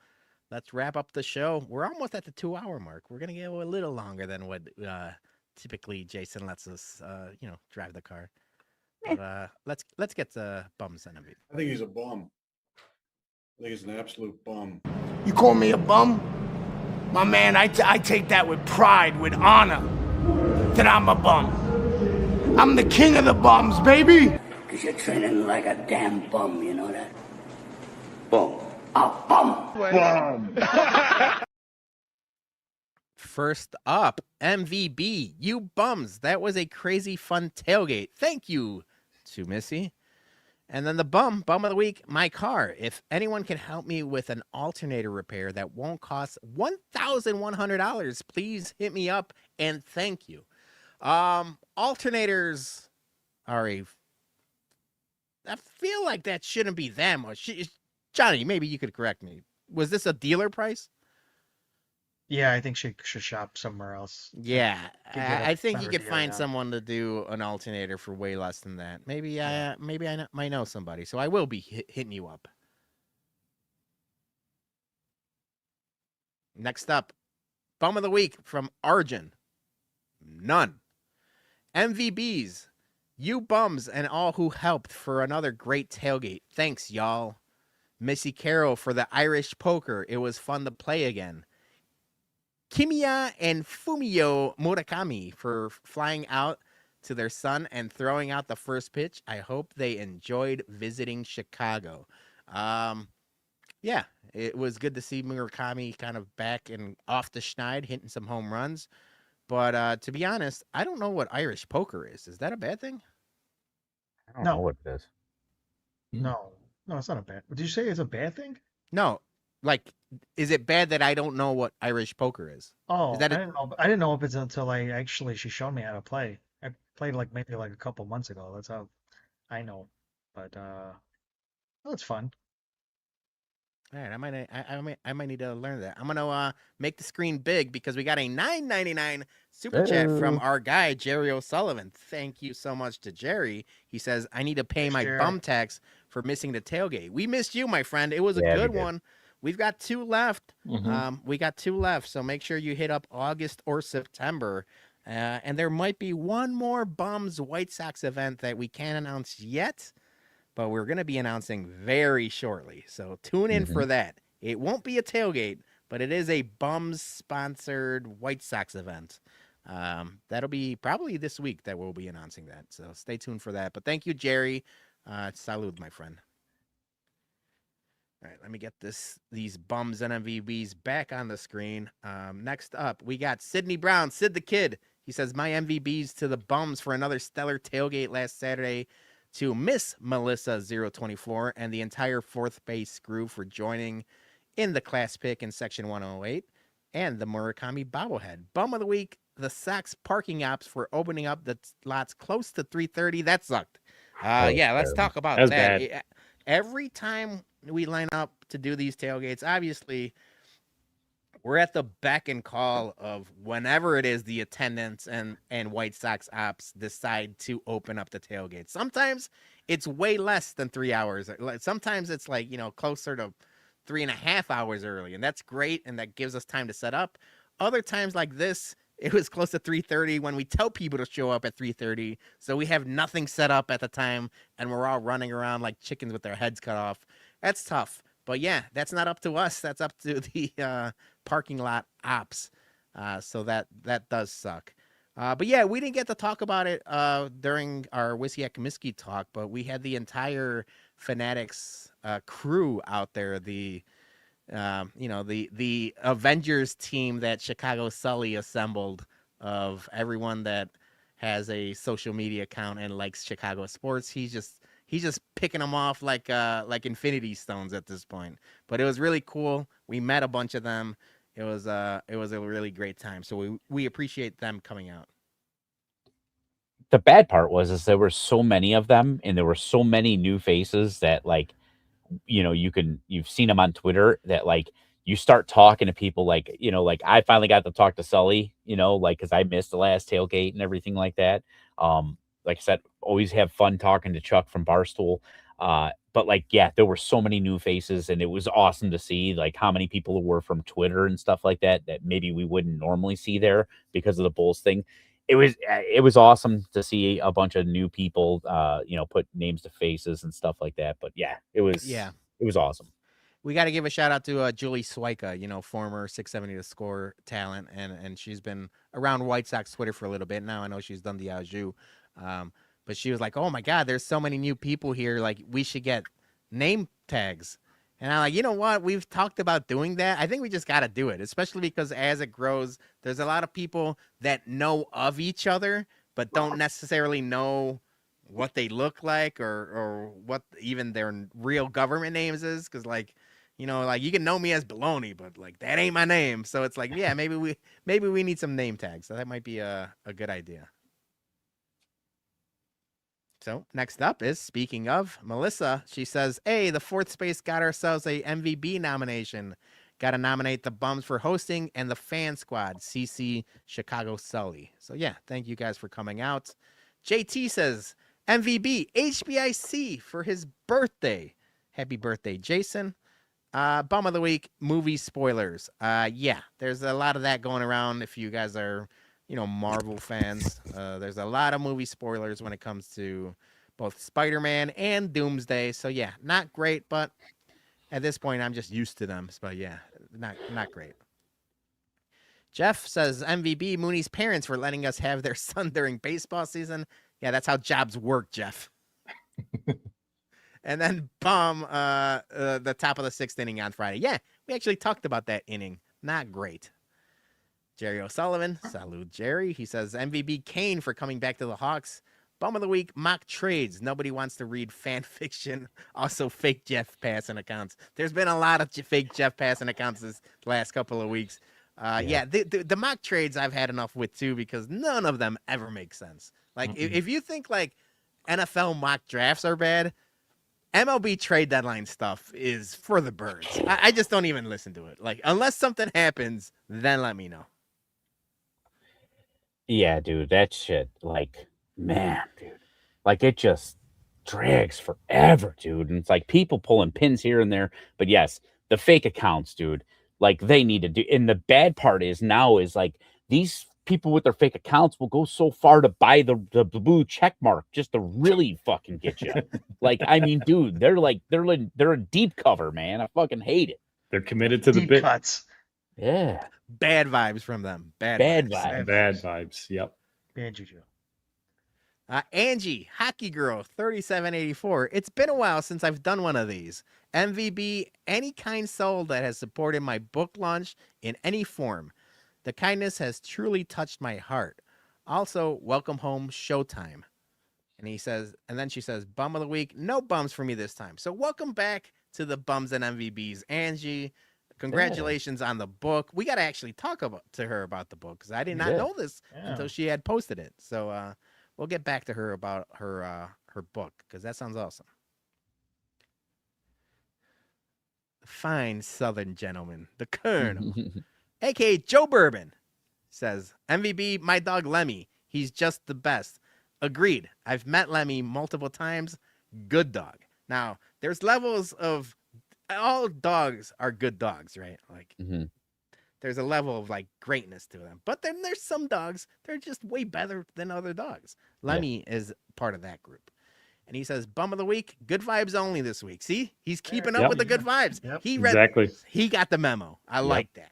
let's wrap up the show. We're almost at the 2-hour mark. We're gonna go a little longer than what typically Jason lets us, drive the car. But let's get to bums and MVP. I think he's a bum. I think he's an absolute bum. You call me a bum? My man, I take that with pride, with honor, that I'm a bum. I'm the king of the bums, baby. Because you're training like a damn bum, you know that? Bum. A bum. Bum. First up, MVB, you bums. That was a crazy fun tailgate. Thank you to Missy. And then the bum of the week, my car. If anyone can help me with an alternator repair that won't cost $1,100, please hit me up and thank you. Alternators are I feel like that shouldn't be them. Or Johnny, maybe you could correct me. Was this a dealer price? Yeah, I think she should shop somewhere else. Yeah, get a I think you better could deal, find yeah. someone to do an alternator for way less than that. Maybe I might know somebody, so I will be hitting you up. Next up, bum of the week from Arjun. None. MVBs, you bums and all who helped for another great tailgate. Thanks, y'all. Missy Carroll for the Irish poker. It was fun to play again. Kimiya and Fumio Murakami for flying out to their son and throwing out the first pitch. I hope they enjoyed visiting Chicago. Yeah, it was good to see Murakami kind of back and off the schneid, hitting some home runs. But to be honest, I don't know what Irish poker is. Is that a bad thing? I don't No. know what it is. No, it's not a bad. Did you say it's a bad thing? No. Like, is it bad that I don't know what Irish poker is? Oh, Is that I didn't know. I didn't know if it's until she showed me how to play. I played maybe a couple months ago. That's how I know. But it's fun. All right, I might need to learn that. I'm gonna make the screen big because we got a $9.99 super chat from our guy Jerry O'Sullivan. Thank you so much to Jerry. He says I need to pay Thanks, my Jerry. bum tax for missing the tailgate. We missed you, my friend. It was a Yeah, we good did. one. We've got 2 left. Mhm. We got 2 left, so make sure you hit up August or September. And there might be one more Bums White Sox event that we can't announce yet, but we're going to be announcing very shortly. So tune in for that. It won't be a tailgate, but it is a Bums-sponsored White Sox event. That'll be probably this week that we'll be announcing that. So stay tuned for that. But thank you, Jerry. Salud, my friend. All right, let me get these bums and MVBs back on the screen. Next up, we got Sidney Brown, Sid the Kid. He says, my MVBs to the bums for another stellar tailgate last Saturday, to Miss Melissa 024 and the entire fourth base crew for joining in the class pick in section 108, and the Murakami bobblehead. Bum of the week, the Sox parking ops for opening up the lots close to 3:30. That sucked. Yeah, let's talk about That was that. bad. Every time we line up to do these tailgates, obviously we're at the beck and call of whenever it is the attendants and White Sox ops decide to open up the tailgate. Sometimes it's way less than 3 hours. Sometimes it's like, closer to 3.5 hours early, and that's great, and that gives us time to set up. Other times like this, it was close to 3:30 when we tell people to show up at 3:30, so we have nothing set up at the time, and we're all running around like chickens with their heads cut off. That's tough. But yeah, that's not up to us. That's up to the parking lot ops. So that does suck. But yeah, we didn't get to talk about it during our Whiskey at Comiskey talk, but we had the entire Fanatics crew out there. The Avengers team that Chicago Sully assembled, of everyone that has a social media account and likes Chicago sports. He's just picking them off like Infinity Stones at this point. But it was really cool. We met a bunch of them. It was a really great time. So we appreciate them coming out. The bad part is there were so many of them, and there were so many new faces that, like, you've seen them on Twitter, that like you start talking to people, like, like I finally got to talk to Sully, like, because I missed the last tailgate and everything like that. Like I said, always have fun talking to Chuck from Barstool. But like, yeah, there were so many new faces, and it was awesome to see like how many people were from Twitter and stuff like that maybe we wouldn't normally see there because of the Bulls thing. It was awesome to see a bunch of new people, put names to faces and stuff like that. But yeah, it was awesome. We got to give a shout out to Julie Swyka, former 670 The Score talent, and she's been around White Sox Twitter for a little bit now. I know she's done the Au Jus. But she was like, "Oh my God, there's so many new people here. Like, we should get name tags." And I'm like, you know what? We've talked about doing that. I think we just got to do it, especially because as it grows, there's a lot of people that know of each other, but don't necessarily know what they look like or what even their real government names is. Because like you can know me as Bologna, but like that ain't my name. So it's like, yeah, maybe we need some name tags. So that might be a good idea. So next up is, speaking of, Melissa. She says, hey, the fourth space got ourselves a MVB nomination. Got to nominate the Bums for hosting and the fan squad, CC Chicago Sully. So yeah, thank you guys for coming out. JT says, MVB HBIC for his birthday. Happy birthday, Jason. Bum of the week, movie spoilers. Yeah, there's a lot of that going around. If you guys are Marvel fans, there's a lot of movie spoilers when it comes to both Spider-Man and Doomsday. So yeah, not great, but at this point I'm just used to them. But yeah, not great. Jeff says, MVB Mooney's parents for letting us have their son during baseball season. Yeah, that's how jobs work, Jeff. And then Bum, the top of the sixth inning on Friday. Yeah, we actually talked about that inning. Not great. Jerry O'Sullivan, salute Jerry. He says, MVB Kane for coming back to the Hawks. Bum of the week, mock trades. Nobody wants to read fan fiction. Also, fake Jeff passing accounts. There's been a lot of fake Jeff passing accounts this last couple of weeks. Yeah, the mock trades I've had enough with too, because none of them ever make sense. Like, if you think like NFL mock drafts are bad, MLB trade deadline stuff is for the birds. I just don't even listen to it. Like, unless something happens, then let me know. Yeah, dude, that shit, like, man, dude, like, it just drags forever, dude. And it's like people pulling pins here and there. But yes, the fake accounts, dude, like, they need to do. And the bad part is now is like these people with their fake accounts will go so far to buy the blue check mark just to really fucking get you. Like, I mean, dude, they're a deep cover, man. I fucking hate it. They're committed to the Deep bit. cuts. Yeah. Bad vibes from them. Bad vibes. Bad vibes. Yep. Bad juju. Angie, Hockey Girl, 3784. It's been a while since I've done one of these. MVB, any kind soul that has supported my book launch in any form. The kindness has truly touched my heart. Also, welcome home, Showtime. And then she says, Bum of the week, no bums for me this time. So welcome back to the Bums and MVBs, Angie. Congratulations on the book. We got to actually talk to her about the book, because I did not know this until she had posted it. So we'll get back to her about her book, because that sounds awesome. Fine Southern gentleman, the Colonel. a.k.a. Joe Bourbon, says, MVB, my dog Lemmy. He's just the best. Agreed. I've met Lemmy multiple times. Good dog. Now, there's levels of, all dogs are good dogs, right? Like, there's a level of like greatness to them. But then there's some dogs, they're just way better than other dogs. Lemmy is part of that group. And he says, bum of the week, good vibes only this week. See, he's keeping up with the good vibes. Yep. He got the memo. I like that.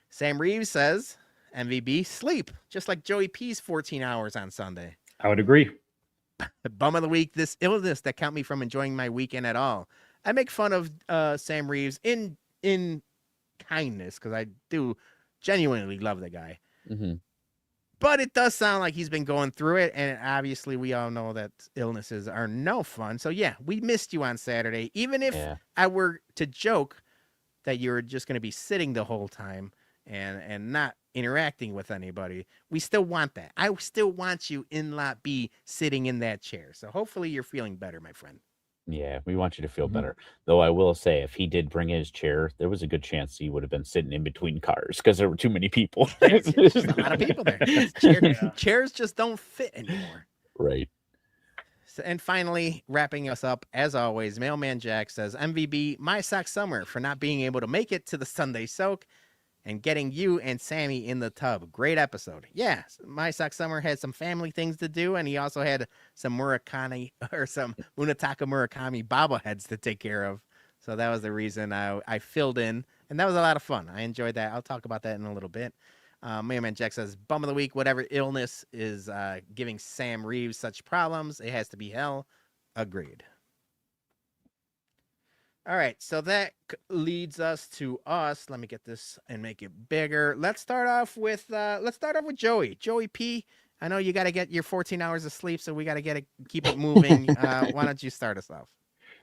Sam Reeves says, MVB, sleep, just like Joey P's 14 hours on Sunday. I would agree. Bum of the week, this illness that kept me from enjoying my weekend at all. I make fun of Sam Reeves in kindness because I do genuinely love the guy. But it does sound like he's been going through it, and obviously we all know that illnesses are no fun. So, yeah, we missed you on Saturday. Even if I were to joke that you were just going to be sitting the whole time and not interacting with anybody, we still want that. I still want you in Lot B sitting in that chair. So hopefully you're feeling better, my friend. Yeah, we want you to feel better. Though I will say, if he did bring his chair, there was a good chance he would have been sitting in between cars because there were too many people. There's a lot of people there. Chairs just don't fit anymore. Right. So, and finally, wrapping us up, as always, Mailman Jack says, MVB, my sock summer for not being able to make it to the Sunday soak and getting you and Sammy in the tub. Great episode. Yeah, my sock summer had some family things to do, and he also had some Munetaka Murakami bobbleheads to take care of. So that was the reason I filled in, and that was a lot of fun. I enjoyed that. I'll talk about that in a little bit. Mailman Jack says, bum of the week, whatever illness is giving Sam Reeves such problems, it has to be hell. Agreed. All right, so that leads us to us. Let me get this and make it bigger. Let's start off with Joey. Joey P. I know you got to get your 14 hours of sleep, so we got to keep it moving. Why don't you start us off?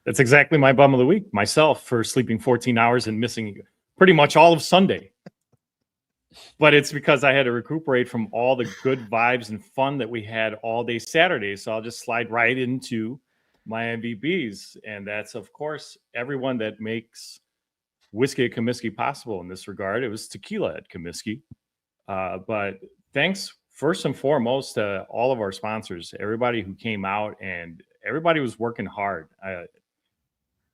That's exactly my bum of the week. Myself for sleeping 14 hours and missing pretty much all of Sunday. But it's because I had to recuperate from all the good vibes and fun that we had all day Saturday. So I'll just slide right into my MVBs, and that's of course everyone that makes Whiskey at Comiskey possible in this regard. It was tequila at Comiskey, but thanks first and foremost to all of our sponsors, everybody who came out, and everybody was working hard.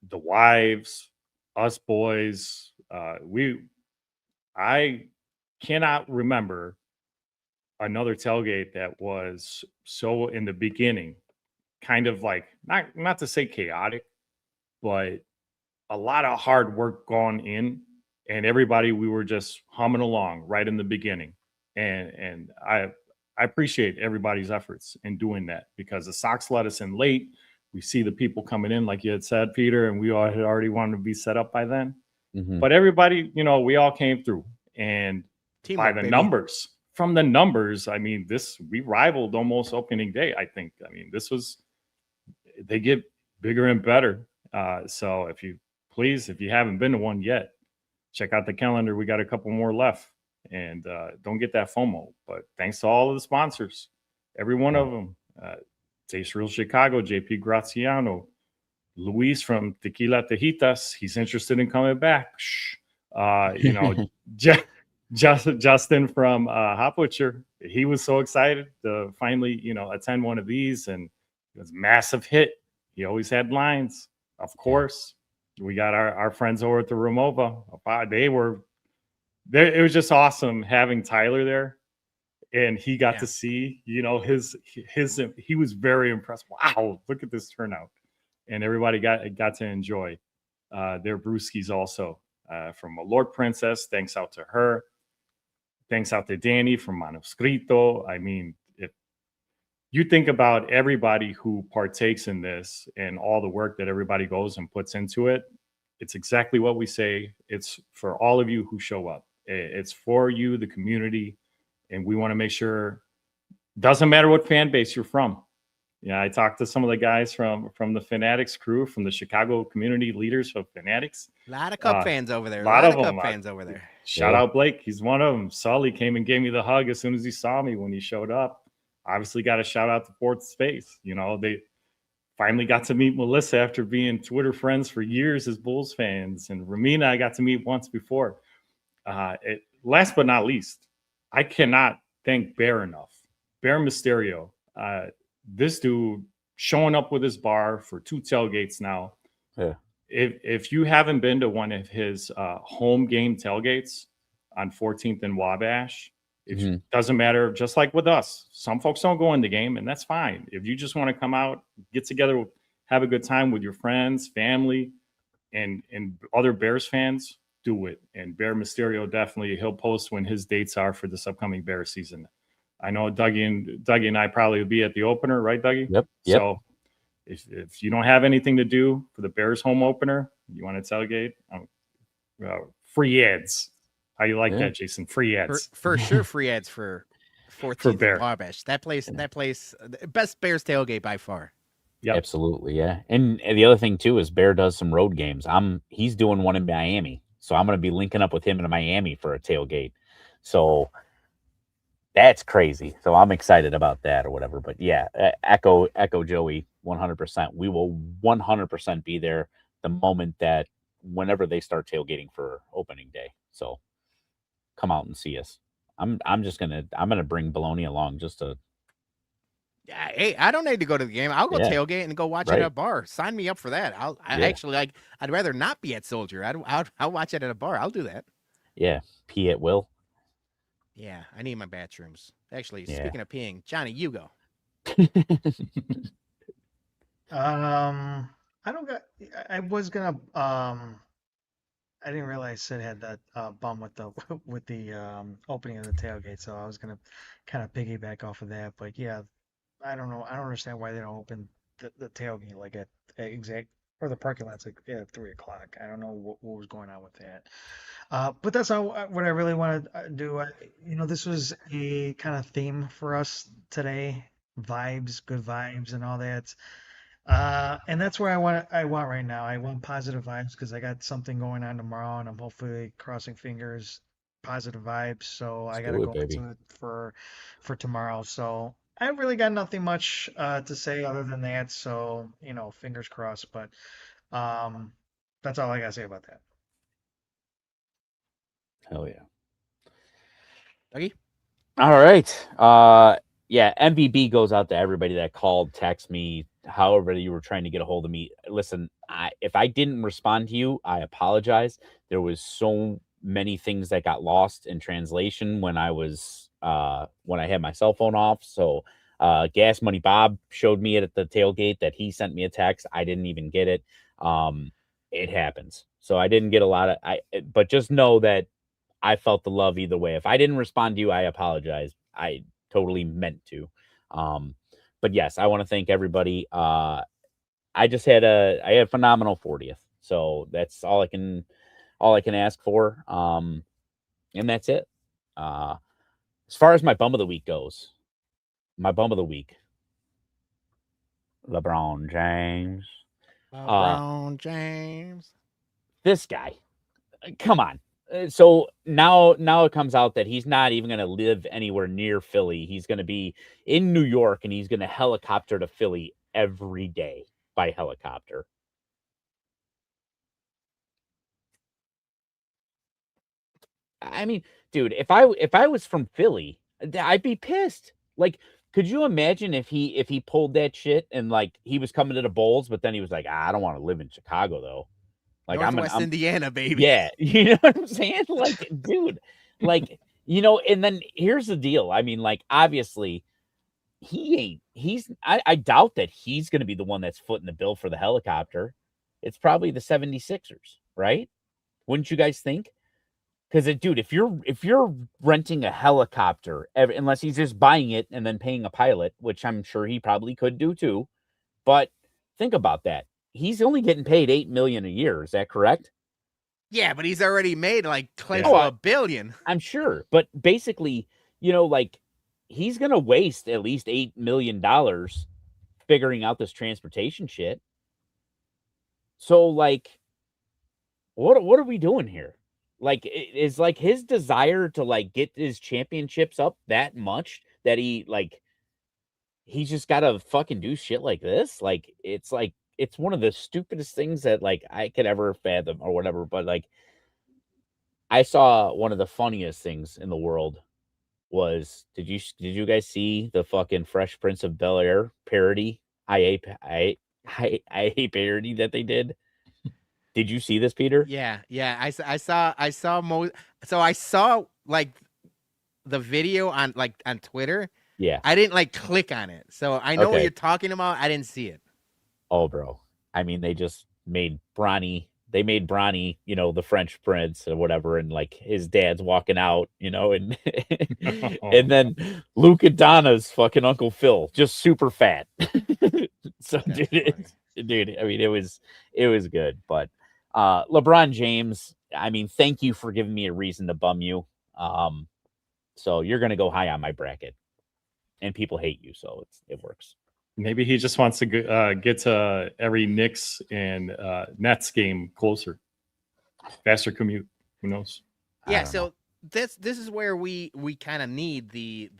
The wives, us boys, I cannot remember another tailgate that was so in the beginning kind of like not to say chaotic, but a lot of hard work gone in, and everybody, we were just humming along right in the beginning. And I appreciate everybody's efforts in doing that, because the Sox let us in late. We see the people coming in, like you had said, Peter, and we all had already wanted to be set up by then. But everybody, we all came through, and Teamwork, by the baby. numbers, from the numbers, I mean, we rivaled almost opening day, I think. I mean, they get bigger and better. So if you haven't been to one yet, check out the calendar. We got a couple more left, and don't get that FOMO. But thanks to all of the sponsors, every one of them, Taste Real Chicago, JP Graziano, Luis from Tequila Tejitas. He's interested in coming back. Justin from Hot Butcher. He was so excited to finally, attend one of these, and it was a massive hit. He always had lines. Of course, we got our friends over at the Ramova. They were there. It was just awesome having Tyler there, and he got to see, he was very impressed. Wow, look at this turnout. And everybody got to enjoy their brewskis also from a Lord Princess. Thanks out to her. Thanks out to Danny from Manuscrito. I mean, if you think about everybody who partakes in this and all the work that everybody goes and puts into it, it's exactly what we say. It's for all of you who show up. It's for you, the community, and we want to make sure, doesn't matter what fan base you're from. Yeah, I talked to some of the guys from the Fanatics crew, from the Chicago community leaders of Fanatics. A lot of Cub fans over there. A lot of them. Cub fans over there. Shout out Blake. He's one of them. Sully came and gave me the hug as soon as he saw me when he showed up. Obviously got a shout out to Fourth Space. finally got to meet Melissa after being Twitter friends for years as Bulls fans. And Ramina, I got to meet once before. Last but not least, I cannot thank Bear enough. Bear Mysterio. This dude showing up with his bar for 2 tailgates now. Yeah. If you haven't been to one of his home game tailgates on 14th and Wabash, it doesn't matter. Just like with us, some folks don't go in the game, and that's fine. If you just want to come out, get together, have a good time with your friends, family, and other Bears fans, do it. And Bear Mysterio definitely, he'll post when his dates are for this upcoming Bears season. I know Dougie and I probably will be at the opener, right, Dougie? Yep. So if you don't have anything to do for the Bears home opener, you want to tailgate, free ads. How you like that, Jason? Free ads. For sure, free ads for 14th Bear. and Wabash. That place, best Bears tailgate by far. Yep. Absolutely, yeah. And the other thing too is Bear does some road games. He's doing one in Miami, so I'm going to be linking up with him in Miami for a tailgate. So that's crazy. So I'm excited about that or whatever. But yeah, echo Joey 100%. We will 100% be there the moment that whenever they start tailgating for opening day. So come out and see us. I'm gonna bring Bologna along just to. Yeah, hey, I don't need to go to the game. I'll go tailgate and go watch it at a bar. Sign me up for that. I'd rather not be at Soldier. I'll watch it at a bar. I'll do that. Yeah, pee at will. Yeah, I need my bathrooms. Actually, speaking of peeing, Johnny, you go. I don't got. I was gonna. I didn't realize Sid had that bum with the opening of the tailgate, so I was gonna kind of piggyback off of that. But yeah, I don't know. I don't understand why they don't open the tailgate like at exact or the parking lot's like at 3 o'clock. I don't know what was going on with that. But that's not what I really want to do. This was a kind of theme for us today: vibes, good vibes, and all that. And that's where I want right now. I want positive vibes because I got something going on tomorrow, and I'm hopefully crossing fingers, positive vibes. So I gotta go into it for tomorrow. So I really got nothing much to say other than that. So fingers crossed. But that's all I gotta say about that. Hell yeah. Dougie? All right. Yeah, MVB goes out to everybody that called, text me, however you were trying to get a hold of me. Listen, if I didn't respond to you, I apologize. There was so many things that got lost in translation when I had my cell phone off. So Gas Money Bob showed me it at the tailgate that he sent me a text. I didn't even get it. It happens. So I didn't get a lot but just know that I felt the love either way. If I didn't respond to you, I apologize. I totally meant to. But yes, I want to thank everybody. I had a phenomenal 40th. So that's all I can ask for. And that's it. As far as my bum of the week goes, LeBron James. LeBron James. This guy. Come on. So now it comes out that he's not even going to live anywhere near Philly. He's going to be in New York, and he's going to helicopter to Philly every day by helicopter. I mean, dude, if I was from Philly, I'd be pissed. Like, could you imagine if he pulled that shit and like he was coming to the Bulls, but then he was like, I don't want to live in Chicago though. Like Northwest Indiana, baby. Yeah, you know what I'm saying? Like, dude, like, and then here's the deal. I mean, like, obviously, I doubt that he's going to be the one that's footing the bill for the helicopter. It's probably the 76ers, right? Wouldn't you guys think? Because, dude, if you're renting a helicopter, unless he's just buying it and then paying a pilot, which I'm sure he probably could do too, but think about that. He's only getting paid $8 million a year. Is that correct? Yeah, but he's already made like close to $1 billion. I'm sure, but basically, like he's gonna waste at least $8 million figuring out this transportation shit. So, like, what are we doing here? Like, is like his desire to like get his championships up that much that he he's just got to fucking do shit like this. Like, it's one of the stupidest things that like I could ever fathom or whatever. But like, I saw one of the funniest things in the world was, did you guys see the fucking Fresh Prince of Bel-Air parody? I hate parody that they did. Did you see this, Peter? Yeah. I saw so I saw like the video on Twitter. Yeah. I didn't like click on it. So I know what Okay. you're talking about. I didn't see it. Oh, bro. I mean, they just made Bronny, you know, the French Prince or whatever, and like his dad's walking out, you know, and and then Luca Donna's fucking Uncle Phil, just super fat. So That's dude, I mean, it was good. But LeBron James, I mean, thank you for giving me a reason to bum you. So you're gonna go high on my bracket, and people hate you, so it works. Maybe he just wants to get to every Knicks and Nets game closer, faster commute. Who knows? Yeah, so this is where we kind of need the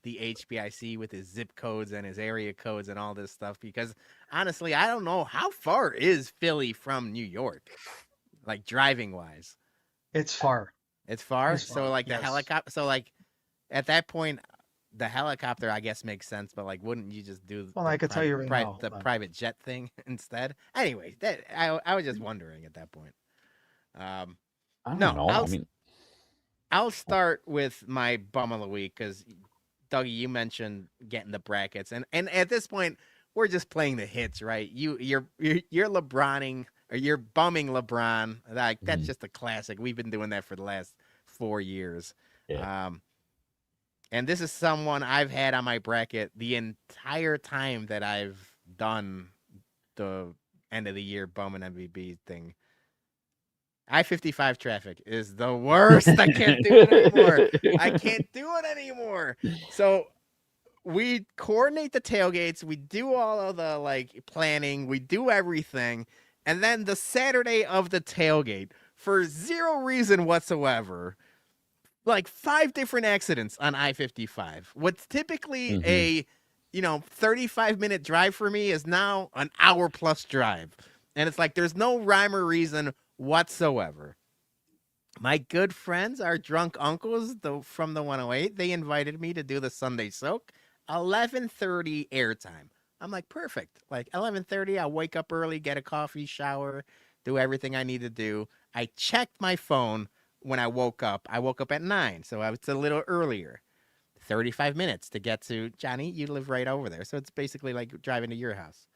HBIC with his zip codes and his area codes and all this stuff, because honestly, I don't know how far is Philly from New York, like driving wise. It's far. It's far. It's So far, like the yes. helicopter. So like at that point, the helicopter I guess makes sense, but like wouldn't you just do? Well, I could tell you right now, the but- private jet thing instead. Anyway, that I was just wondering at that point. I don't No, know. I'll start with my bum of the week because Dougie, you mentioned getting the brackets, and at this point we're just playing the hits, right? You're LeBroning or you're bumming LeBron. Like that's just a classic. We've been doing that for the last 4 years. Yeah. And this is someone I've had on my bracket the entire time that I've done the end of the year bum and MVP thing. I-55 traffic is the worst. I can't do it anymore. So we coordinate the tailgates. We do all of the like planning. We do everything. And then the Saturday of the tailgate, for zero reason whatsoever, like 5 different accidents on I-55. What's typically a 35-minute drive for me is now an hour plus drive. And it's like there's no rhyme or reason whatsoever. My good friends, our drunk uncles from the 108, they invited me to do the Sunday soak, 11:30 airtime. I'm like, perfect. Like 11:30, I'll wake up early, get a coffee, shower, do everything I need to do. I checked my phone when I woke up. I woke up at 9, so I was a little earlier. 35 minutes to get to Johnny. You live right over there, so it's basically like driving to your house.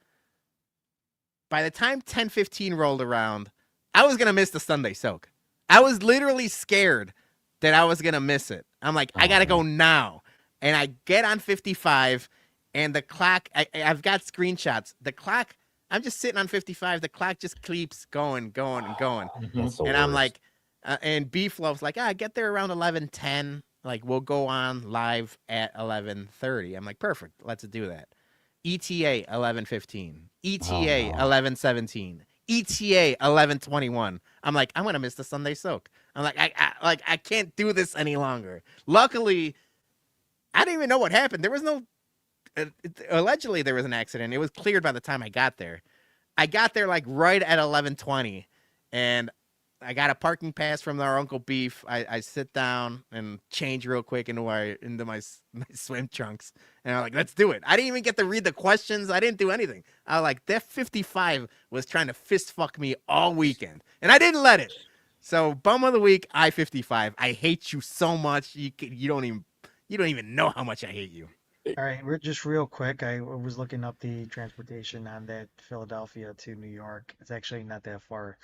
By the time 10:15 rolled around, I was going to miss the Sunday soak. I was literally scared that I was going to miss it. I'm like, I got to go now. And I get on 55, and the clock, I've got screenshots. The clock, I'm just sitting on 55. The clock just keeps going. And I'm like, and B-Flow's like, get there around 11:10. Like, we'll go on live at 11:30. I'm like, perfect. Let's do that. ETA 11:15. ETA 11:17. ETA 11:21. I'm like, I'm gonna miss the Sunday soak. I'm like, I can't do this any longer. Luckily, I didn't even know what happened. There was no. Allegedly, there was an accident. It was cleared by the time I got there. I got there like right at 11:20, and I got a parking pass from our Uncle Beef. I sit down and change real quick into my swim trunks. And I'm like, let's do it. I didn't even get to read the questions. I didn't do anything. I was like, that 55 was trying to fist fuck me all weekend. And I didn't let it. So bum of the week, I-55. I hate you so much. You don't even know how much I hate you. All right, just real quick. I was looking up the transportation on that Philadelphia to New York. It's actually not that far.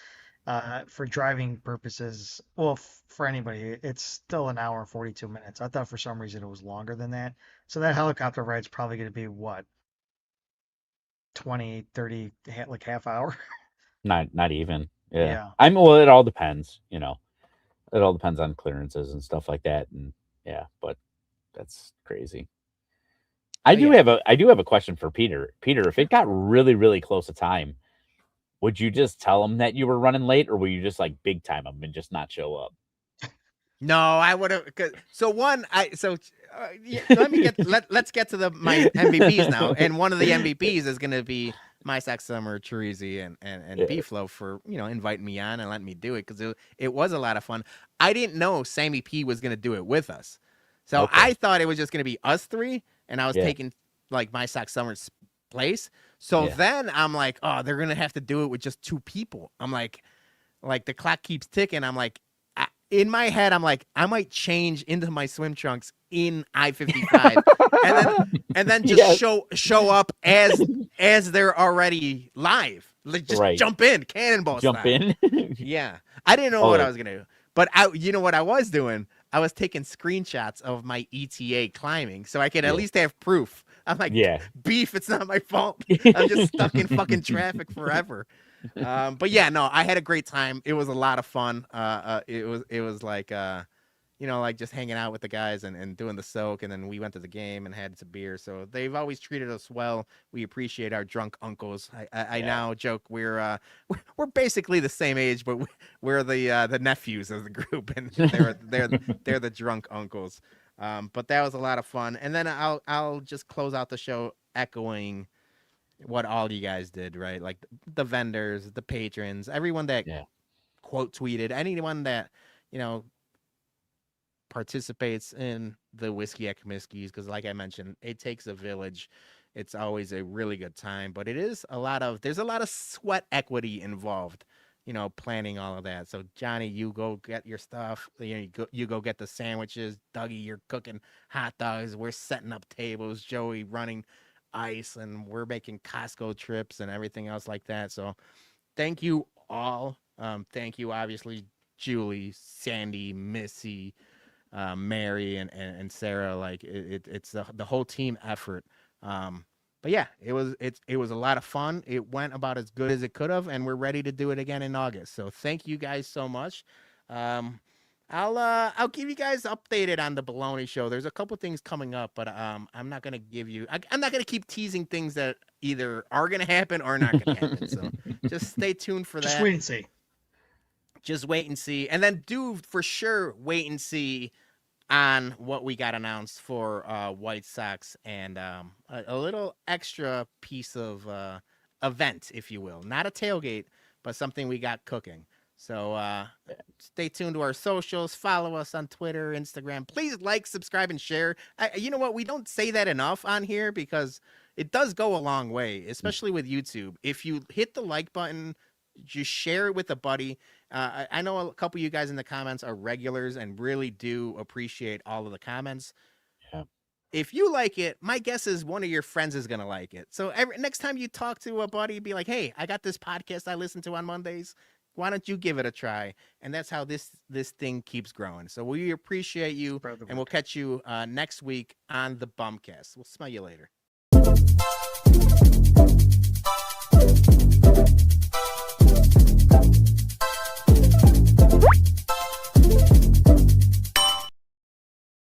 For driving purposes, well, for anybody, it's still an hour and 42 minutes. I thought for some reason it was longer than that. So that helicopter ride's probably going to be what? 20, 30, like half hour? Not even. Yeah. Well, it all depends, It all depends on clearances and stuff like that. And yeah, but that's crazy. I do have a question for Peter. Peter, if it got really, really close to time, would you just tell him that you were running late, or will you just like big time him and just not show up? No, I would have. Let's get to my MVPs now, and one of the MVPs is going to be my Sax Summer, Chirizi, and B-Flow for inviting me on and letting me do it because it was a lot of fun. I didn't know Sammy P was going to do it with us, so I thought it was just going to be us three, and I was taking like my Sax Summer's place. So then I'm like, oh, they're going to have to do it with just two people. I'm like the clock keeps ticking. I'm like. In my head, I'm like, I might change into my swim trunks in I-55, and then just show up as they're already live. Like just jump in, cannonball jump style. in. Yeah, I didn't know what I was gonna do, but you know what I was doing? I was taking screenshots of my ETA climbing, so I could at least have proof. I'm like, beef, it's not my fault. I'm just stuck in fucking traffic forever. But yeah, no, I had a great time. It was a lot of fun. It was like, like just hanging out with the guys and doing the soak. And then we went to the game and had some beer. So they've always treated us well. We appreciate our drunk uncles. I now joke we're basically the same age, but we're the nephews of the group, and they're the drunk uncles. But that was a lot of fun. And then I'll just close out the show echoing what all you guys did, right? Like the vendors, the patrons, everyone that quote tweeted, anyone that, participates in the Whiskey at Comiskey's, because like I mentioned, it takes a village. It's always a really good time, but there's a lot of sweat equity involved, planning all of that. So Johnny, you go get your stuff. You go get the sandwiches. Dougie, you're cooking hot dogs. We're setting up tables. Joey running ice, and we're making Costco trips and everything else like that. So thank you all. Thank you, obviously, Julie, Sandy, Missy, Mary, and Sarah. Like it's the whole team effort. But yeah, it was a lot of fun. It went about as good as it could have, and we're ready to do it again in August. So thank you guys so much. I'll keep you guys updated on the Bologna show. There's a couple things coming up, but I'm not gonna I'm not gonna keep teasing things that either are gonna happen or not gonna happen. So just stay tuned for that. Just wait and see. Just wait and see, and then do for sure wait and see on what we got announced for White Sox and a little extra piece of event, if you will, not a tailgate, but something we got cooking. So stay tuned to our socials. Follow us on Twitter, Instagram. Please like, subscribe, and share. You know what? We don't say that enough on here because it does go a long way, especially with YouTube. If you hit the like button, just share it with a buddy. I know a couple of you guys in the comments are regulars and really do appreciate all of the comments. Yeah. If you like it, my guess is one of your friends is going to like it. So next time you talk to a buddy, be like, hey, I got this podcast I listen to on Mondays. Why don't you give it a try? And that's how this thing keeps growing. So we appreciate you, and we'll catch you next week on the BumCast. We'll smell you later.